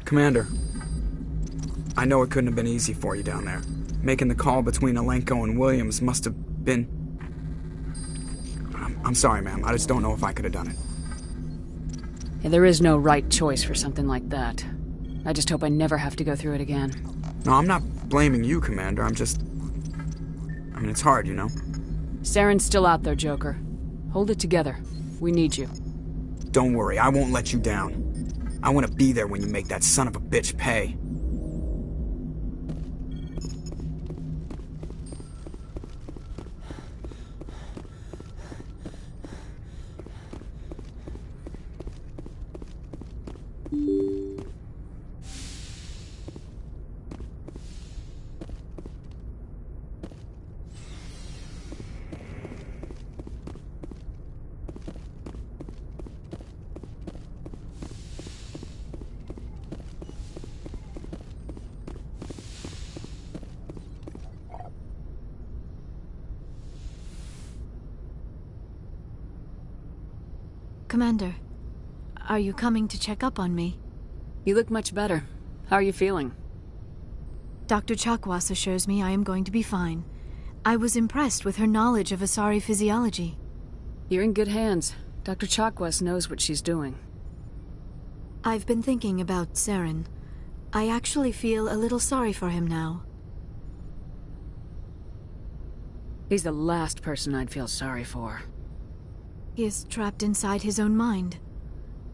Commander, I know it couldn't have been easy for you down there. Making the call between Alenko and Williams must have been... I'm sorry, ma'am. I just don't know if I could have done it. Yeah, there is no right choice for something like that. I just hope I never have to go through it again. No, I'm not blaming you, Commander. I'm just... I mean, it's hard, you know? Saren's still out there, Joker. Hold it together. We need you. Don't worry, I won't let you down. I want to be there when you make that son of a bitch pay. Commander, are you coming to check up on me? You look much better. How are you feeling? Dr. Chakwas assures me I am going to be fine. I was impressed with her knowledge of Asari physiology. You're in good hands. Dr. Chakwas knows what she's doing. I've been thinking about Saren. I actually feel a little sorry for him now. He's the last person I'd feel sorry for. He is trapped inside his own mind.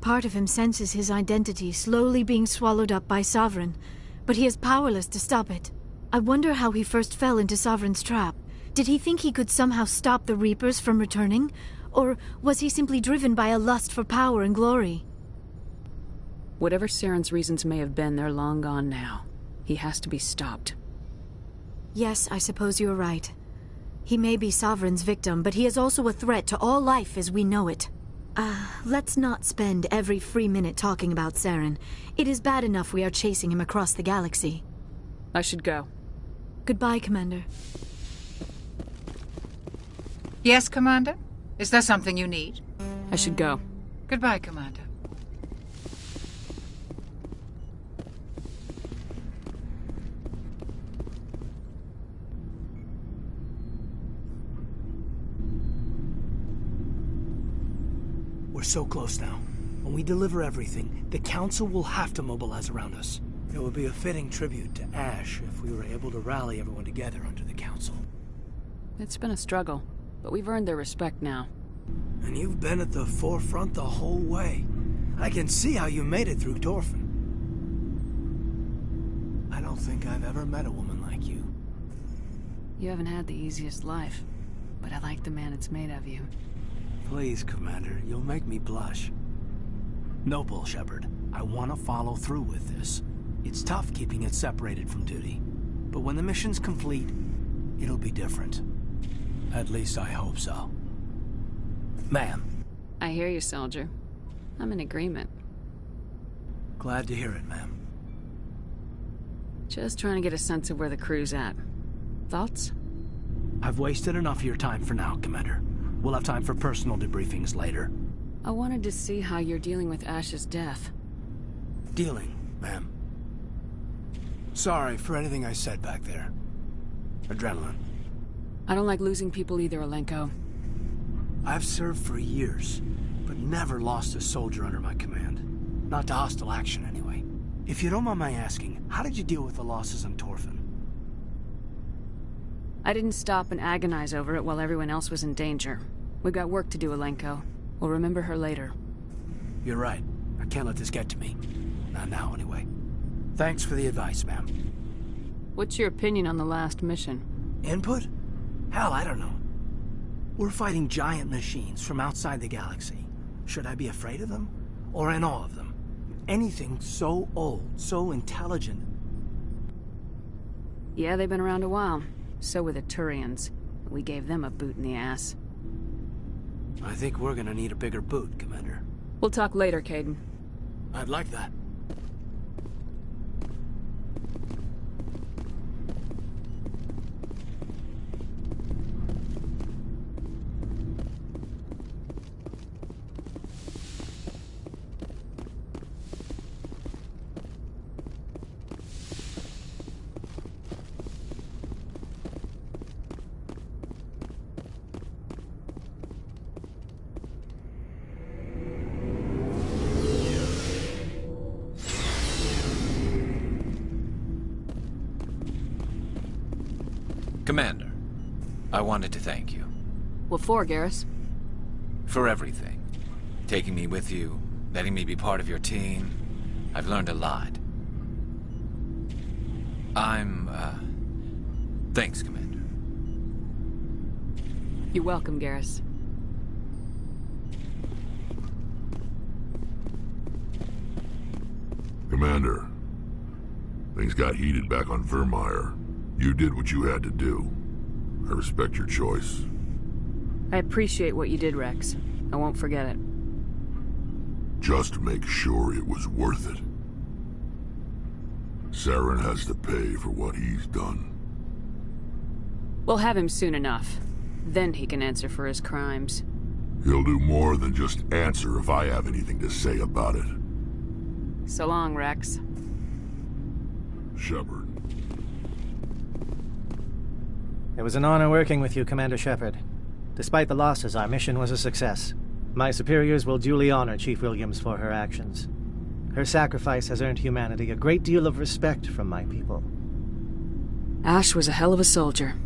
Part of him senses his identity slowly being swallowed up by Sovereign, but he is powerless to stop it. I wonder how he first fell into Sovereign's trap. Did he think he could somehow stop the Reapers from returning? Or was he simply driven by a lust for power and glory? Whatever Saren's reasons may have been, they're long gone now. He has to be stopped. Yes, I suppose you're right. He may be Sovereign's victim, but he is also a threat to all life as we know it. Let's not spend every free minute talking about Saren. It is bad enough we are chasing him across the galaxy. I should go. Goodbye, Commander. Yes, Commander? Is there something you need? I should go. Goodbye, Commander. We're so close now. When we deliver everything, the Council will have to mobilize around us. It would be a fitting tribute to Ash if we were able to rally everyone together under the Council. It's been a struggle, but we've earned their respect now. And you've been at the forefront the whole way. I can see how you made it through Torfin. I don't think I've ever met a woman like you. You haven't had the easiest life, but I like the man it's made of you. Please, Commander, you'll make me blush. No bull, Shepard. I want to follow through with this. It's tough keeping it separated from duty. But when the mission's complete, it'll be different. At least I hope so. Ma'am. I hear you, soldier. I'm in agreement. Glad to hear it, ma'am. Just trying to get a sense of where the crew's at. Thoughts? I've wasted enough of your time for now, Commander. We'll have time for personal debriefings later. I wanted to see how you're dealing with Ash's death. Dealing, ma'am. Sorry for anything I said back there. Adrenaline. I don't like losing people either, Alenko. I've served for years, but never lost a soldier under my command. Not to hostile action, anyway. If you don't mind my asking, how did you deal with the losses on Torfin? I didn't stop and agonize over it while everyone else was in danger. We've got work to do, Alenko. We'll remember her later. You're right. I can't let this get to me. Not now, anyway. Thanks for the advice, ma'am. What's your opinion on the last mission? Input? Hell, I don't know. We're fighting giant machines from outside the galaxy. Should I be afraid of them? Or in awe of them? Anything so old, so intelligent. Yeah, they've been around a while. So were the Turians. We gave them a boot in the ass. I think we're gonna need a bigger boot, Commander. We'll talk later, Caden. I'd like that. Commander, I wanted to thank you. What for, Garrus? For everything. Taking me with you, letting me be part of your team. I've learned a lot. Thanks, Commander. You're welcome, Garrus. Commander, things got heated back on Vermeer. You did what you had to do. I respect your choice. I appreciate what you did, Rex. I won't forget it. Just make sure it was worth it. Saren has to pay for what he's done. We'll have him soon enough. Then he can answer for his crimes. He'll do more than just answer if I have anything to say about it. So long, Rex. Shepard. It was an honor working with you, Commander Shepard. Despite the losses, our mission was a success. My superiors will duly honor Chief Williams for her actions. Her sacrifice has earned humanity a great deal of respect from my people. Ash was a hell of a soldier.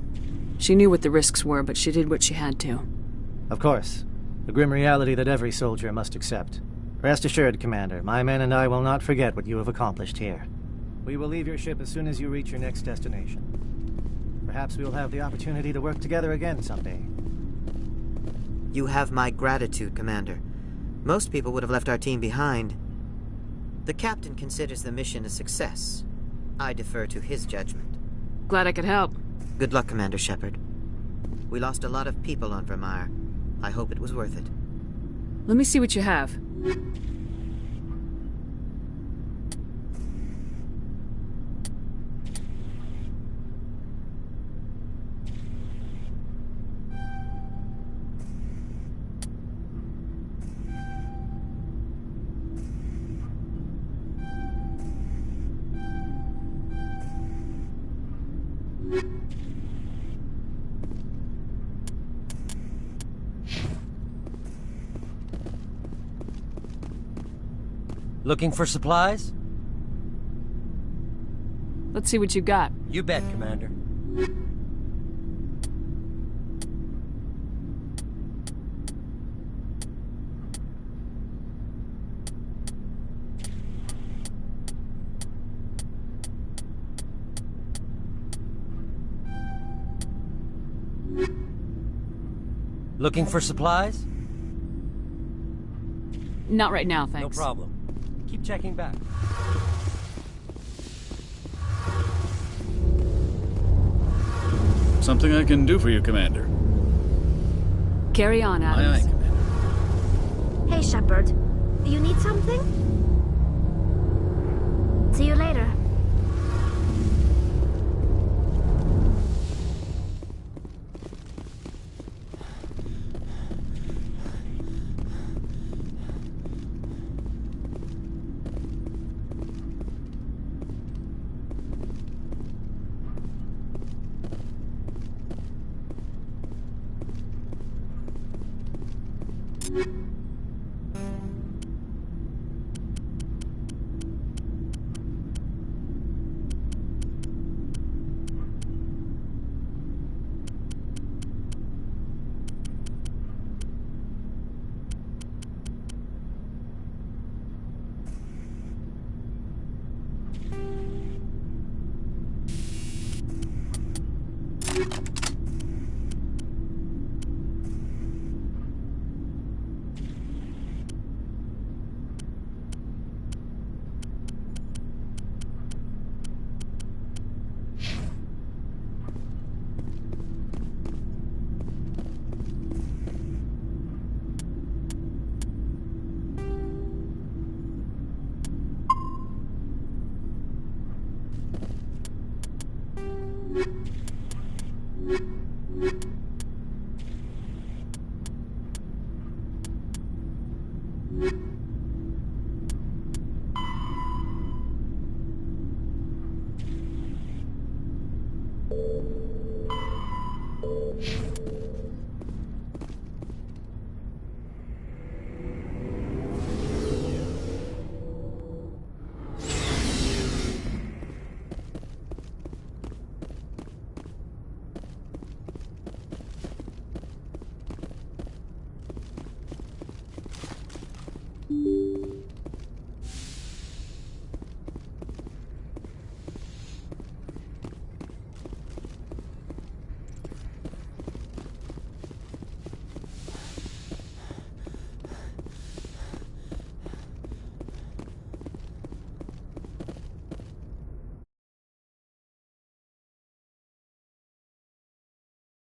She knew what the risks were, but she did what she had to. Of course. The grim reality that every soldier must accept. Rest assured, Commander, my men and I will not forget what you have accomplished here. We will leave your ship as soon as you reach your next destination. Perhaps we will have the opportunity to work together again someday. You have my gratitude, Commander. Most people would have left our team behind. The captain considers the mission a success. I defer to his judgment. Glad I could help. Good luck, Commander Shepard. We lost a lot of people on Vermeer. I hope it was worth it. Let me see what you have. Looking for supplies? Let's see what you got. You bet, Commander. Looking for supplies? Not right now, thanks. No problem. Keep checking back. Something I can do for you, Commander. Carry on, Adams. Aye, aye, Commander. Hey, Shepard. You need something? See you later.